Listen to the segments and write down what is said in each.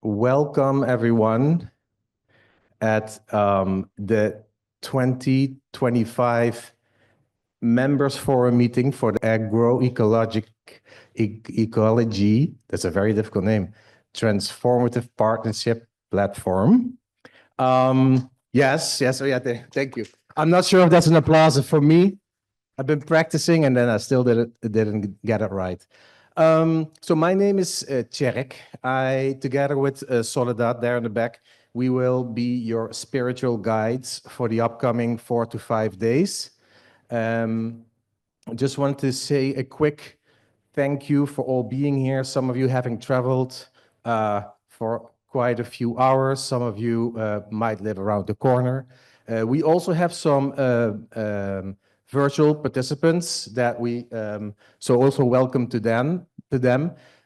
Welcome everyone at the 2025 Members Forum meeting for the Agroecology, that's a very difficult name, Transformative Partnership Platform. Yes, oh yeah, thank you. I'm not sure if that's an applause for me. I've been practicing and then I still didn't get it right. So my name is Tjerk. Together with Soledad there in the back, we will be your spiritual guides for the upcoming 4 to 5 days. I just want to say a quick thank you for all being here. Some of you having traveled for quite a few hours. Some of you might live around the corner. We also have some virtual participants that so also welcome to them.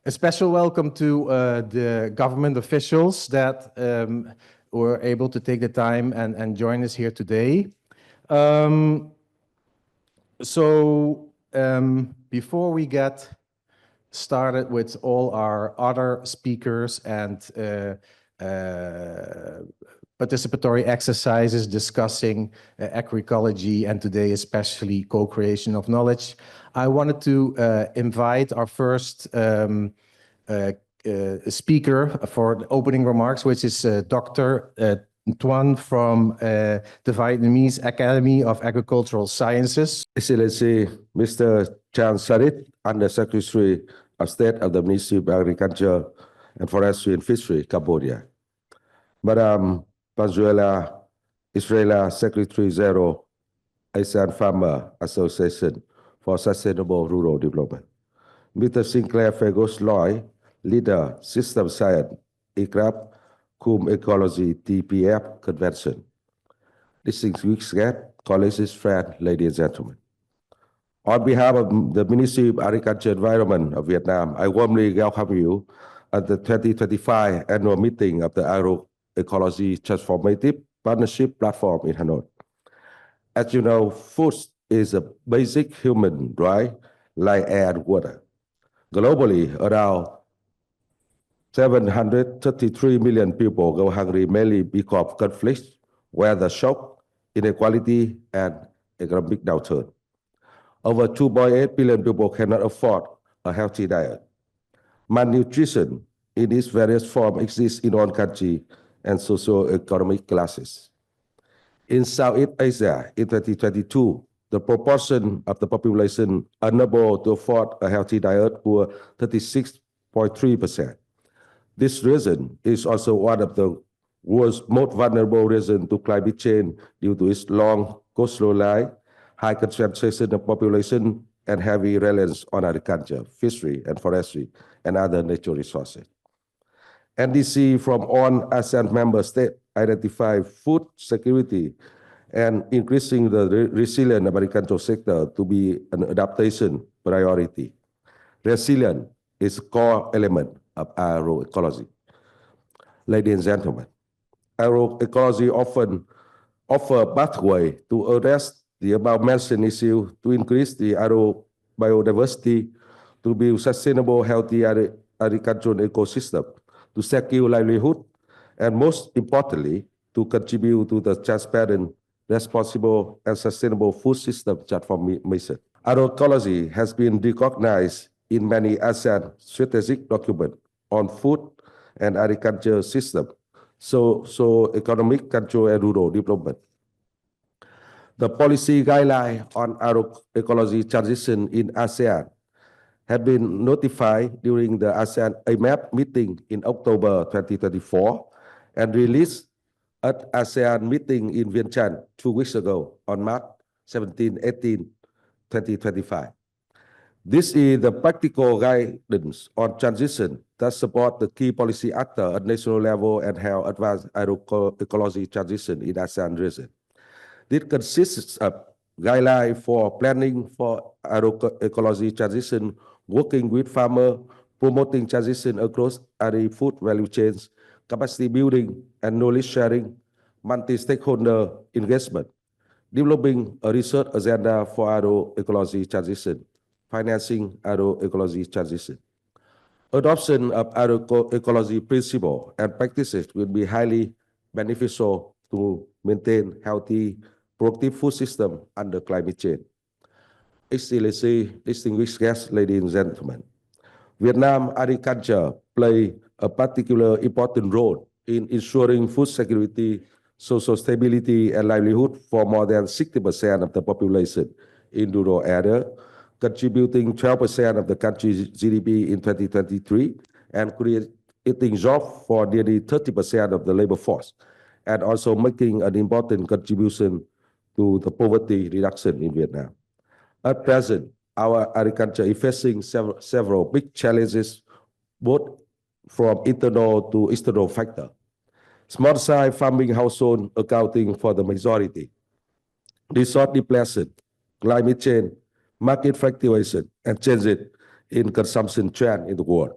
A special welcome to the government officials that were able to take the time and join us here today. Before we get started with all our other speakers and participatory exercises discussing agroecology and today especially co-creation of knowledge, I wanted to invite our first speaker for the opening remarks, which is Dr. Tuan from the Vietnamese Academy of Agricultural Sciences. Excellency Mr. Chan Sarit, Under-Secretary of State of the Ministry of Agriculture and Forestry and Fishery, Cambodia. Madam Panzuela Israela, Secretary General, ASEAN Farmer Association for Sustainable Rural Development. Mr. Sinclair Fergus Loy, Leader, System Science, ICRAF, Ecology TPF Convention. Distinguished guests, colleagues, friends, ladies and gentlemen. On behalf of the Ministry of Agriculture and Environment of Vietnam, I warmly welcome you at the 2025 annual meeting of the Agroecology Transformative Partnership Platform in Hanoi. As you know, food is a basic human right, like air and water. Globally, around 733 million people go hungry mainly because of conflicts, weather shock, inequality, and economic downturn. Over 2.8 billion people cannot afford a healthy diet. Malnutrition in its various forms exists in all countries and socio-economic classes. In Southeast Asia, in 2022, the proportion of the population unable to afford a healthy diet was 36.3%. This region is also one of the world's most vulnerable regions to climate change due to its long coastline, high concentration of population, and heavy reliance on agriculture, fishery, and forestry, and other natural resources. NDC from all ASEAN member states identify food security and increasing the resilient agricultural sector to be an adaptation priority. Resilience is a core element of agroecology. Ladies and gentlemen, agroecology often offers a pathway to address the above-mentioned issue, to increase the biodiversity, to build sustainable, healthy agricultural ecosystem, to secure livelihood, and most importantly, to contribute to the transparent, responsible, and sustainable food system transformation. Agroecology has been recognized in many ASEAN strategic documents on food and agriculture system, so economic, cultural, and rural development. The policy guidelines on agroecology transition in ASEAN have been notified during the ASEAN AMAP meeting in October 2024 and released at ASEAN meeting in Vientiane 2 weeks ago on March 17-18, 2025. This is the practical guidance on transition that support the key policy actors at national level and help advance agroecology transition in ASEAN region. This consists of guidelines for planning for agroecology transition, working with farmers, promoting transition across agri-food value chains, capacity building and knowledge sharing, multi-stakeholder engagement, developing a research agenda for agroecology transition, financing agroecology transition. Adoption of agroecology principle and practices will be highly beneficial to maintain healthy, productive food system under climate change. Excellency, distinguished guests, ladies and gentlemen, Vietnam agriculture play a particular important role in ensuring food security, social stability, and livelihood for more than 60% of the population in rural area, contributing 12% of the country's GDP in 2023, and creating jobs for nearly 30% of the labor force, and also making an important contribution to the poverty reduction in Vietnam. At present, our agriculture is facing several big challenges, both from internal to external factors. Small-size farming households accounting for the majority. Resource depletion, climate change, market fluctuation, and changes in consumption trend in the world.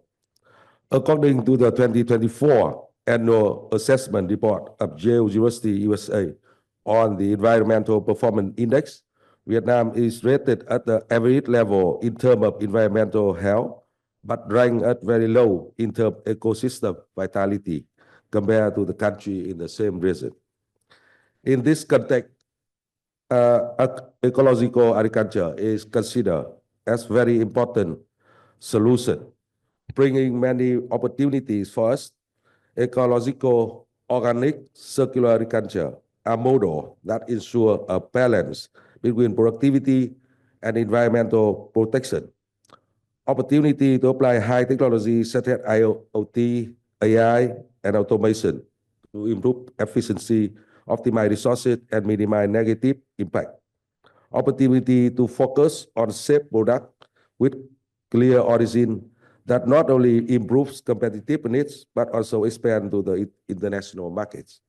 According to the 2024 annual assessment report of Yale University, USA, on the Environmental Performance Index, Vietnam is rated at the average level in terms of environmental health, but ranked at very low in terms of ecosystem vitality compared to the country in the same region. In this context, ecological agriculture is considered as very important solution, bringing many opportunities for us. Ecological, organic, circular agriculture, a model that ensure a balance between productivity and environmental protection. Opportunity to apply high technology such as IoT, AI, and automation to improve efficiency, optimize resources, and minimize negative impact. Opportunity to focus on safe product with clear origin that not only improves competitiveness, but also expand to the international markets.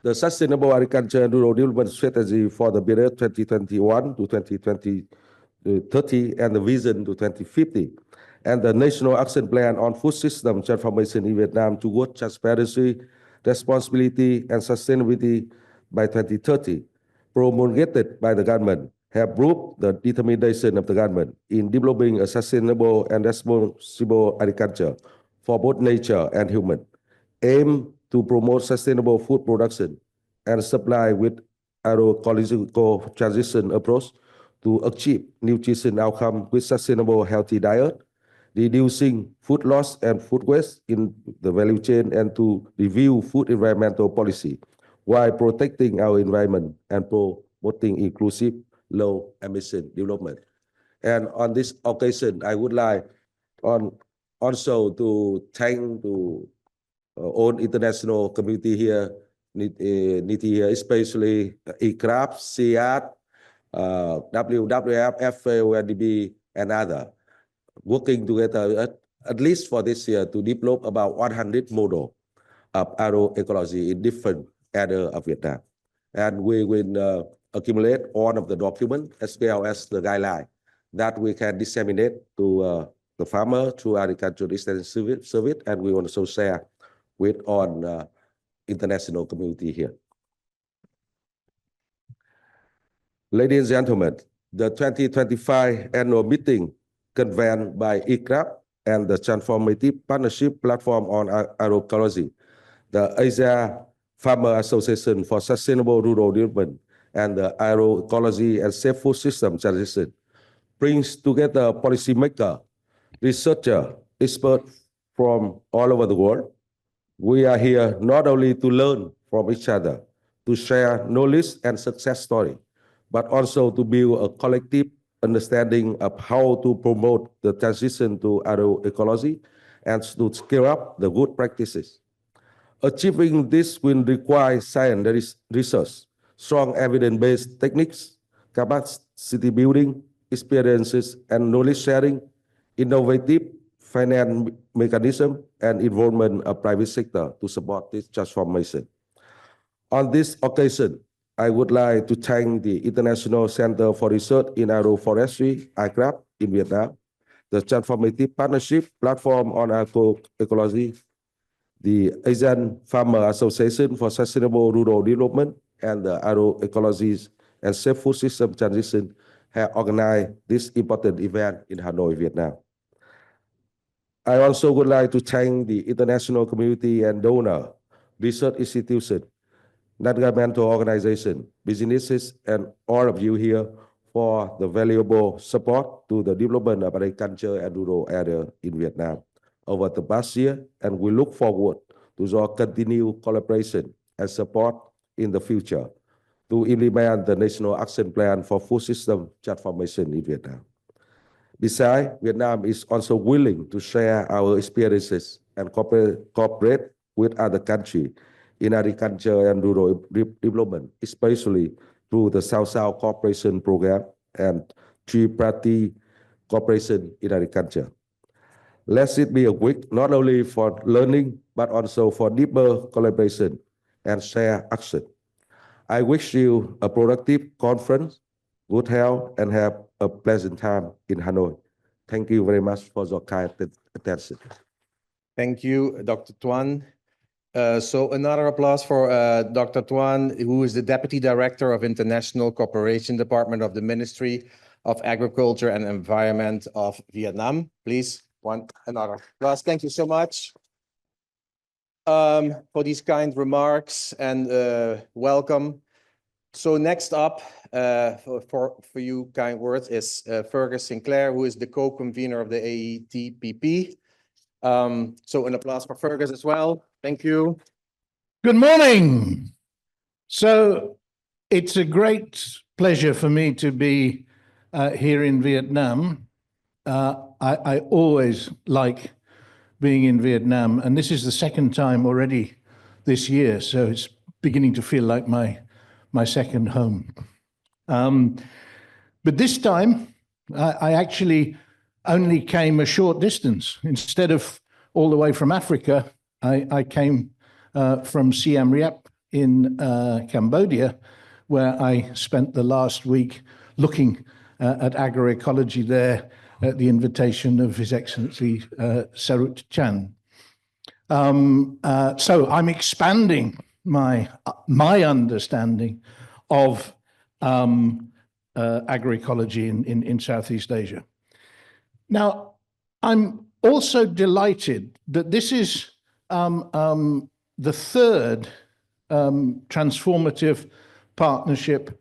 The Sustainable Agriculture and Rural Development Strategy for the period 2021 to 2030 and the Vision to 2050, and the National Action Plan on Food System Transformation in Vietnam towards transparency, responsibility, and sustainability by 2030, promulgated by the government, have proved the determination of the government in developing a sustainable and responsible agriculture for both nature and human, aim to promote sustainable food production and supply with agroecological transition approach to achieve nutrition outcome with sustainable healthy diet, reducing food loss and food waste in the value chain, and to review food environmental policy while protecting our environment and promoting inclusive low emission development. And on this occasion, I would like also to thank to all international community here, especially ICRAF, CIAT, WWF, FAO, NDB, and others, working together at least for this year to develop about 100 models of agroecology in different areas of Vietnam. And we will accumulate all of the documents as well as the guideline that we can disseminate to the farmer through agricultural extension service, and we also share with on international community here. Ladies and gentlemen, the 2025 annual meeting convened by ICRAF and the Transformative Partnership Platform on Agroecology, the Asia Farmer Association for Sustainable Rural Development, and the Agroecology and Safe Food System Transition brings together policymakers, researchers, experts from all over the world. We are here not only to learn from each other, to share knowledge and success story, but also to build a collective understanding of how to promote the transition to agroecology and to scale up the good practices. Achieving this will require science research, strong evidence-based techniques, capacity building, experiences and knowledge sharing, innovative finance mechanism, and involvement of private sector to support this transformation. On this occasion, I would like to thank the International Center for Research in Agroforestry, ICRAF, in Vietnam, the Transformative Partnership Platform on Agroecology, the Asian Farmer Association for Sustainable Rural Development, and the Agroecology and Safe Food System Transition have organized this important event in Hanoi, Vietnam. I also would like to thank the international community and donor, research institutions, non-governmental organizations, businesses, and all of you here for the valuable support to the development of agriculture and rural area in Vietnam over the past year, and we look forward to your continued collaboration and support in the future to implement the National Action Plan for Food System Transformation in Vietnam. Besides, Vietnam is also willing to share our experiences and cooperate with other countries in agriculture and rural development, especially through the South-South Cooperation Program and three-party cooperation in agriculture. Let it be a week not only for learning, but also for deeper collaboration and shared action. I wish you a productive conference, good health, and have a pleasant time in Hanoi. Thank you very much for your kind attention. Thank you, Dr. Tuan. So another applause for Dr. Tuan, who is the Deputy Director of International Cooperation Department of the Ministry of Agriculture and Environment of Vietnam. Please, another applause. Thank you so much for these kind remarks and welcome. So next up for you kind words is Fergus Sinclair, who is the co-convener of the AE-TPP. So an applause for Fergus as well. Thank you. Good morning. So it's a great pleasure for me to be here in Vietnam. I always like being in Vietnam, and this is the second time already this year, so it's beginning to feel like my second home. But this time, I actually only came a short distance. Instead of all the way from Africa, I came from Siem Reap in Cambodia, where I spent the last week looking at agroecology there at the invitation of His Excellency Sarut Chan. So I'm expanding my understanding of agroecology in Southeast Asia. Now, I'm also delighted that this is the third transformative partnership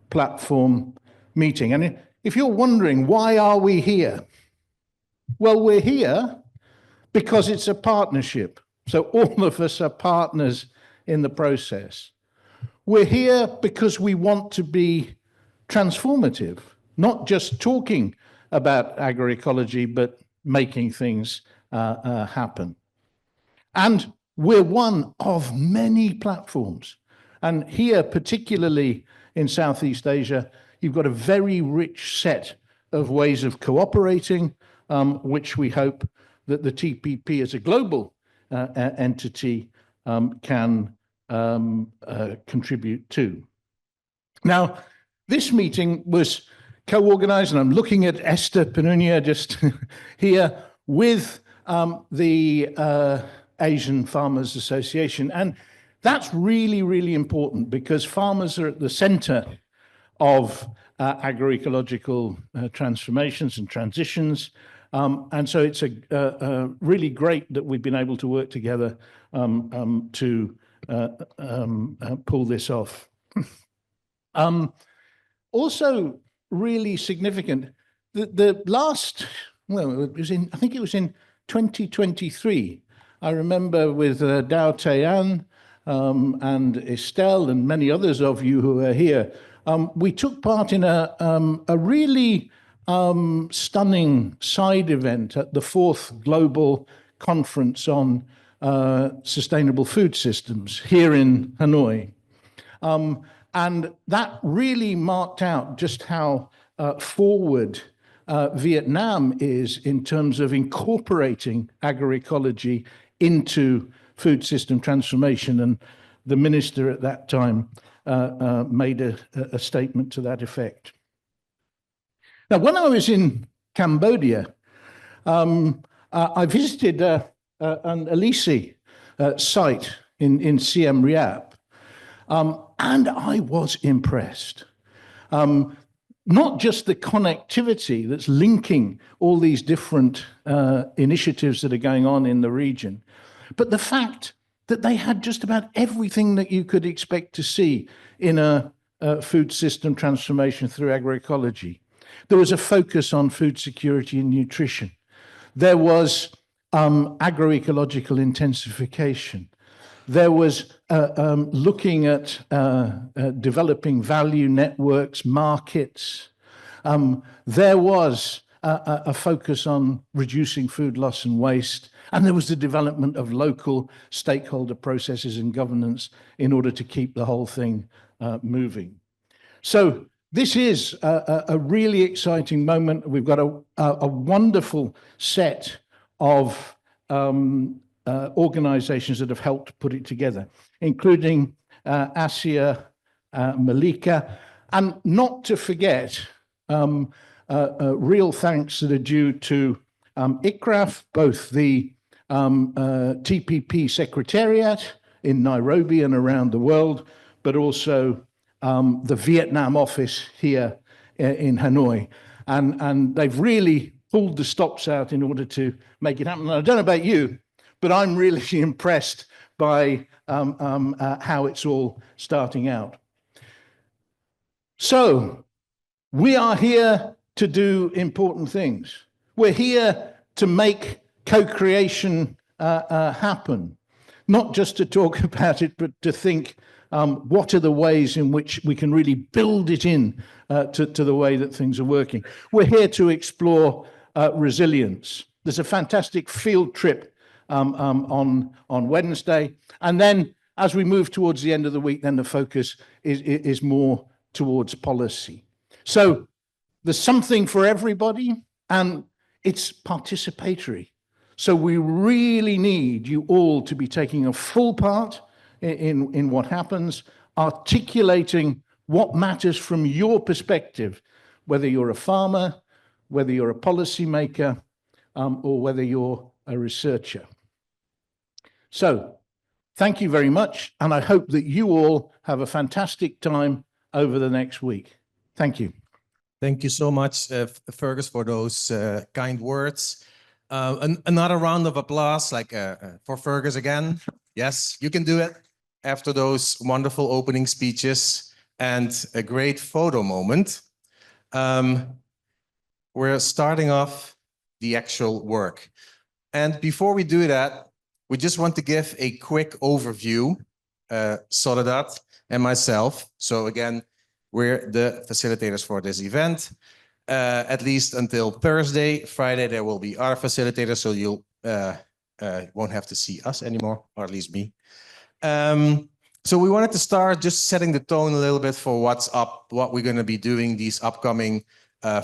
platform meeting. And if you're wondering, why are we here? Well, we're here because it's a partnership. So all of us are partners in the process. We're here because we want to be transformative, not just talking about agroecology, but making things happen. And we're one of many platforms. And here, particularly in Southeast Asia, you've got a very rich set of ways of cooperating, which we hope that the TPP as a global entity can contribute to. Now, this meeting was co-organized, and I'm looking at Esther Penunia just here, with the Asian Farmers Association. And that's really, really important because farmers are at the center of agroecological transformations and transitions. And so it's really great that we've been able to work together to pull this off. Also really significant, the last, well, it was I think it was in 2023, I remember with Dao Tayan and Estelle and many others of you who are here, we took part in a really stunning side event at the 4th Global Conference on Sustainable Food Systems here in Hanoi. And that really marked out just how forward Vietnam is in terms of incorporating agroecology into food system transformation. And the minister at that time made a statement to that effect. Now, when I was in Cambodia, I visited an Elisi site in Siem Reap, and I was impressed. not just the connectivity that's linking all these different initiatives that are going on in the region, but the fact that they had just about everything that you could expect to see in a food system transformation through agroecology. There was a focus on food security and nutrition. There was agroecological intensification. There was looking at developing value networks, markets. There was a focus on reducing food loss and waste. And there was the development of local stakeholder processes and governance in order to keep the whole thing moving. So this is a really exciting moment. We've got a wonderful set of organizations that have helped put it together, including Asia, Malika, and not to forget real thanks that are due to ICRAF, both the TPP Secretariat in Nairobi and around the world, but also the Vietnam office here in Hanoi. And they've really pulled the stops out in order to make it happen. And I don't know about you, but I'm really impressed by how it's all starting out. So we are here to do important things. We're here to make co-creation happen, not just to talk about it, but to think what are the ways in which we can really build it in to the way that things are working. We're here to explore resilience. There's a fantastic field trip on Wednesday. And then as we move towards the end of the week, then the focus is more towards policy. So there's something for everybody, and it's participatory. So we really need you all to be taking a full part in what happens, articulating what matters from your perspective, whether you're a farmer, whether you're a policymaker, or whether you're a researcher. So thank you very much, and I hope that you all have a fantastic time over the next week. Thank you. Thank you so much, Fergus, for those kind words. Another round of applause, like for Fergus again. Yes, you can do it after those wonderful opening speeches and a great photo moment. We're starting off the actual work. And before we do that, we just want to give a quick overview, Soledad and myself. So again, we're the facilitators for this event, at least until Thursday. Friday, there will be other facilitators, so you won't have to see us anymore, or at least me. So we wanted to start just setting the tone a little bit for what's up, what we're going to be doing these upcoming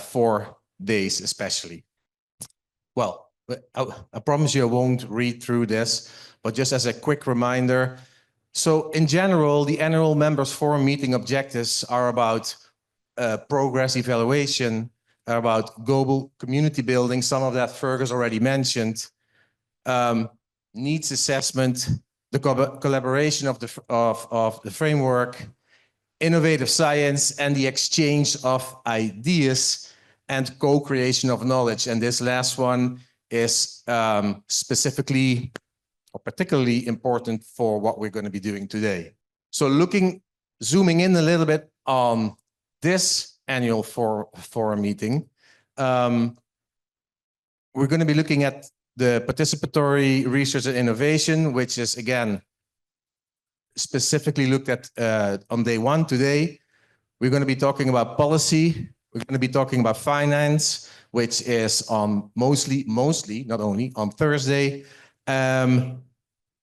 4 days, especially. Well, I promise you I won't read through this, but just as a quick reminder. So in general, the annual members forum meeting objectives are about progress evaluation, about global community building. Some of that Fergus already mentioned. Needs assessment, the collaboration of the framework, innovative science, and the exchange of ideas and co-creation of knowledge. And this last one is specifically or particularly important for what we're going to be doing today. So zooming in a little bit on this annual forum meeting, we're going to be looking at the participatory research and innovation, which is, again, specifically looked at on day 1 today. We're going to be talking about policy. We're going to be talking about finance, which is on mostly, not only, on Thursday.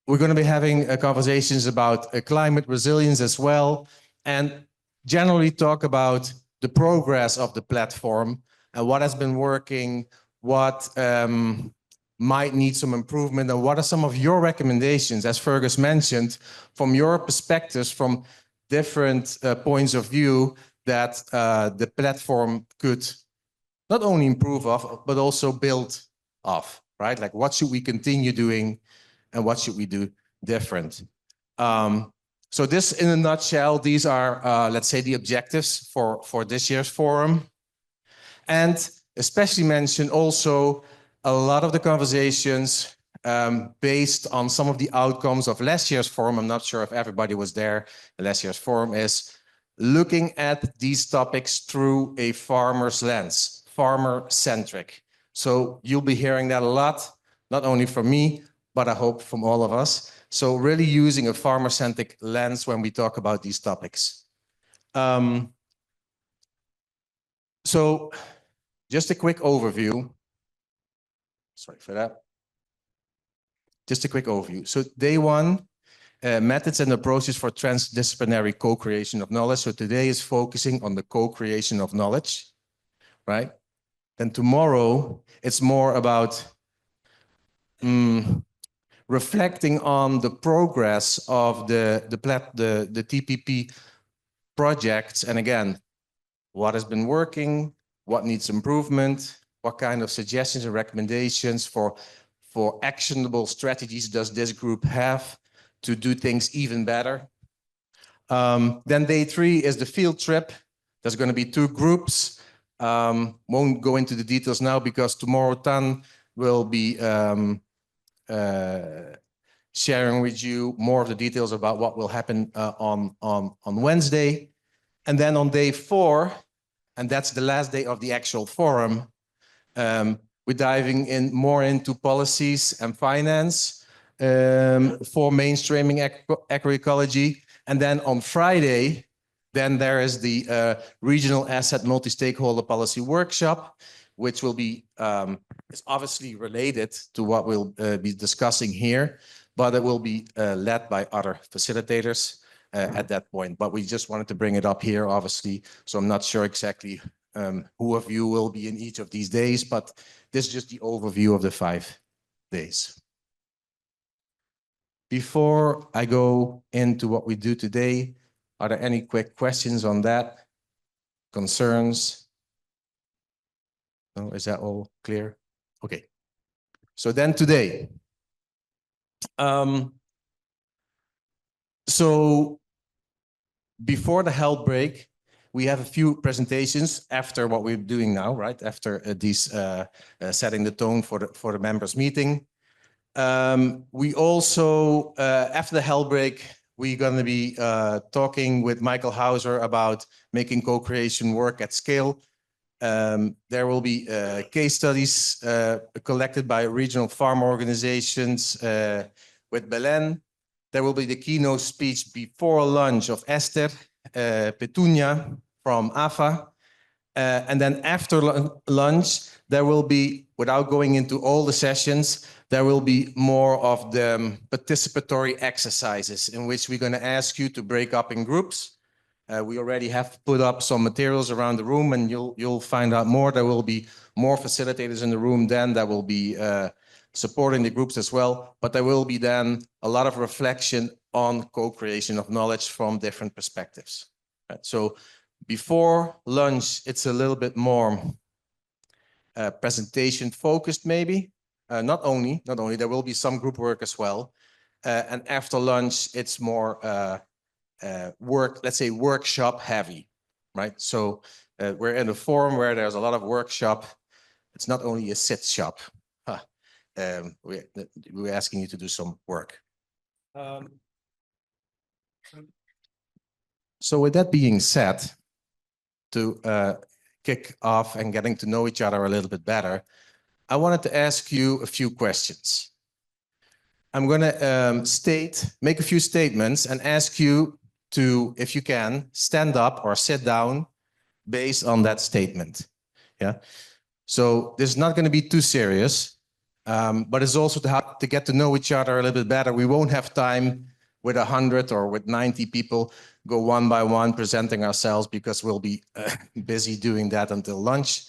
We're going to be having conversations about climate resilience as well, and generally talk about the progress of the platform and what has been working, what might need some improvement, and what are some of your recommendations, as Fergus mentioned, from your perspectives, from different points of view, that the platform could not only improve off, but also build off, right? Like, what should we continue doing and what should we do different? So this, in a nutshell, these are, let's say, the objectives for this year's forum. And especially mention also a lot of the conversations based on some of the outcomes of last year's forum. I'm not sure if everybody was there. Last year's forum is looking at these topics through a farmer's lens, farmer-centric. So you'll be hearing that a lot, not only from me, but I hope from all of us. So really using a farmer-centric lens when we talk about these topics. So just a quick overview. Sorry for that. Just a quick overview. So day one, methods and approaches for transdisciplinary co-creation of knowledge. So today is focusing on the co-creation of knowledge, right? Then tomorrow, it's more about reflecting on the progress of the TPP projects. And again, what has been working, what needs improvement, what kind of suggestions and recommendations for actionable strategies does this group have to do things even better. Then day three is the field trip. There's going to be 2 groups. Won't go into the details now because tomorrow Tan will be sharing with you more of the details about what will happen on Wednesday. And then on day 4, and that's the last day of the actual forum, we're diving in more into policies and finance for mainstreaming agroecology. And then on Friday, then there is the regional asset multi-stakeholder policy workshop, which will be is obviously related to what we'll be discussing here, but it will be led by other facilitators at that point. But we just wanted to bring it up here, obviously. So I'm not sure exactly who of you will be in each of these days, but this is just the overview of the 5 days. Before I go into what we do today, are there any quick questions on that? Concerns? No, is that all clear? Okay. So then today. So before the health break, we have a few presentations after what we're doing now, right? After these setting the tone for the members meeting. We also, after the health break, we're going to be talking with Michael Hauser about making co-creation work at scale. There will be case studies collected by regional farm organizations with Belen. There will be the keynote speech before lunch of Esther Petunia from AFA. And then after lunch, there will be, without going into all the sessions, there will be more of the participatory exercises in which we're going to ask you to break up in groups. We already have put up some materials around the room, and you'll find out more. There will be more facilitators in the room then that will be supporting the groups as well. But there will be then a lot of reflection on co-creation of knowledge from different perspectives. Right? So before lunch, it's a little bit more presentation focused, maybe. Not only, there will be some group work as well. And after lunch, it's more let's say workshop heavy, right? So we're in a forum where there's a lot of workshop. It's not only a sit shop. We're asking you to do some work. So with that being said, to kick off and getting to know each other a little bit better, I wanted to ask you a few questions. I'm going to make a few statements and ask you to, if you can, stand up or sit down based on that statement. Yeah. So this is not going to be too serious, but it's also to get to know each other a little bit better. We won't have time with 100 or with 90 people go one by one presenting ourselves because we'll be busy doing that until lunch.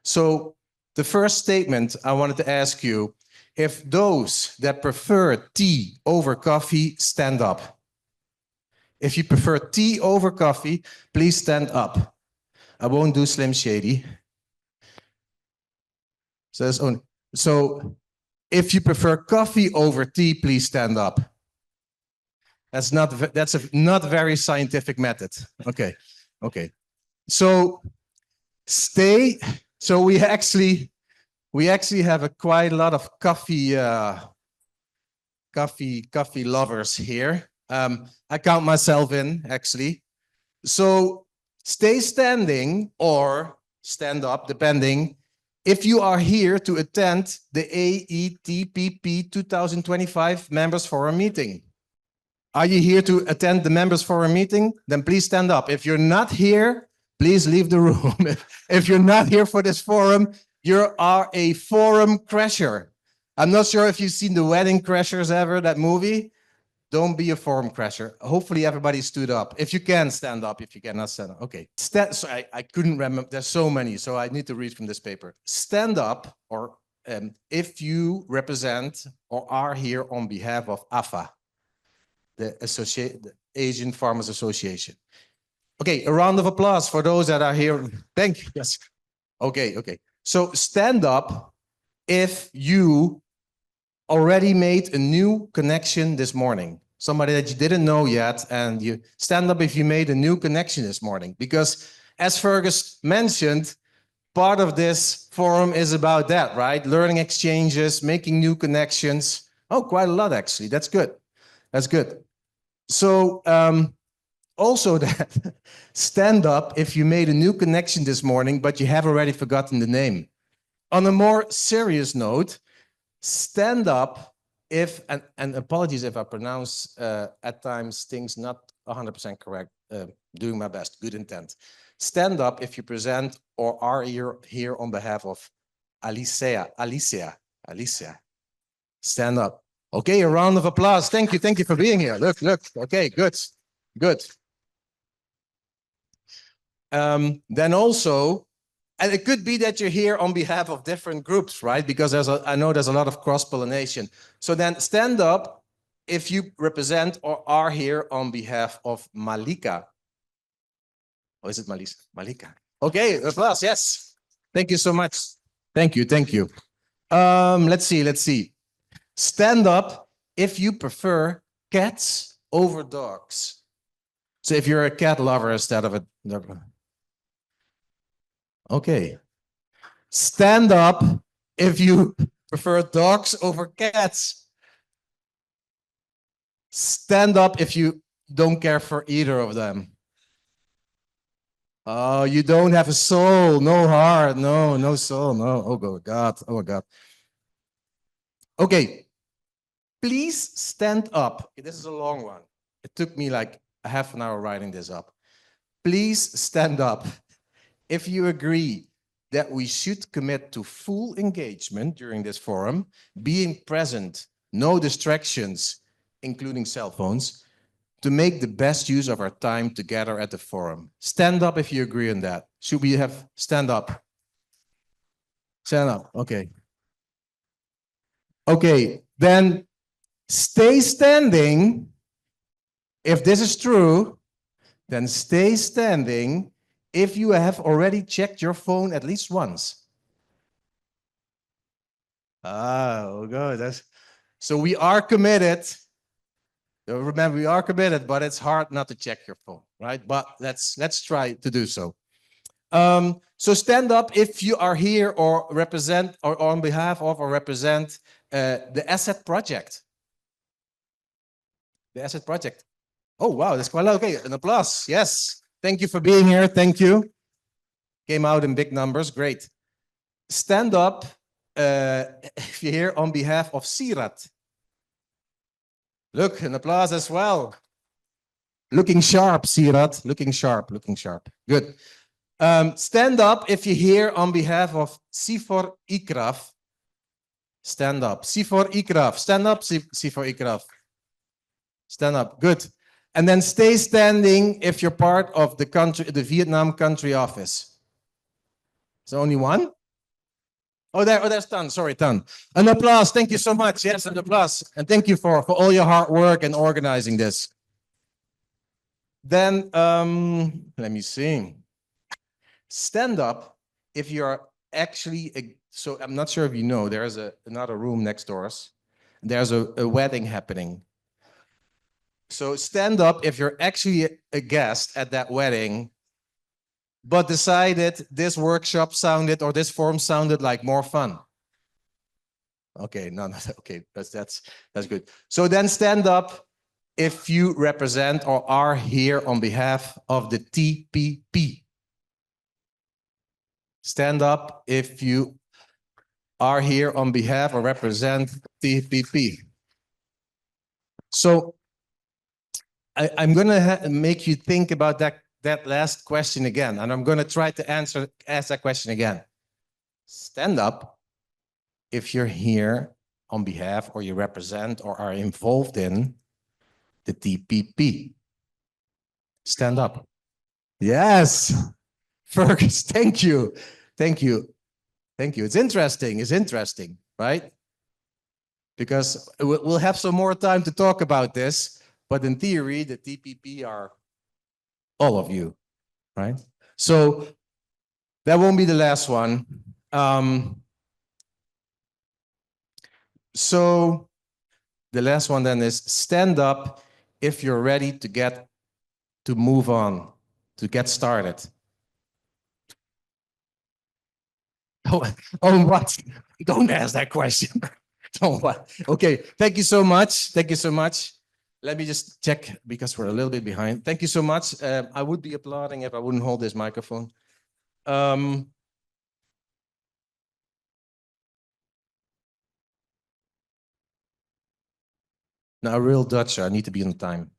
So the first statement I wanted to ask you, if those that prefer tea over coffee, stand up. If you prefer tea over coffee, please stand up. I won't do Slim Shady. So if you prefer coffee over tea, please stand up. That's a not very scientific method. Okay. So stay So we actually have a quite a lot of coffee lovers here. I count myself in, actually. So stay standing or stand up, depending, if you are here to attend the AE-TPP 2025 Members Forum meeting. Are you here to attend the Members Forum meeting? Then please stand up. If you're not here, please leave the room. If you're not here for this forum, you are a forum crasher. I'm not sure if you've seen the Wedding Crashers ever, that movie. Don't be a forum crasher. Hopefully everybody stood up. If you can, stand up. If you cannot, stand up. Okay. So I couldn't remember. There's so many, so I need to read from this paper. Stand up, or if you represent or are here on behalf of AFA, the Asian Farmers Association. Okay, a round of applause for those that are here. Thank you. Yes. Okay, okay. So stand up if you already made a new connection this morning. Somebody that you didn't know yet, and you stand up if you made a new connection this morning. Because as Fergus mentioned, part of this forum is about that, right? Learning exchanges, making new connections. Oh, quite a lot, actually. That's good. That's good. So also that, stand up if you made a new connection this morning, but you have already forgotten the name. On a more serious note, stand up if, and apologies if I pronounce at times things not 100% correct, doing my best, good intent. Stand up if you present or are here on behalf of Alicia. Stand up. Okay, a round of applause. Thank you for being here. Look, okay, good. Then also, and it could be that you're here on behalf of different groups, right? Because I know there's a lot of cross-pollination. So then stand up if you represent or are here on behalf of Malika. Or is it Malisa? Malika. Okay, applause, yes. Thank you so much. Thank you. Let's see. Stand up if you prefer cats over dogs. So if you're a cat lover instead of a... Okay. Stand up if you prefer dogs over cats. Stand up if you don't care for either of them. Oh, you don't have a soul, no heart, no soul, no. Oh God. Okay. Please stand up. This is a long one. It took me like a half an hour writing this up. Please stand up if you agree that we should commit to full engagement during this forum, being present, no distractions, including cell phones, to make the best use of our time together at the forum. Stand up if you agree on that. Should we have stand up? Stand up, okay. Okay, then stay standing. If this is true, then stay standing if you have already checked your phone at least once. Oh, good. So we are committed. Remember, we are committed, but it's hard not to check your phone, right? But let's try to do so. So stand up if you are here or represent, or on behalf of, or represent the asset project. The asset project. Oh, wow, that's quite a lot. Okay, an applause. Yes. Thank you for being here. Thank you. Came out in big numbers. Great. Stand up if you're here on behalf of CIRAT. Look, an applause as well. Looking sharp, CIRAT. Looking sharp. Good. Stand up if you're here on behalf of CIFOR-ICRAF. Stand up. CIFOR-ICRAF. Stand up, CIFOR-ICRAF. Stand up. Good. And then stay standing if you're part of the country, the Vietnam country office. Is there only one? Oh, there's Tan. Sorry, Tan. An applause. Thank you so much. Yes, an applause. And thank you for all your hard work and organizing this. Then, let me see. Stand up if you're actually, so I'm not sure if you know, there's another room next door us. There's a wedding happening. So stand up if you're actually a guest at that wedding but decided this workshop sounded or this forum sounded like more fun. Okay, no, okay, that's good. So then stand up if you represent or are here on behalf of the TPP. Stand up if you are here on behalf or represent TPP. So I'm going to make you think about that last question again, and I'm going to try to ask that question again. Stand up if you're here on behalf or you represent or are involved in the TPP. Stand up. Yes. Fergus, thank you. Thank you. Thank you. It's interesting, right? Because we'll have some more time to talk about this, but in theory, the TPP are all of you, right? So that won't be the last one. So the last one then is stand up if you're ready to move on, to get started. Oh, what? Don't ask that question. Don't what? Okay, thank you so much. Thank you so much. Let me just check because we're a little bit behind. Thank you so much. I would be applauding if I wouldn't hold this microphone. Now, a real Dutch, I need to be on time.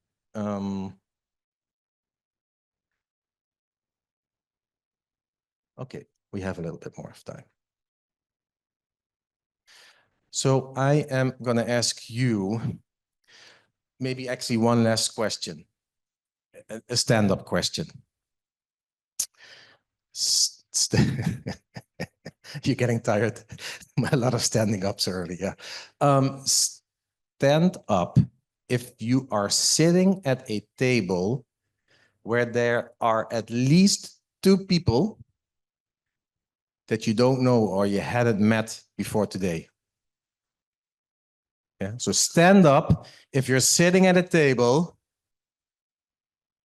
Okay, we have a little bit more of time. So I am going to ask you maybe actually one last question, a stand-up question. You're getting tired. A lot of standing ups earlier. Stand up if you are sitting at a table where there are at least 2 people that you don't know or you hadn't met before today. Yeah. So stand up if you're sitting at a table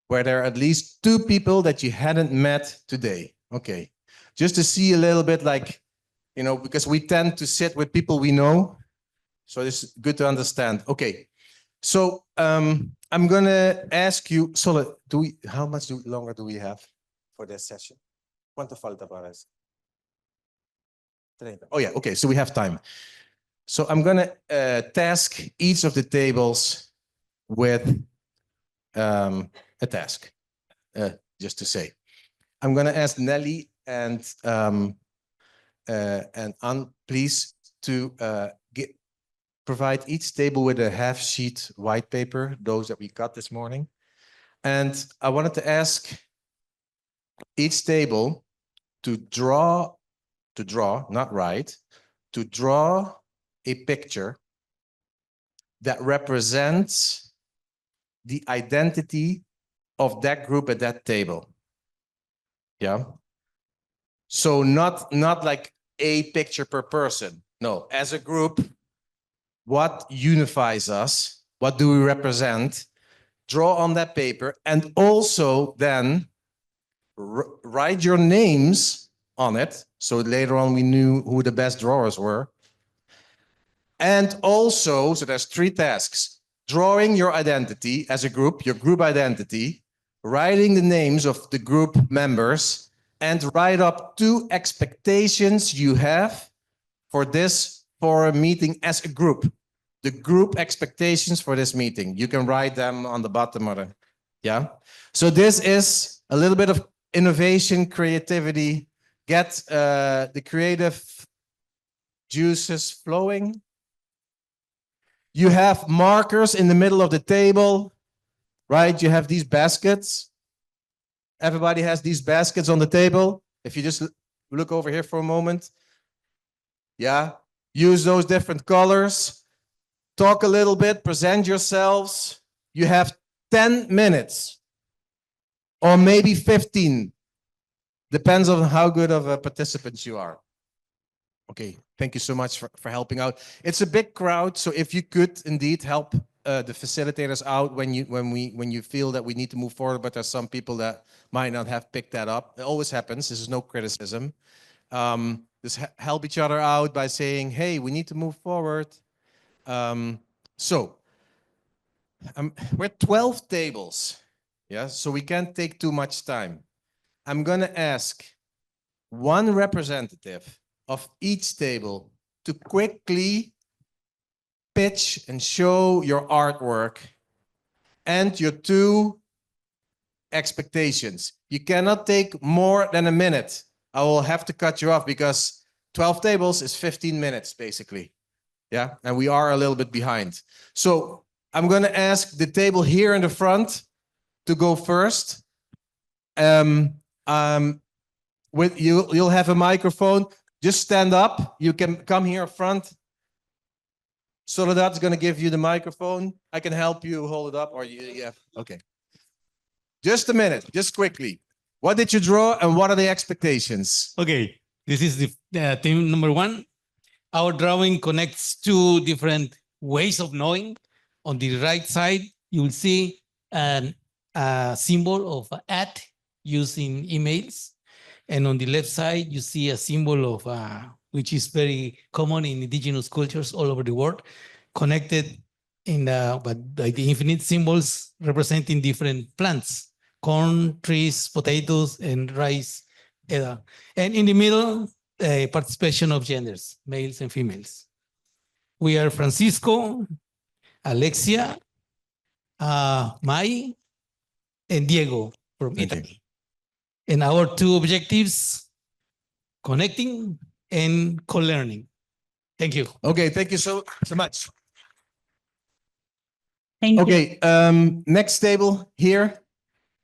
where there are at least 2 people that you hadn't met today. Okay. Just to see a little bit like, you know, because we tend to sit with people we know. So it's good to understand. Okay. So I'm going to ask you, Solid, how much longer do we have for this session? ¿Cuánto falta para eso? 30. Oh yeah, okay, so we have time. So I'm going to task each of the tables with a task, just to say. I'm going to ask Nelly and Anne, please, to provide each table with a half-sheet white paper, those that we got this morning. And I wanted to ask each table to draw, not write, to draw a picture that represents the identity of that group at that table. Yeah. So not like a picture per person. No, as a group, what unifies us? What do we represent? Draw on that paper and also then write your names on it. So later on we knew who the best drawers were. And also, so there's 3 tasks. Drawing your identity as a group, your group identity, writing the names of the group members, and write up 2 expectations you have for this forum meeting as a group. The group expectations for this meeting. You can write them on the bottom of it. Yeah. So this is a little bit of innovation, creativity. Get the creative juices flowing. You have markers in the middle of the table, right? You have these baskets. Everybody has these baskets on the table. If you just look over here for a moment. Yeah. Use those different colors. Talk a little bit, present yourselves. You have 10 minutes or maybe 15. Depends on how good of a participant you are. Okay, thank you so much for helping out. It's a big crowd, so if you could indeed help the facilitators out when you feel that we need to move forward, but there's some people that might not have picked that up. It always happens. This is no criticism. Just help each other out by saying, hey, we need to move forward. We're 12 tables, yeah, so we can't take too much time. I'm gonna ask one representative of each table to quickly pitch and show your artwork and your 2 expectations. You cannot take more than a minute. I will have to cut you off because 12 tables is 15 minutes, basically. Yeah, and we are a little bit behind. So I'm going to ask the table here in the front to go first. You'll have a microphone. Just stand up. You can come here front. Soledad's going to give you the microphone. I can help you hold it up, or yeah, okay. Just a minute, just quickly. What did you draw, and what are the expectations? Okay, this is the theme number 1. Our drawing connects 2 different ways of knowing. On the right side, you will see a symbol of @ using emails. And on the left side, you see a symbol of, which is very common in indigenous cultures all over the world, connected by the infinite symbols representing different plants, corn, trees, potatoes, and rice. And in the middle, participation of genders, males and females. We are Francisco, Alexia, Mai, and Diego from Italy. And our 2 objectives, connecting and co-learning. Thank you. Okay, thank you so much. Thank you. Okay, next table here.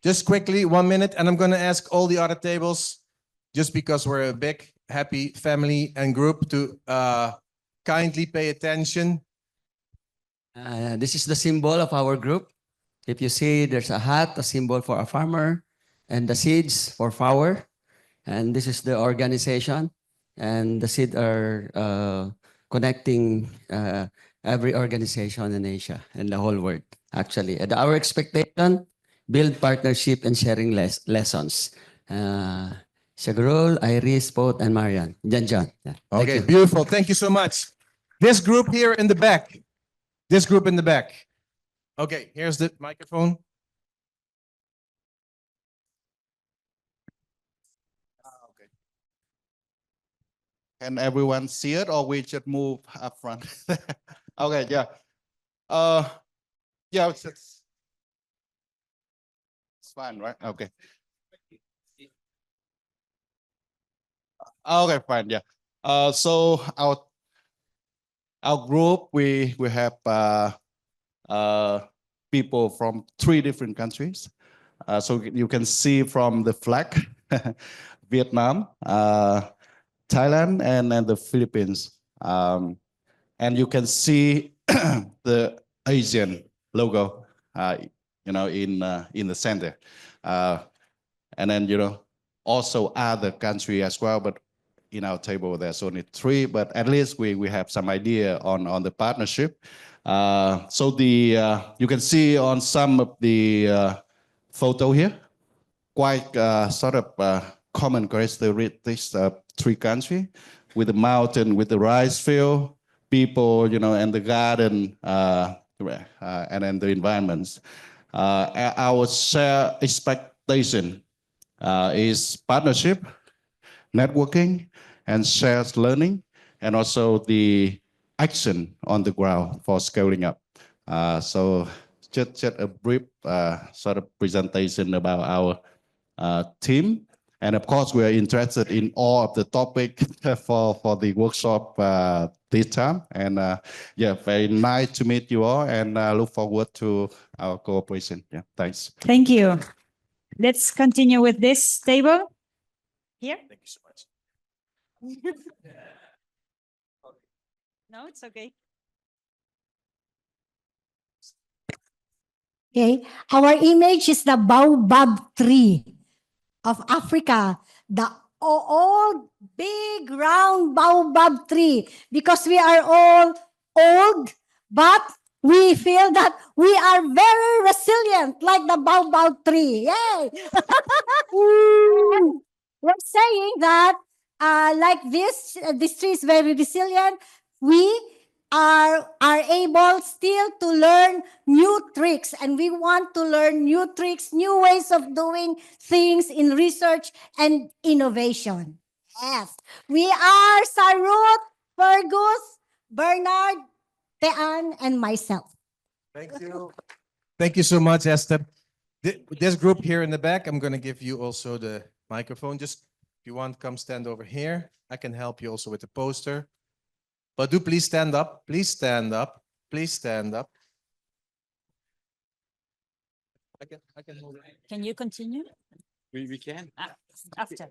Just quickly, 1 minute, and I'm going to ask all the other tables, just because we're a big, happy family and group, to kindly pay attention. This is the symbol of our group. If you see, there's a hat, a symbol for a farmer, and the seeds for flower. And this is the organization. And the seeds are connecting every organization in Asia and the whole world, actually. And our expectation, build partnership and sharing lessons. Shagrul, Iris, Pot, and Marian. John. Yeah. Okay, beautiful. Thank you so much. This group here in the back. This group in the back. Okay, here's the microphone. Okay. Can everyone see it, or we should move up front? Okay, yeah. Yeah, it's fine, right? Okay. Okay, fine, yeah. So our group, we have people from 3 different countries. So you can see from the flag, Vietnam, Thailand, and the Philippines. And you can see the Asian logo, in the center. And then, also other country as well, but in our table, there's only 3, but at least we have some idea on the partnership. So you can see on some of the photo here, quite sort of common characteristics of 3 countries, with the mountain, with the rice field, people, and the garden, and then the environments. Our shared expectation is partnership, networking, and shared learning, and also the action on the ground for scaling up. So just a brief sort of presentation about our team. And of course, we are interested in all of the topic for the workshop this time. And yeah, very nice to meet you all, and look forward to our cooperation. Yeah, thanks. Thank you. Let's continue with this table. Here? Thank you so much. No, it's okay. Okay, our image is the baobab tree of Africa, the old, big, round baobab tree, because we are all old, but we feel that we are very resilient, like the baobab tree. Yay! We're saying that, like this tree is very resilient. We are able still to learn new tricks, and we want to learn new tricks, new ways of doing things in research and innovation. Yes, we are Sarut, Fergus, Bernard, Tean, and myself. Thank you. Thank you so much, Esther. This group here in the back, I'm going to give you also the microphone. Just if you want, come stand over here. I can help you also with the poster. But do please stand up. Please stand up. Please stand up. I can hold it. Can you continue? We can. After.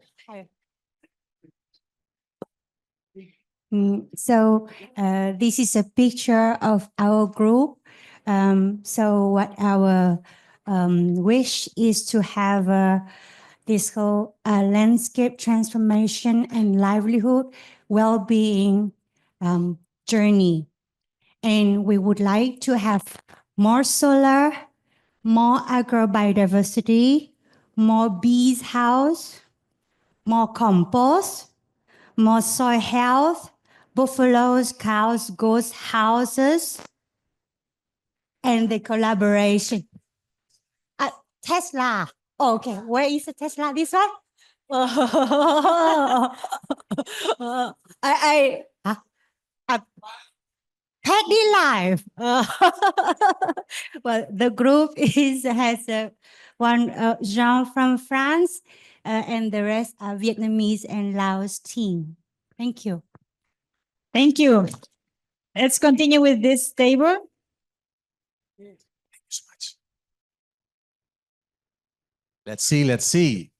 So this is a picture of our group. So what our wish is to have this whole landscape transformation and livelihood well-being journey. And we would like to have more solar, more agrobiodiversity, more bees house, more compost, more soil health, buffaloes, cows, goats, houses, and the collaboration. Tesla. Okay, where is the Tesla? This one? Teddy Life. Well, the group has one Jean from France, and the rest are Vietnamese and Laos team. Thank you. Thank you. Let's continue with this table. Thank you so much. Let's see. Let's see.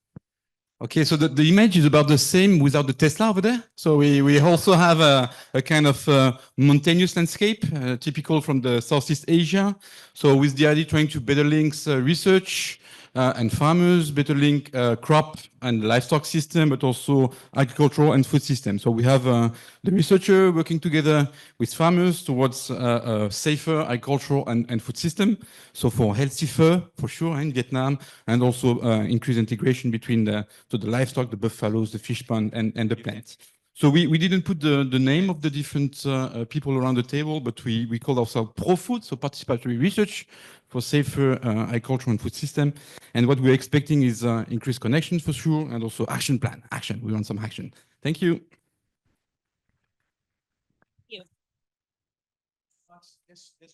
Okay, so the image is about the same without the Tesla over there. So we also have a kind of mountainous landscape, typical from the Southeast Asia. So with the idea trying to better link research and farmers, better link crop and livestock system, but also agricultural and food system. So we have the researcher working together with farmers towards a safer agricultural and food system. So for healthier, for sure, in Vietnam, and also increased integration between the livestock, the buffaloes, the fish pond, and the plants. So we didn't put the name of the different people around the table, but we called ourselves Pro-Food, so participatory research for safer agricultural and food system. And what we're expecting is increased connections for sure, and also action plan. Action, we want some action. Thank you.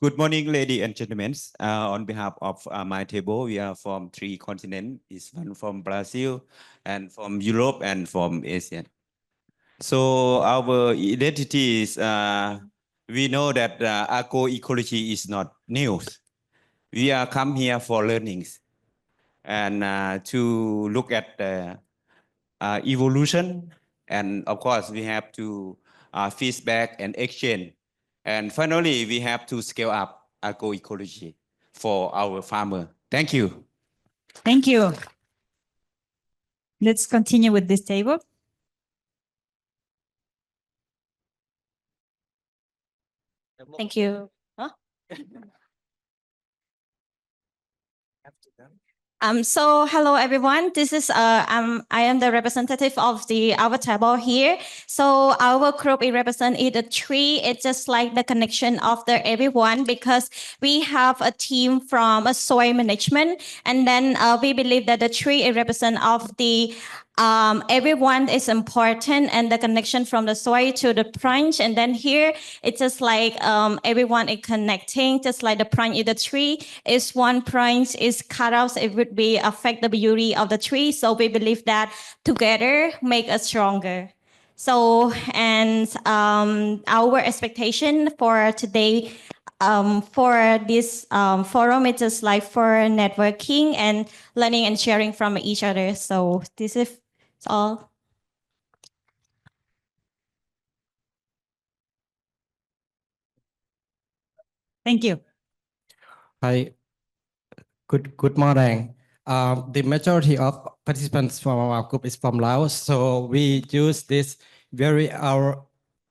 Good morning, ladies and gentlemen. On behalf of my table, we are from 3 continents. It's one from Brazil, and from Europe, and from Asia. So our identity is, we know that agroecology is not new. We are come here for learnings and to look at the evolution. And of course, we have to feedback and exchange. And finally, we have to scale up agroecology for our farmer. Thank you. Thank you. Let's continue with this table. Thank you. So hello everyone. This is I am the representative of our table here. So our group represents the tree. It's just like the connection of everyone, because we have a team from soil management, and then we believe that the tree represents of the everyone is important, and the connection from the soil to the branch. And then here it's just like everyone is connecting, just like the branch of the tree. Is one branch is cut off, it would be affect the beauty of the tree. So we believe that together make us stronger. So, and our expectation for today, for this forum, it's just like for networking and learning and sharing from each other. So this is all. Thank you. Hi, good morning. The majority of participants from our group is from Laos, so we use this very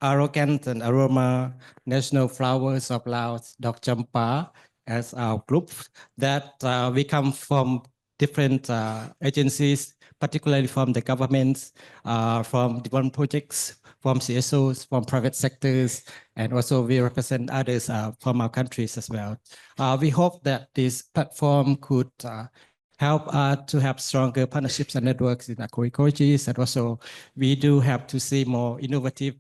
arrogant and aroma national flowers of Laos, Dok Champa, as our group, that we come from different agencies, particularly from the governments, from different projects, from CSOs, from private sectors, and also we represent others from our countries as well. We hope that this platform could help us to have stronger partnerships and networks in agroecology, and also we do have to see more innovative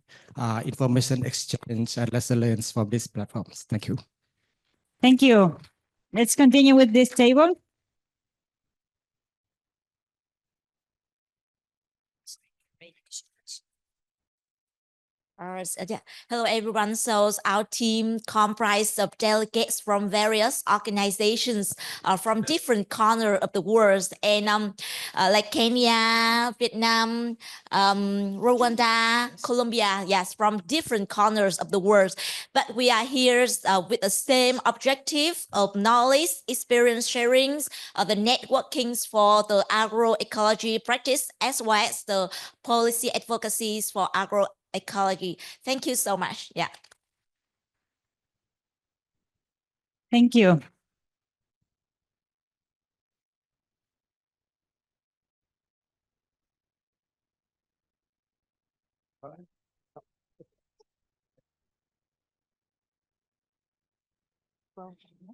information exchange and lessons learned from these platforms. Thank you. Thank you. Let's continue with this table. Hello, everyone. So our team comprised of delegates from various organizations from different corners of the world, and like Kenya, Vietnam, Rwanda, Colombia, yes, from different corners of the world. But we are here with the same objective of knowledge, experience sharing, the networkings for the agroecology practice, as well as the policy advocacies for agroecology. Thank you so much. Yeah. Thank you.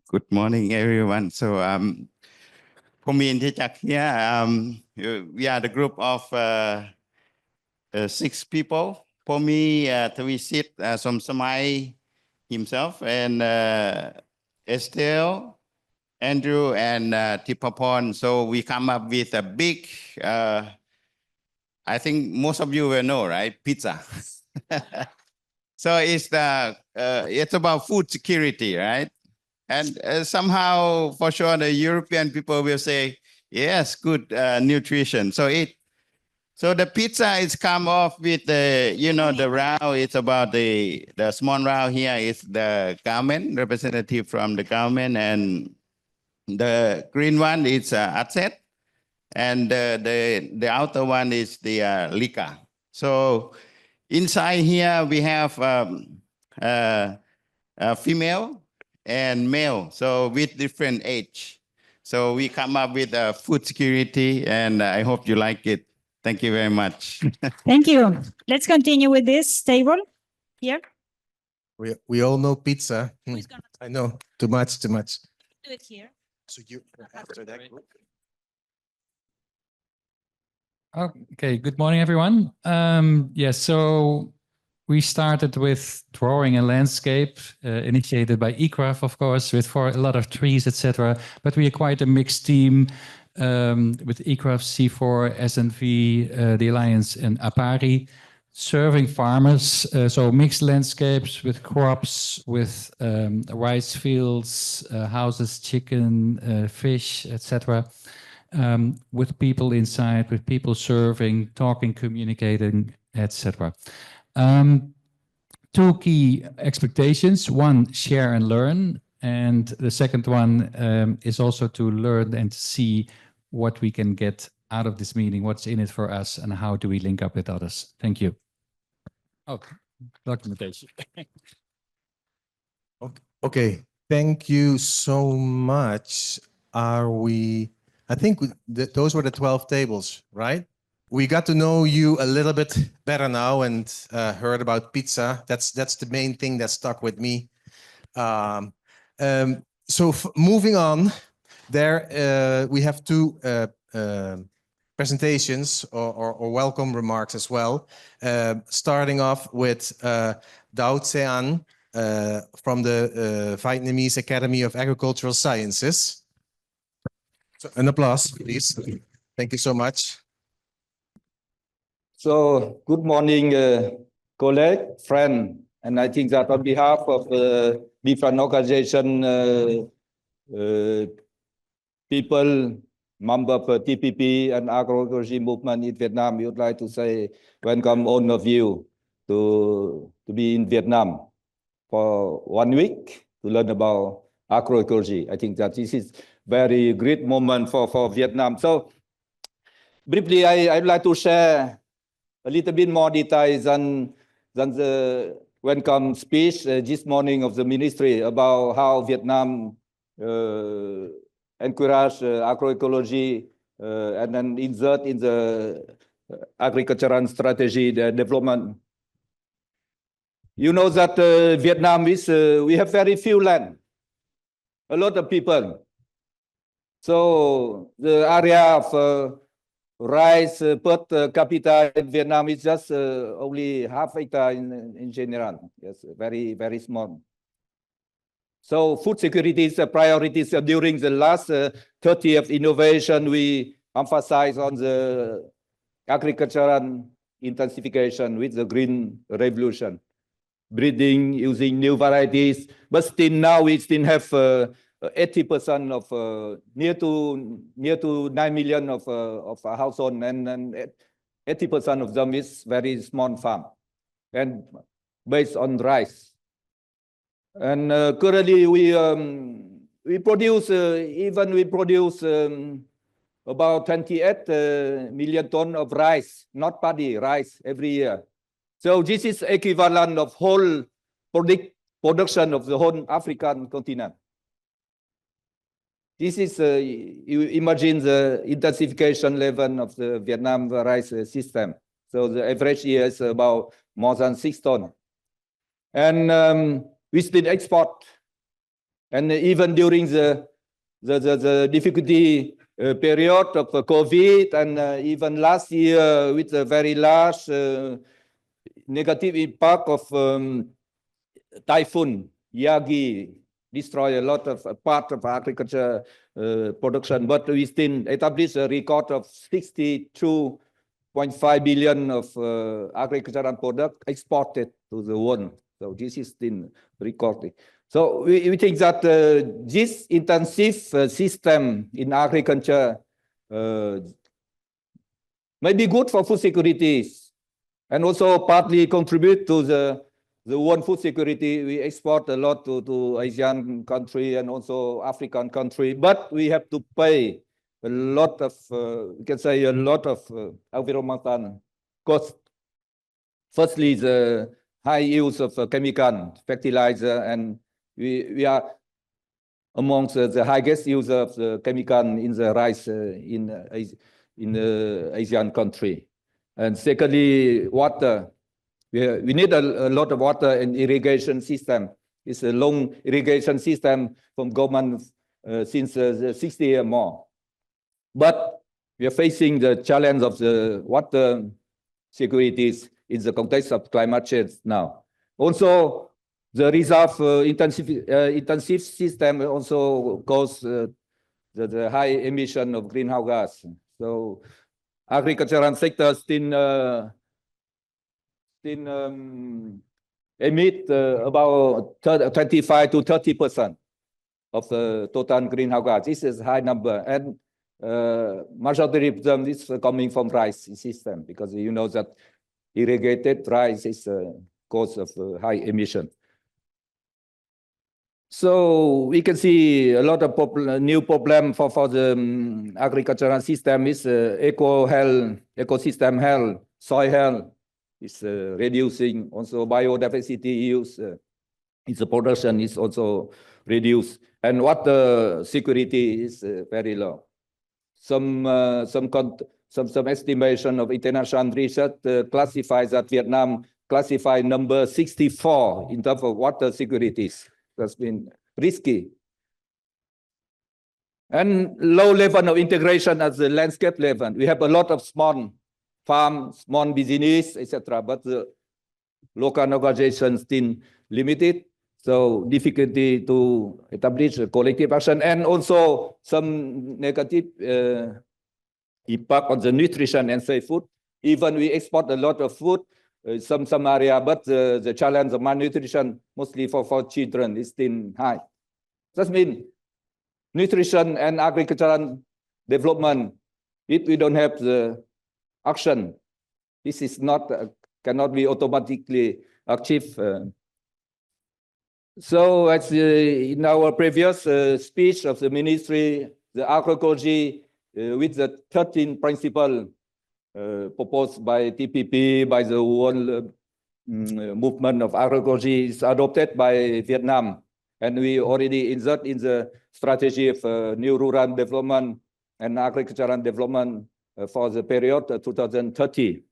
Good morning, everyone. So, for me and Jack here, we are the group of 6 people. For me, to visit Somsamai himself, and Estelle, Andrew, and Tipapon. So we come up with a big, I think most of you will know, right? Pizza. So it's about food security, right? And somehow, for sure, the European people will say, yes, good nutrition. So the pizza is come off with the, the round. It's about the small round here is the government, representative from the government, and the green one is asset, and the outer one is the liquor. So inside here we have female and male, so with different age. So we come up with food security, and I hope you like it. Thank you very much. Thank you. Let's continue with this table here. We all know pizza. I know, too much. Do it here. So you after that group. Okay, good morning, everyone. Yes, so we started with drawing a landscape initiated by ICRAF, of course, for a lot of trees, etc. But we are quite a mixed team with ICRAF, CIFOR, SNV, the Alliance, and APARI, serving farmers. So mixed landscapes with crops, with rice fields, houses, chicken, fish, etc. With people inside, with people serving, talking, communicating, etc. 2 key expectations: one, share and learn, and the second one is also to learn and see what we can get out of this meeting, what's in it for us, and how do we link up with others. Thank you. Oh, documentation. Okay, thank you so much. I think those were the 12 tables, right? We got to know you a little bit better now and heard about pizza. That's the main thing that stuck with me. So moving on, there we have 2 presentations or welcome remarks as well. Starting off with Do Anh from the Vietnamese Academy of Agricultural Sciences. So an applause, please. Thank you so much. So good morning, colleague, friend, and I think that on behalf of different organization, people, member of TPP and agroecology movement in Vietnam, we would like to say welcome all of you to be in Vietnam for 1 week to learn about agroecology. I think that this is very great moment for Vietnam. So briefly, I'd like to share a little bit more details on than the welcome speech this morning of the ministry about how Vietnam encourage agroecology and then insert in the agricultural strategy the development. You know that Vietnam is, we have very few land, a lot of people. So the area of rice per capita in Vietnam is just only half hectare in general. Yes, very, very small. So food security is a priority. So during the last 30 years of innovation, we emphasize on the agricultural intensification with the green revolution, breeding using new varieties. But still now we still have 80% of near to 9 million of household, and 80% of them is very small farm and based on rice. And currently we produce about 28 million tons of rice, not paddy, rice every year. So this is equivalent of whole production of the whole African continent. This is, you imagine the intensification level of the Vietnam rice system. So the average year is about more than 6 tons. And we still export. And even during the difficulty period of COVID, and even last year with a very large negative impact of typhoon Yagi, destroy a lot of part of agriculture production, but we still established a record of 62.5 billion of agricultural product exported to the world. So this is still recorded. So we think that this intensive system in agriculture may be good for food security and also partly contribute to the world food security. We export a lot to Asian country and also African country, but we have to pay a lot of, we can say a lot of environmental cost. Firstly, the high use of chemical fertilizer, and we are amongst the highest user of the chemical in the rice in the Asian country. And secondly, water. We need a lot of water and irrigation system. It's a long irrigation system from government since 60 years more. But we are facing the challenge of the water securities in the context of climate change now. Also, the reserve intensive system also cause the high emission of greenhouse gas. So agricultural sector still emit about 25 to 30% of the total greenhouse gas. This is a high number, and majority of them is coming from rice system, because you know that irrigated rice is a cause of high emission. So we can see a lot of new problem for the agricultural system is ecosystem health, soil health is reducing. Also biodiversity use in the production is also reduced, and water security is very low. Some estimation of international research classifies that Vietnam classified number 64 in terms of water securities. That's been risky. And low level of integration at the landscape level. We have a lot of small farm, small business, etc. But the local organization still limited. So difficulty to establish a collective action, and also some negative impact on the nutrition and safe food. Even we export a lot of food, some area, but the challenge of malnutrition, mostly for children, is still high. That means nutrition and agricultural development, if we don't have the action, this is not cannot be automatically achieved. So as in our previous speech of the ministry, the agroecology with the 13 principles proposed by TPP, by the World movement of agroecology is adopted by Vietnam, and we already insert in the strategy of new rural development and agricultural development for the period 2030.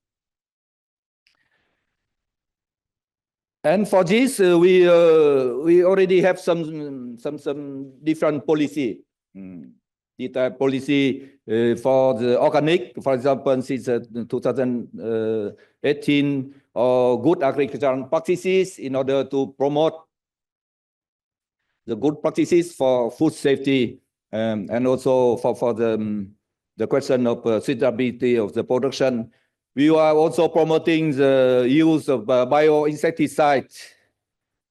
And for this, we already have some different policy. Detailed policy for the organic, for example, since 2018, or good agricultural practices in order to promote the good practices for food safety, and also for the question of suitability of the production. We are also promoting the use of bioinsecticides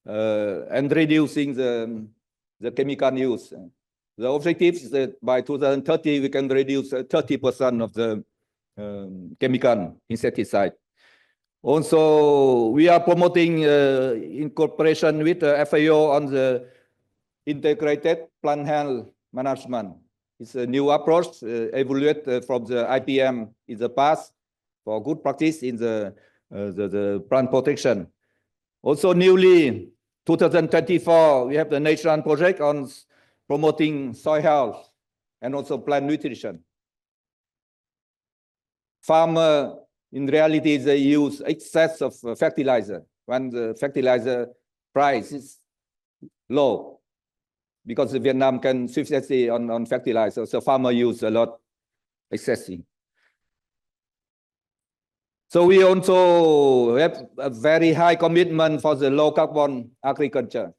and reducing the chemical use. The objective is that by 2030, we can reduce 30% of the chemical insecticide. Also, we are promoting in cooperation with the FAO on the integrated plant health management. It's a new approach evaluated from the IPM in the past for good practice in the plant protection. Also, newly, 2024, we have the national project on promoting soil health and also plant nutrition. Farmer, in reality, they use excess of fertilizer when the fertilizer price is low, because Vietnam can sufficiency on fertilizer, so farmer use a lot excessive. So we also have a very high commitment for the low carbon agriculture.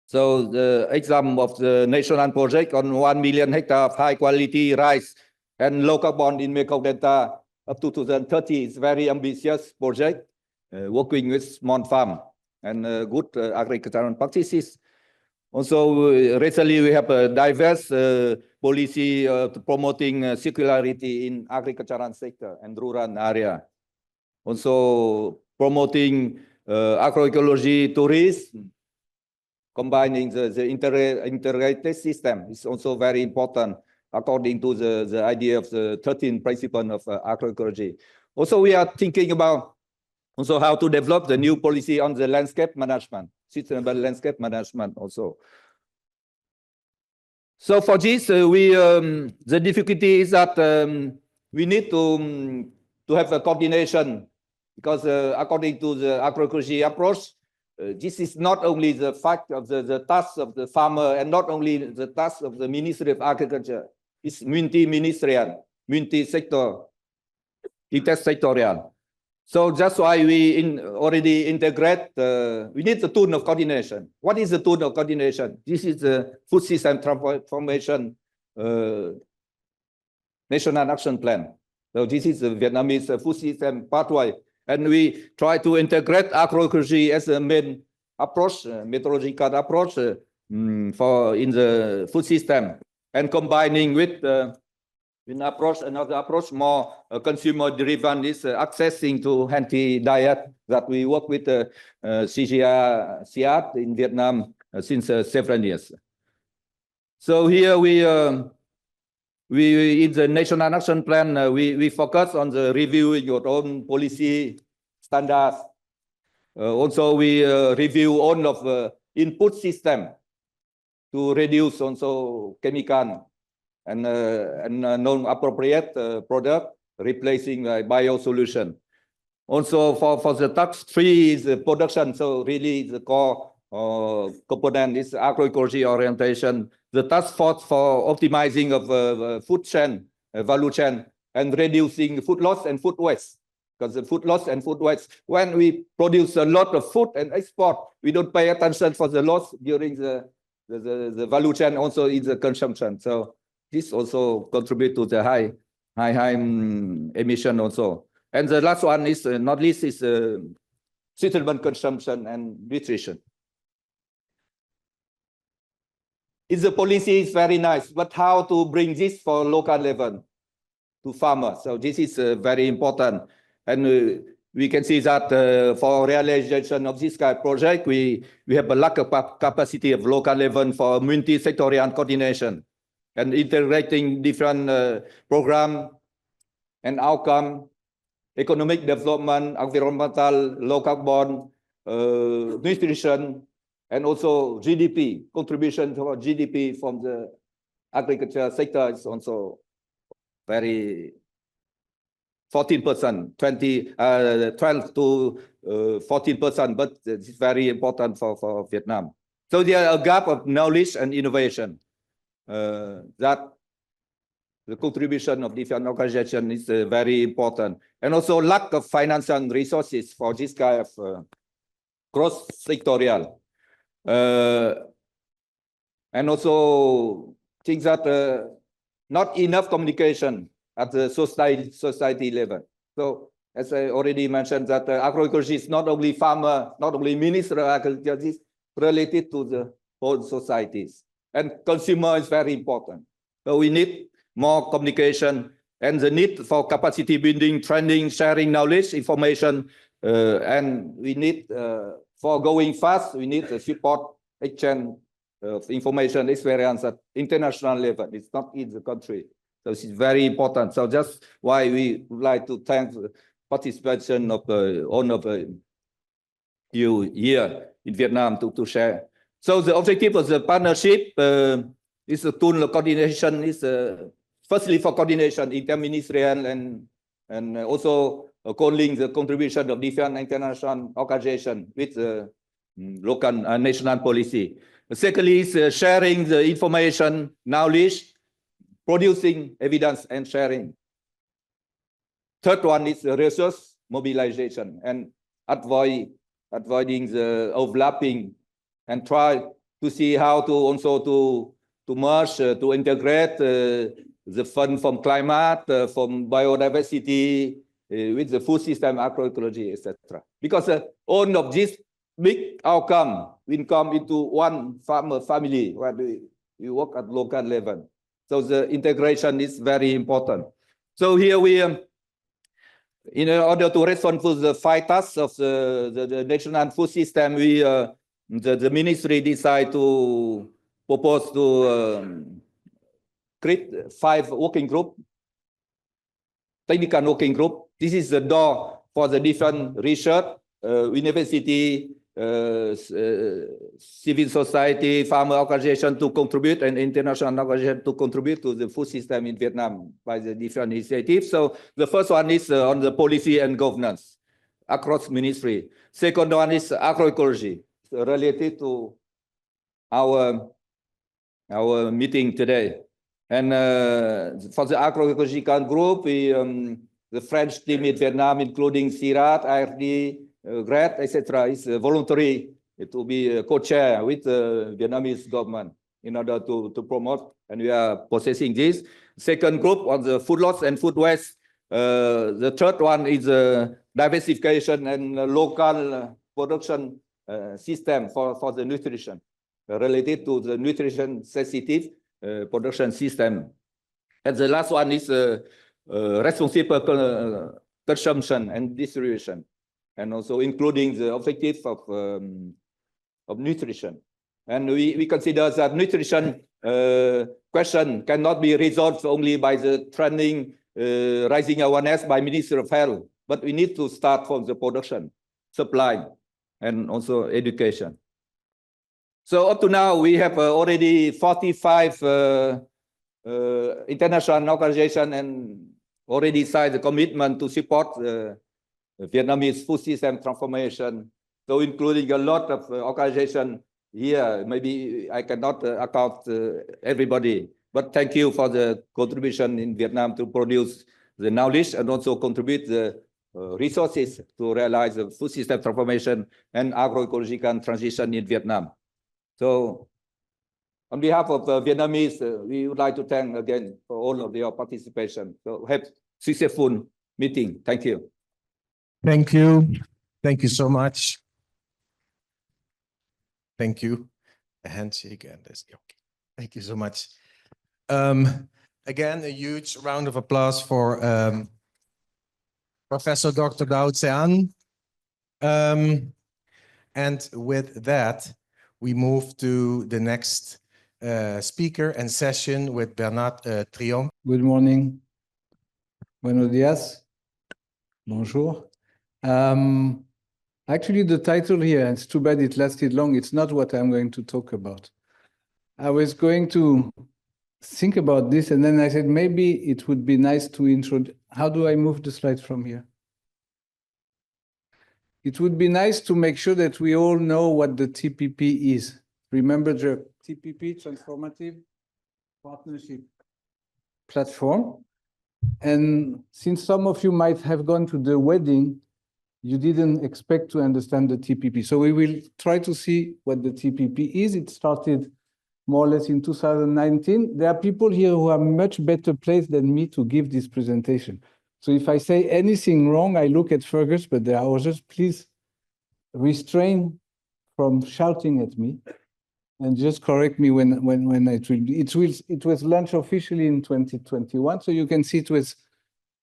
So the example of the national project on 1 million hectares of high quality rice and low carbon in Mekong Delta up to 2030 is very ambitious project, working with small farm and good agricultural practices. Also, recently we have a diverse policy promoting circularity in agricultural sector and rural area. Also promoting agroecology tourism, combining the integrated system is also very important according to the idea of the 13 principles of agroecology. Also, we are thinking about also how to develop the new policy on the landscape management, sustainable landscape management also. So for this, the difficulty is that we need to have a coordination, because according to the agroecology approach, this is not only the fact of the task of the farmer and not only the task of the Ministry of Agriculture. It's multi-ministerial, multi-sector, intersectorial. So that's why we already integrate, we need the tool of coordination. What is the tool of coordination? This is the Food System Transformation National Action Plan. So this is the Vietnamese food system pathway. And we try to integrate agroecology as a main approach, methodological approach for in the food system, and combining with another approach more consumer-driven is accessing to healthy diet that we work with CIFOR in Vietnam since several years. So here we in the National Action Plan, we focus on the reviewing your own policy standards. Also, we review all of input system to reduce also chemical and non-appropriate product, replacing bio solution. Also, for the task 3 is the production. So really the core component is agroecology orientation. The task force for optimizing of food chain, value chain, and reducing food loss and food waste. Because the food loss and food waste, when we produce a lot of food and export, we don't pay attention for the loss during the value chain, also in the consumption. So this also contribute to the high emission also. And the last one is not least is sustainable consumption and nutrition. The policy is very nice, but how to bring this for local level to farmers? So this is very important. And we can see that for realization of this kind of project, we have a lack of capacity of local level for multi-sectorial coordination and integrating different program and outcome economic development, environmental, low carbon, nutrition, and also GDP, contribution to our GDP from the agriculture sector is also very 14%, 12 to 14%, but it's very important for Vietnam. So there are a gap of knowledge and innovation that the contribution of different organizations is very important. And also lack of financial and resources for this kind of cross-sectorial. And also things that not enough communication at the society level. So as I already mentioned that agroecology is not only farmer, not only minister of agriculture, it's related to the whole societies. And consumer is very important. So we need more communication and the need for capacity building, training, sharing knowledge, information, and we need, for going fast, we need a support exchange of information experience at international level. It's not in the country. So it's very important. So just why we would like to thank the participation of all of you here in Vietnam to share. So the objective of the partnership is a tool of coordination, is firstly for coordination interministerial and also calling the contribution of different international organizations with local national policy. Secondly is sharing the information, knowledge, producing evidence and sharing. Third one is resource mobilization and avoiding the overlapping and try to see how to also to merge, to integrate the fund from climate, from biodiversity, with the food system, agroecology, etc. Because all of this big outcome will come into one farmer family where we work at local level. So the integration is very important. So here we, in order to respond to the 5 tasks of the national food system, we the ministry decide to propose to create 5 working group, technical working group. This is the door for the different research, university, civil society, farmer organization to contribute, and international organization to contribute to the food system in Vietnam by the different initiatives. So the first one is on the policy and governance across ministry. Second one is agroecology, related to our meeting today. And for the agroecological group, we, the French team in Vietnam, including CIRAT, IRD, GRAD, etc., is voluntary to be co-chair with the Vietnamese government in order to promote, and we are processing this. Second group on the food loss and food waste. The third one is diversification and local production system for the nutrition, related to the nutrition sensitive production system. And the last one is responsible consumption and distribution, and also including the objective of nutrition. And we consider that nutrition question cannot be resolved only by the training, raising awareness by Ministry of Health, but we need to start from the production, supply, and also education. So up to now, we have already 45 international organizations and already signed the commitment to support Vietnamese food system transformation. So including a lot of organizations here, maybe I cannot account everybody, but thank you for the contribution in Vietnam to produce the knowledge and also contribute the resources to realize the food system transformation and agroecological transition in Vietnam. So on behalf of Vietnamese, we would like to thank again for all of your participation. So have successful meeting. Thank you. Thank you. Thank you so much. Thank you. A handshake and this. Okay. Thank you so much. Again, a huge round of applause for Professor Dr. Do Anh Tuan. And with that, we move to the next speaker and session with Bernard Triomf. Good morning. Buenos días. Bonjour. Actually, the title here, it's too bad it lasted long. It's not what I'm going to talk about. I was going to think about this, and then I said, maybe it would be nice to introduce. How do I move the slides from here? It would be nice to make sure that we all know what the TPP is. Remember the TPP, Transformative Partnership Platform. And since some of you might have gone to the wedding, you didn't expect to understand the TPP. So we will try to see what the TPP is. It started more or less in 2019. There are people here who are much better placed than me to give this presentation. So if I say anything wrong, I look at Fergus, but there are others. Please restrain from shouting at me and just correct me when it will be. It was launched officially in 2021. So you can see it was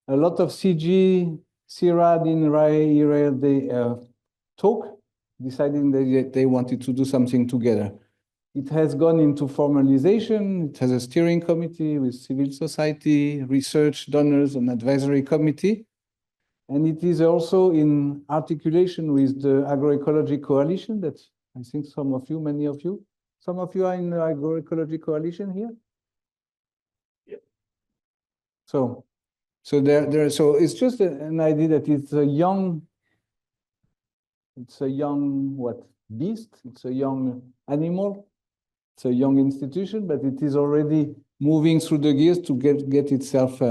a lot of CG, CIRAD, INRAE, they talk, deciding that they wanted to do something together. It has gone into formalization. It has a steering committee with civil society, research, donors, and advisory committee. And it is also in articulation with the Agroecology Coalition that I think some of you, many of you, some of you are in the Agroecology Coalition here. Yeah. So it's just an idea that it's a young what, beast, it's a young animal, it's a young institution, but it is already moving through the gears to get itself,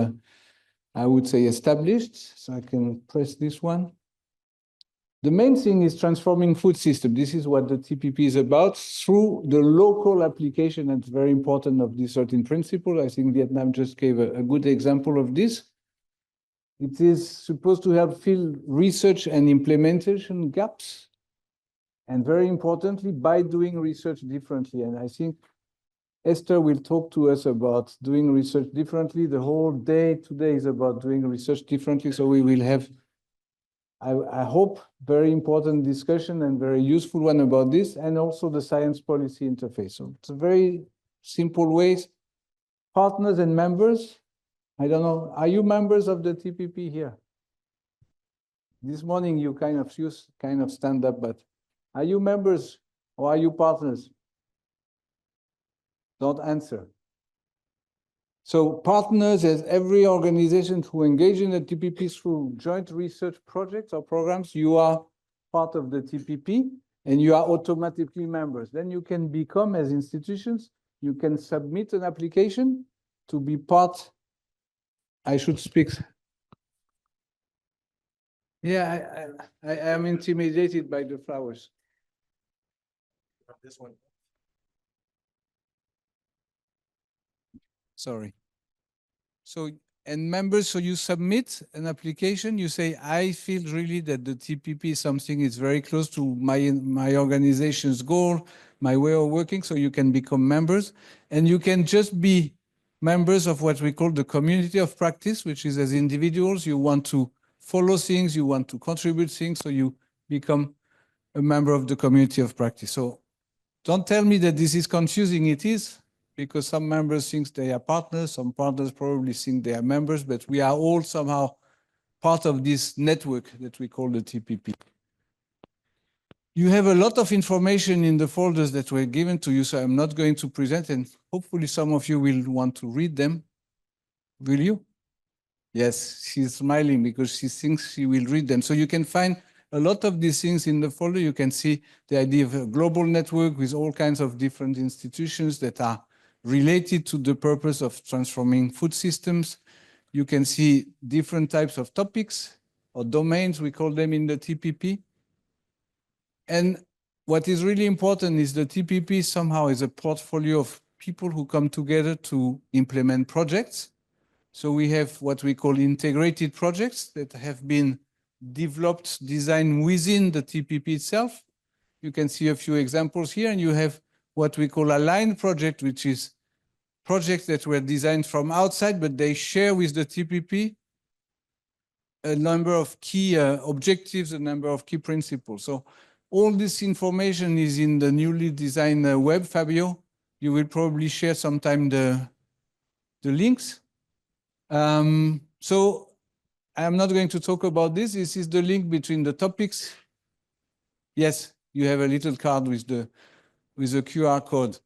I would say, established. So I can press this one. The main thing is transforming food system. This is what the TPP is about through the local application. That's very important of this certain principle. I think Vietnam just gave a good example of this. It is supposed to help fill research and implementation gaps. And very importantly, by doing research differently. And I think Esther will talk to us about doing research differently. The whole day today is about doing research differently. So we will have, I hope, very important discussion and very useful one about this, and also the science policy interface. So it's a very simple ways. Partners and members. I don't know, are you members of the TPP here? This morning you kind of stand up, but are you members or are you partners? Don't answer. So partners, as every organization who engage in the TPP through joint research projects or programs, you are part of the TPP and you are automatically members. Then you can become, as institutions, you can submit an application to be part. I should speak. Yeah, I am intimidated by the flowers. This one. Sorry. So, and members, so you submit an application, you say, I feel really that the TPP is something is very close to my organization's goal, my way of working, so you can become members. And you can just be members of what we call the community of practice, which is as individuals, you want to follow things, you want to contribute things, so you become a member of the community of practice. So don't tell me that this is confusing. It is, because some members think they are partners, some partners probably think they are members, but we are all somehow part of this network that we call the TPP. You have a lot of information in the folders that were given to you, so I'm not going to present, and hopefully some of you will want to read them. Will you? Yes, she's smiling because she thinks she will read them. So you can find a lot of these things in the folder. You can see the idea of a global network with all kinds of different institutions that are related to the purpose of transforming food systems. You can see different types of topics or domains, we call them in the TPP. And what is really important is the TPP somehow is a portfolio of people who come together to implement projects. So we have what we call integrated projects that have been developed, designed within the TPP itself. You can see a few examples here, and you have what we call aligned project, which is projects that were designed from outside, but they share with the TPP a number of key objectives, a number of key principles. So all this information is in the newly designed web, Fabio. You will probably share sometime the links. So I'm not going to talk about this. This is the link between the topics. Yes, you have a little card with the QR code.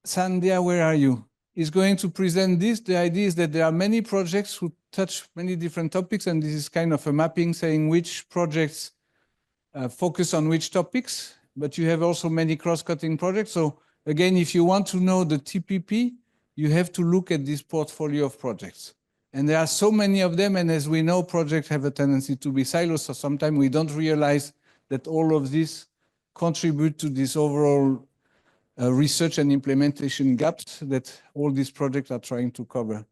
Sandhya, where are you? Is going to present this. The idea is that there are many projects who touch many different topics, and this is kind of a mapping saying which projects focus on which topics, but you have also many cross-cutting projects. So again, if you want to know the TPP, you have to look at this portfolio of projects. And there are so many of them, and as we know, projects have a tendency to be silos, so sometimes we don't realize that all of this contribute to this overall research and implementation gaps that all these projects are trying to cover.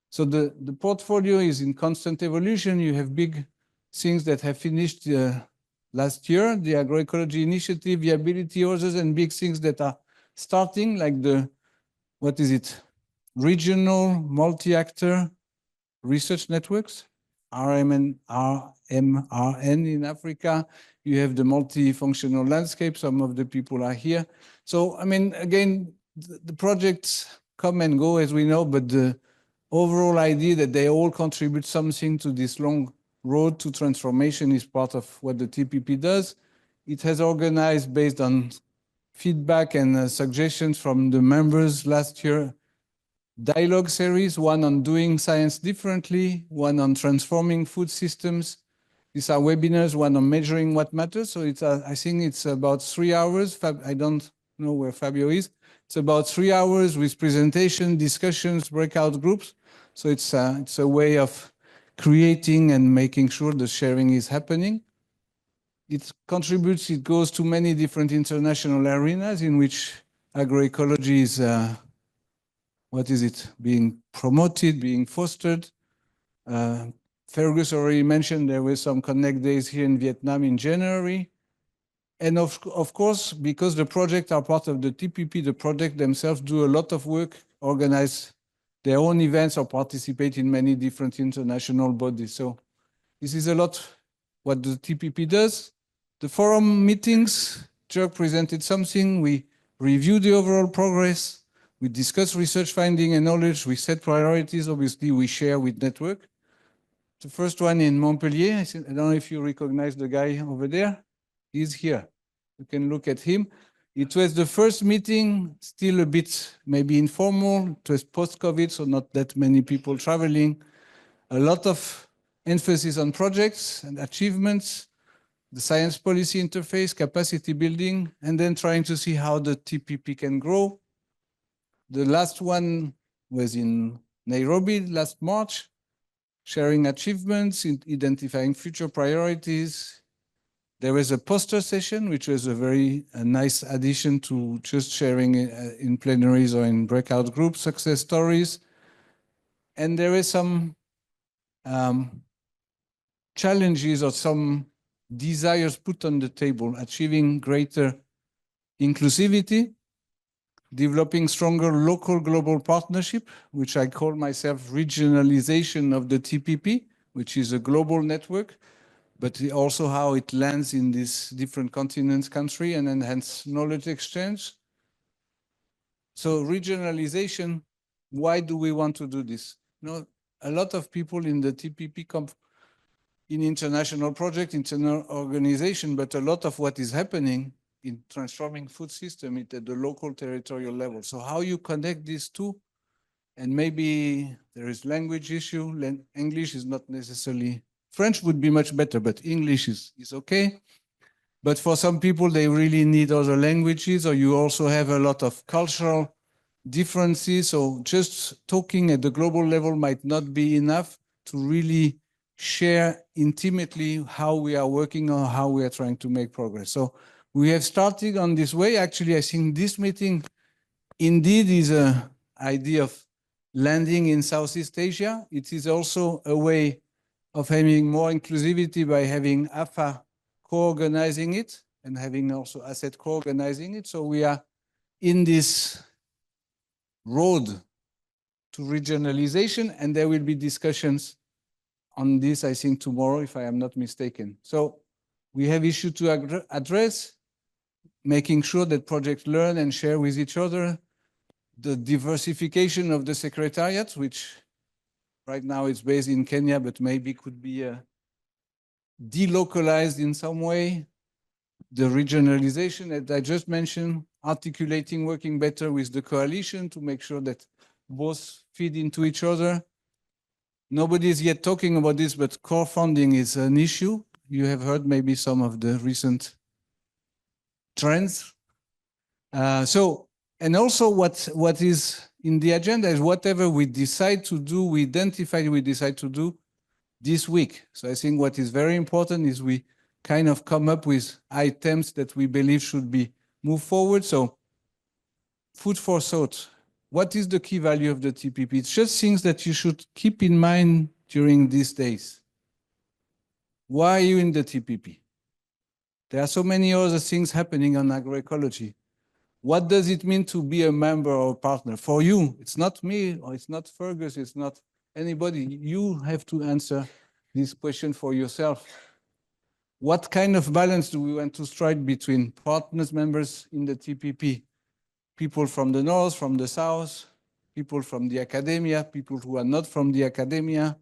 So the portfolio is in constant evolution. You have big things that have finished last year, the Agroecology Initiative, viability orders, and big things that are starting, like the, what is it? Regional multi-actor research networks, RMRN in Africa. You have the multifunctional landscape. Some of the people are here. So, I mean, again, the projects come and go, as we know, but the overall idea that they all contribute something to this long road to transformation is part of what the TPP does. It has organized based on feedback and suggestions from the members last year, dialogue series, one on doing science differently, one on transforming food systems. These are webinars, one on measuring what matters. So it's, I think it's about 3 hours. I don't know where Fabio is. It's about 3 hours with presentation, discussions, breakout groups. So it's a way of creating and making sure the sharing is happening. It contributes, it goes to many different international arenas in which agroecology is, being promoted, being fostered. Fergus already mentioned there were some Connect Days here in Vietnam in January. And of course, because the projects are part of the TPP, the project themselves do a lot of work, organize their own events or participate in many different international bodies. So this is a lot what the TPP does. The forum meetings, Jörg presented something. We review the overall progress. We discuss research finding and knowledge. We set priorities. Obviously, we share with network. The first one in Montpellier, I don't know if you recognize the guy over there. He's here. You can look at him. It was the first meeting, still a bit maybe informal. It was post-COVID, so not that many people traveling. A lot of emphasis on projects and achievements, the science policy interface, capacity building, and then trying to see how the TPP can grow. The last one was in Nairobi last March, sharing achievements, identifying future priorities. There was a poster session, which was a very nice addition to just sharing in plenaries or in breakout groups, success stories. And there were some challenges or some desires put on the table, achieving greater inclusivity, developing stronger local global partnership, which I call myself regionalization of the TPP, which is a global network, but also how it lands in these different continents, country, and enhance knowledge exchange. So regionalization, why do we want to do this? You know, a lot of people in the TPP come in international project, international organization, but a lot of what is happening in transforming food system is at the local territorial level. So how you connect these two, and maybe there is language issue, English is not necessarily, French would be much better, but English is okay. But for some people, they really need other languages, or you also have a lot of cultural differences. So just talking at the global level might not be enough to really share intimately how we are working or how we are trying to make progress. So we have started on this way. Actually, I think this meeting indeed is an idea of landing in Southeast Asia. It is also a way of having more inclusivity by having AFA co-organizing it and having also ASSET co-organizing it. So we are in this road to regionalization, and there will be discussions on this, I think, tomorrow, if I am not mistaken. So we have issues to address, making sure that projects learn and share with each other, the diversification of the Secretariat, which Right now it's based in Kenya, but maybe could be delocalized in some way. The regionalization that I just mentioned, articulating, working better with the coalition to make sure that both feed into each other. Nobody is yet talking about this, but core funding is an issue. You have heard maybe some of the recent trends. And also what is in the agenda is whatever we decide to do, we decide to do this week. So I think what is very important is we kind of come up with items that we believe should be moved forward. So food for thought. What is the key value of the TPP? It's just things that you should keep in mind during these days. Why are you in the TPP? There are so many other things happening on agroecology. What does it mean to be a member or a partner? For you, it's not me, or it's not Fergus, it's not anybody. You have to answer this question for yourself. What kind of balance do we want to strike between partners, members in the TPP? People from the north, from the south, people from the academia, people who are not from the academia,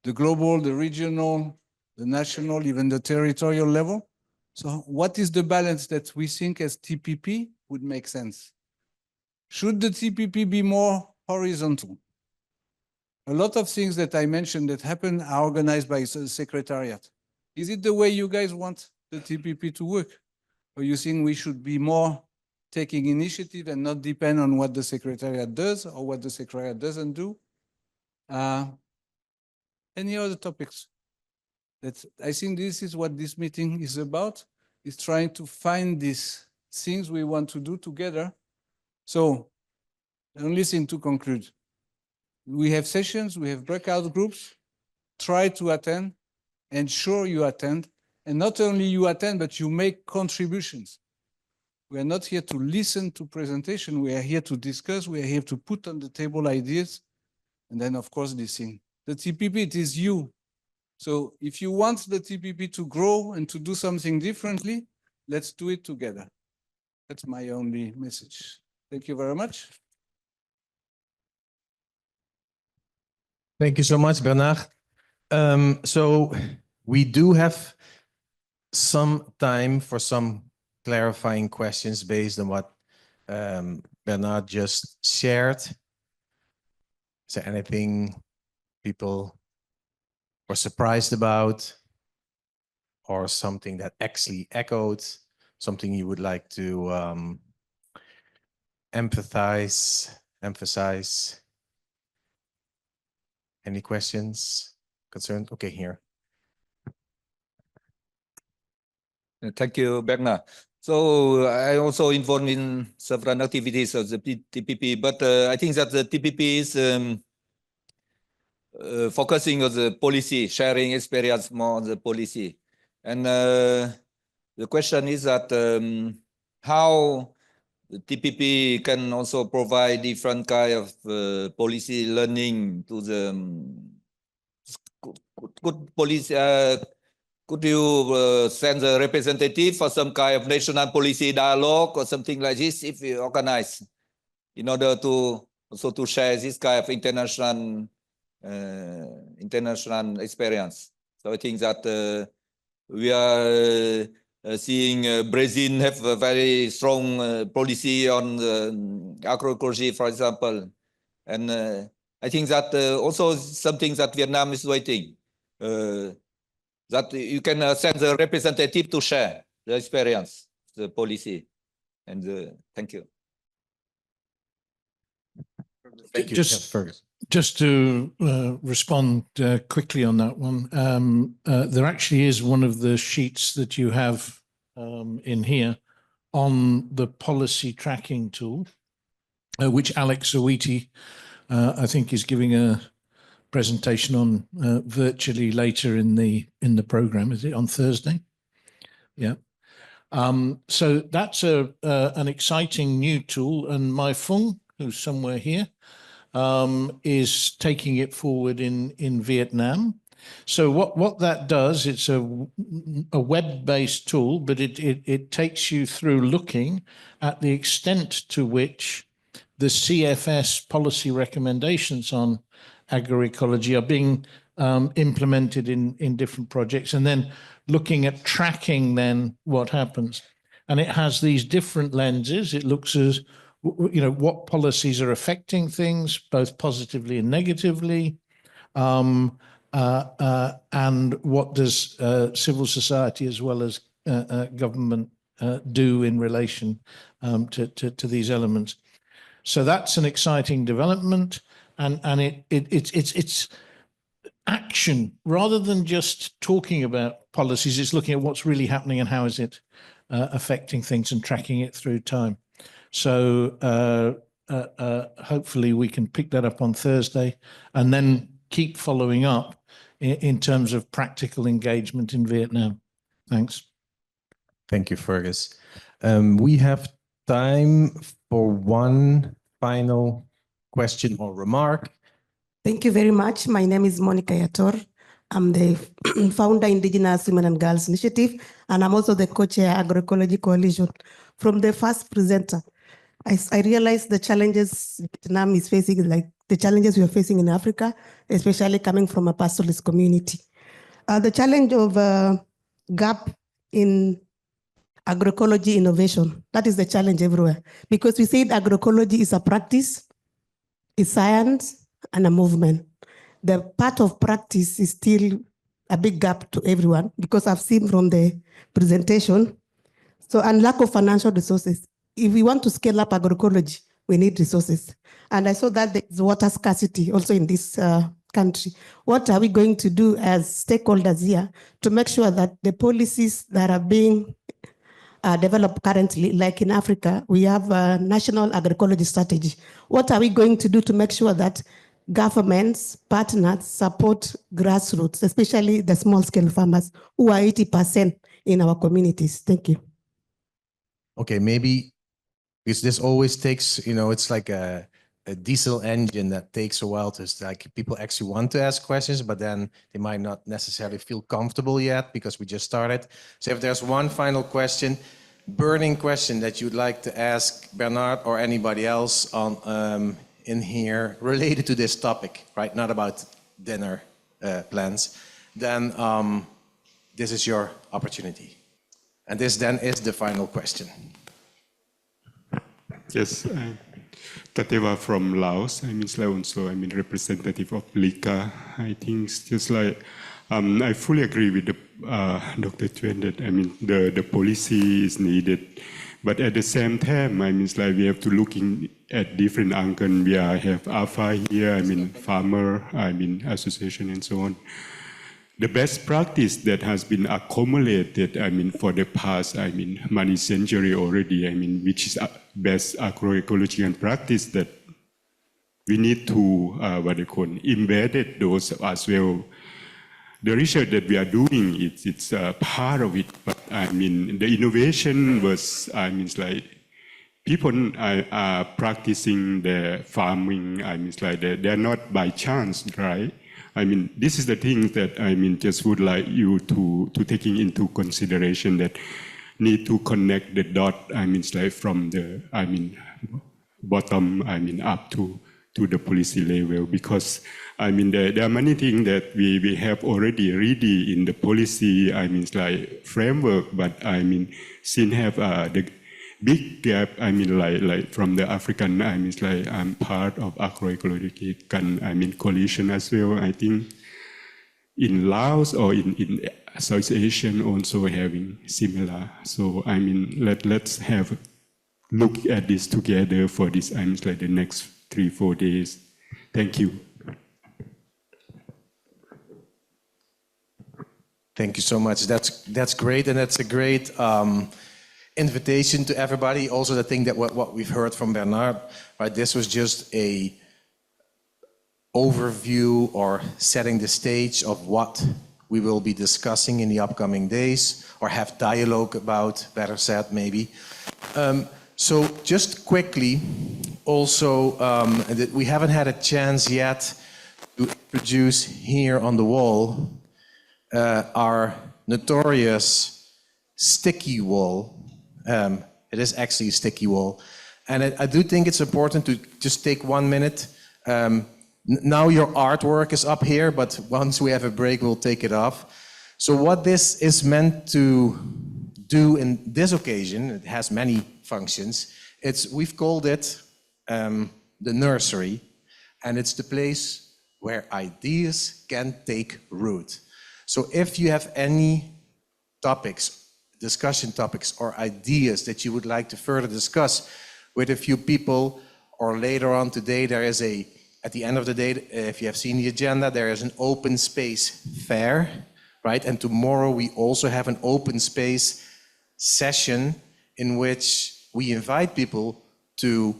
the global, the regional, the national, even the territorial level. So what is the balance that we think as TPP would make sense? Should the TPP be more horizontal? A lot of things that I mentioned that happen are organized by the Secretariat. Is it the way you guys want the TPP to work? Or you think we should be more taking initiative and not depend on what the Secretariat does or what the Secretariat doesn't do? Any other topics? I think this is what this meeting is about, is trying to find these things we want to do together. So, the only thing to conclude, we have sessions, we have breakout groups, try to attend, ensure you attend, and not only you attend, but you make contributions. We are not here to listen to presentation, we are here to discuss, we are here to put on the table ideas, and then of course this thing. The TPP, it is you. So if you want the TPP to grow and to do something differently, let's do it together. That's my only message. Thank you very much. Thank you so much, Bernard. So we do have some time for some clarifying questions based on what Bernard just shared. Is there anything people were surprised about, or something that actually echoed, something you would like to emphasize? Any questions, concerns? Okay, here. Thank you, Bernard. So I also involved in several activities of the TPP, but I think that the TPP is focusing on the policy, sharing experience more on the policy. And the question is that how the TPP can also provide different kind of policy learning to the good policy. Could you send a representative for some kind of national policy dialogue or something like this if you organize, in order to also to share this kind of international experience? So I think that we are seeing Brazil have a very strong policy on agroecology, for example, and I think that also something that Vietnam is waiting. That you can send the representative to share the experience, the policy, and thank you. Thank you. Just to respond quickly on that one, there actually is one of the sheets that you have in here on the policy tracking tool, which Alex Owiti, I think, is giving a presentation on virtually later in the program. Is it on Thursday? Yeah. So that's an exciting new tool, and Mai Phung, who's somewhere here, is taking it forward in Vietnam. So what that does, it's a web-based tool, but it takes you through looking at the extent to which the CFS policy recommendations on agroecology are being implemented in different projects, and then looking at tracking then what happens. And it has these different lenses. It looks as, what policies are affecting things, both positively and negatively, and what does civil society as well as government do in relation to these elements. So that's an exciting development, and it's action rather than just talking about policies. It's looking at what's really happening and how is it affecting things and tracking it through time. So hopefully we can pick that up on Thursday and then keep following up in terms of practical engagement in Vietnam. Thanks. Thank you, Fergus. We have time for one final question or remark. Thank you very much. My name is Monica Yator. I'm the founder Indigenous Women and Girls Initiative, and I'm also the co-chair Agroecology Coalition. From the first presenter, I realized the challenges Vietnam is facing, like the challenges we are facing in Africa, especially coming from a pastoralist community. The challenge of gap in agroecology innovation, that is the challenge everywhere. Because we said agroecology is a practice, is science, and a movement. The part of practice is still a big gap to everyone, because I've seen from the presentation. So, and lack of financial resources. If we want to scale up agroecology, we need resources. And I saw that there's water scarcity also in this country. What are we going to do as stakeholders here to make sure that the policies that are being developed currently, like in Africa, we have a national agroecology strategy. What are we going to do to make sure that governments, partners support grassroots, especially the small-scale farmers who are 80% in our communities? Thank you. Okay, maybe because this always takes, it's like a diesel engine that takes a while to, like, people actually want to ask questions, but then they might not necessarily feel comfortable yet because we just started. So if there's one final question, burning question that you'd like to ask Bernard or anybody else on in here related to this topic, right? Not about dinner plans, then this is your opportunity. And this then is the final question. Yes, Tateva from Laos. Also, representative of LICA. I think it's just like, I fully agree with the, Dr. Tuan that, the policy is needed. But at the same time, we have to look at different angles. We have AFA here, farmer, association and so on. The best practice that has been accumulated, for the past, many century already, which is best agroecological practice that we need to, embedded those as well. The research that we are doing, it's part of it, but the innovation was, people are practicing the farming, they're not by chance, right? This is the thing that just would like you to taking into consideration, that need to connect the dot, from the, bottom, up to the policy level, because, there are many things that we have already ready in the policy, framework, but, still have the big gap, like from the African, I'm part of agroecological, coalition as well. I think in Laos or in South Asian also having similar. So, let's have look at this together for this, like the next 3-4 days. Thank you. Thank you so much. That's great, and that's a great invitation to everybody. Also, the thing that what we've heard from Bernard, right? This was just a overview or setting the stage of what we will be discussing in the upcoming days, or have dialogue about, better said, maybe. So just quickly, also, that we haven't had a chance yet to introduce here on the wall our notorious sticky wall. It is actually a sticky wall. And I do think it's important to just take 1 minute Now your artwork is up here, but once we have a break, we'll take it off. So what this is meant to do in this occasion, it has many functions. We've called it the nursery, and it's the place where ideas can take root. So if you have any topics, discussion topics, or ideas that you would like to further discuss with a few people, or later on today, at the end of the day, if you have seen the agenda, there is an open space fair, right? And tomorrow we also have an open space session in which we invite people to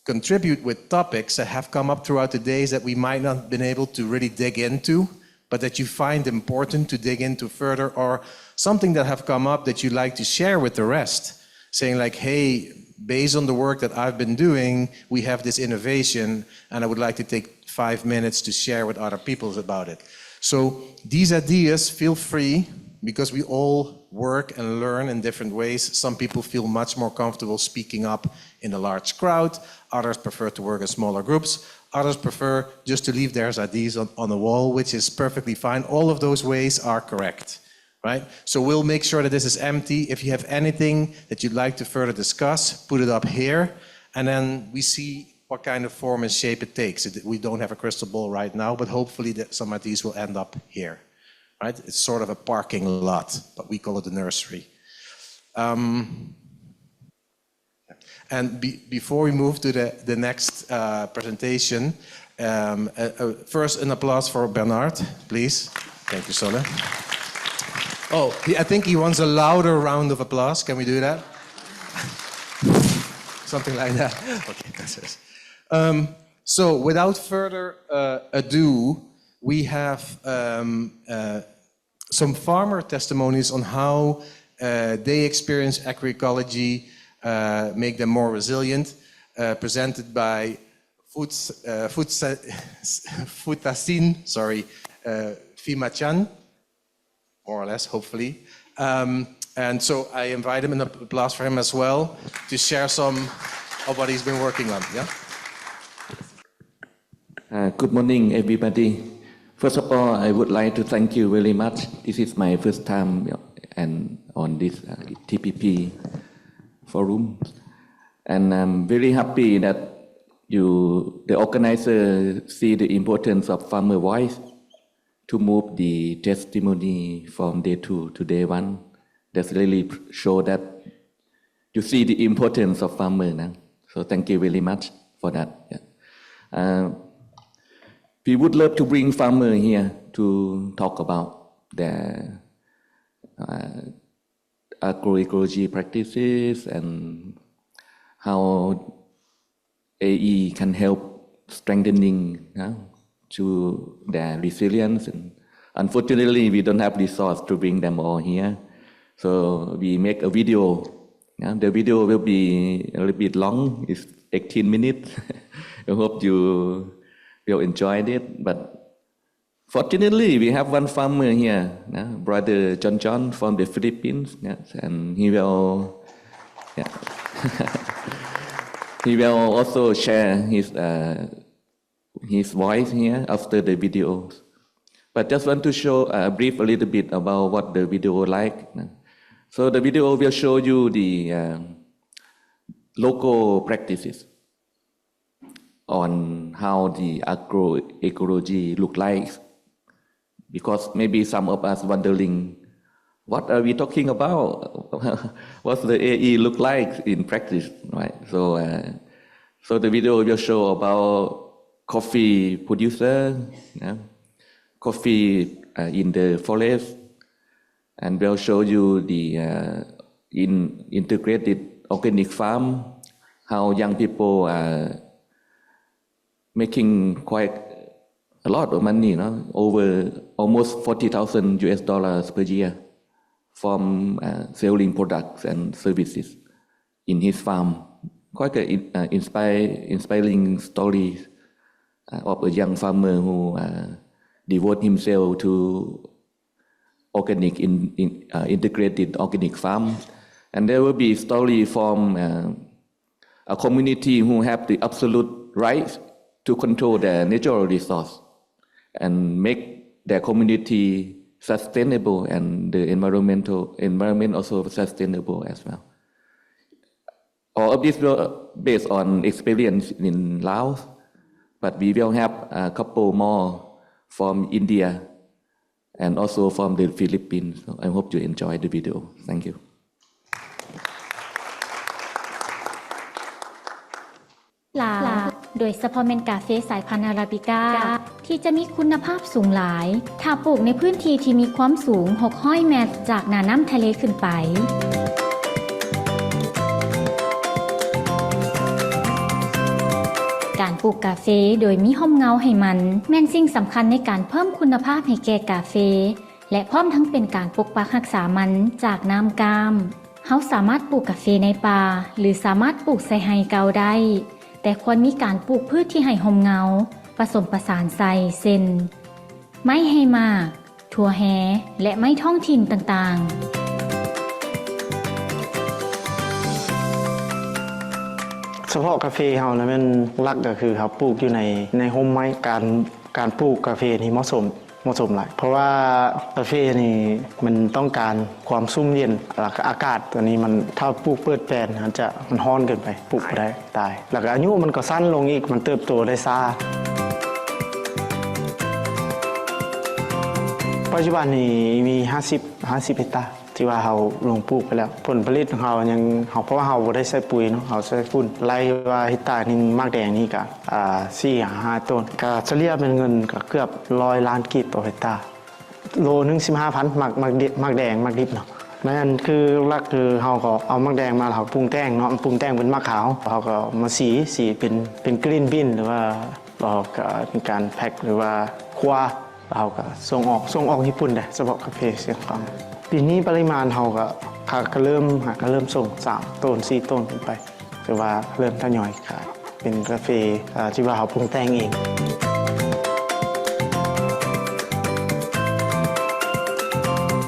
contribute with topics that have come up throughout the days that we might not have been able to really dig into, but that you find important to dig into further, or something that have come up that you'd like to share with the rest, saying like, hey, based on the work that I've been doing, we have this innovation, and I would like to take 5 minutes to share with other people about it. So these ideas, feel free, because we all work and learn in different ways. Some people feel much more comfortable speaking up in a large crowd. Others prefer to work in smaller groups. Others prefer just to leave their ideas on the wall, which is perfectly fine. All of those ways are correct, right? So we'll make sure that this is empty. If you have anything that you'd like to further discuss, put it up here, and then we see what kind of form and shape it takes. We don't have a crystal ball right now, but hopefully some of these will end up here. Right? It's sort of a parking lot, but we call it the nursery. And before we move to the next presentation, first an applause for Bernard, please. Thank you, Solle. Oh, I think he wants a louder round of applause. Can we do that? Something like that. Okay, that's it. So without further ado, we have some farmer testimonies on how they experience agroecology, make them more resilient, presented by Futasin, Fimachan, more or less, hopefully. And so I invite him, an applause for him as well, to share some of what he's been working on. Yeah. Good morning, everybody. First of all, I would like to thank you very much. This is my first time and on this TPP forum, and I'm very happy that the organizer, see the importance of farmer voice to move the testimony from day 2 to day 1. That's really show that you see the importance of farmer now. So thank you very much for that. Yeah. We would love to bring farmer here to talk about their agroecology practices and how AE can help strengthening to their resilience. And unfortunately, we don't have resource to bring them all here. So we make a video. The video will be a little bit long. It's 18 minutes. I hope you will enjoy it. But fortunately, we have one farmer here, Brother John from the Philippines, and he will, he will also share his voice here after the video. But just want to show brief a little bit about what the video like. So the video will show you the local practices on how the agroecology look like, because maybe some of us wondering, what are we talking about? What's the AE look like in practice, right? So, so the video will show about coffee producer, coffee in the forest, and we'll show you the integrated organic farm, how young people are making quite a lot of money, over almost $40,000 per year from selling products and services in his farm. Quite an inspiring story of a young farmer who devote himself to organic integrated organic farm. And there will be story from a community who have the absolute right to control their natural resource and make their community sustainable and the environment also sustainable as well. All of this will based on experience in Laos, but we will have a couple more from India and also from the Philippines. So I hope you enjoy the video. Thank you. ลาวโดยเฉพาะเมนกาเฟสายพันธุ์อาราบิก้าที่จะมีคุณภาพสูงหลายถ้าปลูกในพื้นที่ที่มีความสูง600 เมตรจากหน้าน้ำทะเลขึ้นไปการปลูกกาเฟโดยมีร่มเงาให้มันแม่นสิ่งสำคัญในการเพิ่มคุณภาพให้แก่กาเฟและพร้อมทั้งเป็นการปกปักรักษามันจากน้ำกามเฮาสามารถปลูกกาเฟในป่าหรือสามารถปลูกใส่ไฮเกาได้แต่ควรมีการปลูกพืชที่ให้ร่มเงาผสมประสานใส่เช่นไม้ให้มากถั่วแหและไม้ท้องถิ่นต่างๆเฉพาะกาแฟเฮานะมันหลักก็คือเขาปลูกอยู่ในร่มไม้การปลูกกาแฟนี่เหมาะสมหลายเพราะว่ากาแฟนี่มันต้องการความชุ่มเย็นแล้วก็อากาศตัวนี้มันถ้าปลูกเปิดแปลนมันร้อนเกินไปปลูกบ่ได้ตายแล้วก็อายุมันก็สั้นลงอีกมันเติบโตได้ช้าปัจจุบันนี้มี50 เฮกตาร์ที่ว่าเราลงปลูกไปแล้วผลผลิตของเรายังเพราะว่าเราบ่ได้ใส่ปุ๋ยเนาะเราใส่ฝุ่นไล่ว่าเฮกตาร์นึงมากแดงนี่ก็4-5 ต้นก็เฉลี่ยเป็นเงินก็เกือบ100 ล้านกีบต่อเฮกตาร์โลนึง 15,000 มักแดงมักดิบเนาะนั่นคือหลักคือเราก็เอามักแดงมาเราปรุงแต่งเนาะปรุงแต่งเป็นมักขาวเราก็มาสีเป็นกรีนบินหรือว่าเราก็มีการแพ็คหรือว่าคั่วเราก็ส่งออกญี่ปุ่นได้เฉพาะกาแฟเสียงฟังปีนี้ปริมาณเราก็เริ่มส่ง3 ต้น 4 ต้นขึ้นไปแต่ว่าเริ่มทยอยขายเป็นกาแฟที่ว่าเราปรุงแต่งเอง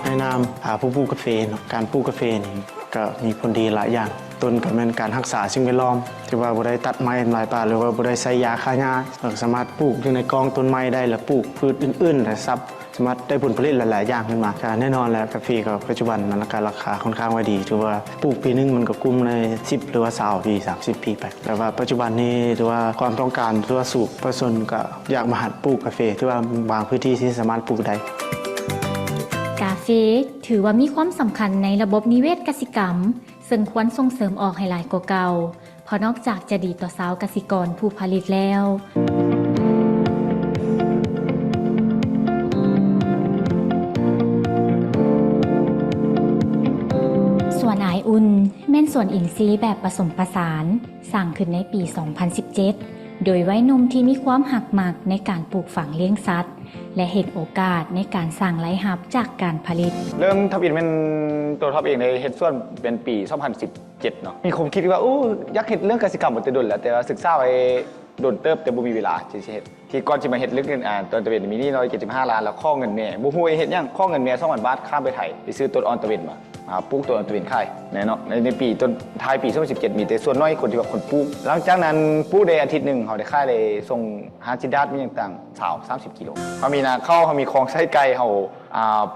ในนามผู้ปลูกกาแฟการปลูกกาแฟนี่ก็มีผลดีหลายอย่างต้นก็เป็นการรักษาสิ่งแวดล้อมที่ว่าบ่ได้ตัดไม้ทำลายป่าหรือว่าบ่ได้ใช้ยาฆ่าหญ้าสามารถปลูกอยู่ในกองต้นไม้ได้แล้วปลูกพืชอื่นๆได้ซับสามารถได้ผลผลิตหลายๆอย่างขึ้นมาแน่นอนแล้วกาแฟก็ปัจจุบันมันราคาค่อนข้างว่าดีถือว่าปลูกปีนึงมันก็กุ้มใน10หรือว่า20 ปี30 ปีไปแต่ว่าปัจจุบันนี้ถือว่าความต้องการถือว่าสูงประชาชนก็อยากมาหัดปลูกกาแฟถือว่าบางพื้นที่ที่สามารถปลูกได้กาแฟถือว่ามีความสำคัญในระบบนิเวศกสิกรรมซึ่งควรส่งเสริมออกให้หลายกว่าเก่าเพราะนอกจากจะดีต่อชาวกสิกรผู้ผลิตแล้วส่วนอายอุ่นแม่นส่วนอินทรีย์แบบผสมผสานสร้างขึ้นในปี 2017 โดยวัยหนุ่มที่มีความหักมักในการปลูกฝังเลี้ยงสัตว์และเห็นโอกาสในการสร้างรายรับจากการผลิตเริ่มทำอินเป็นตัวท็อปเองในเฮ็ดส่วนเป็นปี 2017 เนาะมีความคิดว่าอยากเฮ็ดเรื่องกสิกรรมมาแต่ดนแล้วแต่ว่าศึกษาไว้โดนเติบแต่บ่มีเวลาที่สิเฮ็ดที่ก่อนสิมาเฮ็ดเรื่องตอนตะเวนมีหนี้175 ล้านแล้วข้อเงินแม่บ่ฮู้เฮ็ดหยังข้อเงินแม่ 2,000 บาทข้ามไปไทยไปซื้อต้นออนตะเวนมาปลูกต้นออนตะเวนขายเนาะในปีต้นท้ายปี 2017 มีแต่ส่วนน้อยคนที่ว่าคนปลูกหลังจากนั้นปลูกได้อาทิตย์นึงเฮาได้ขายได้ส่งหาจิดาดมีต่างๆ30 กิโลเฮามีนาข้าวเฮามีของใช้ไก่เฮา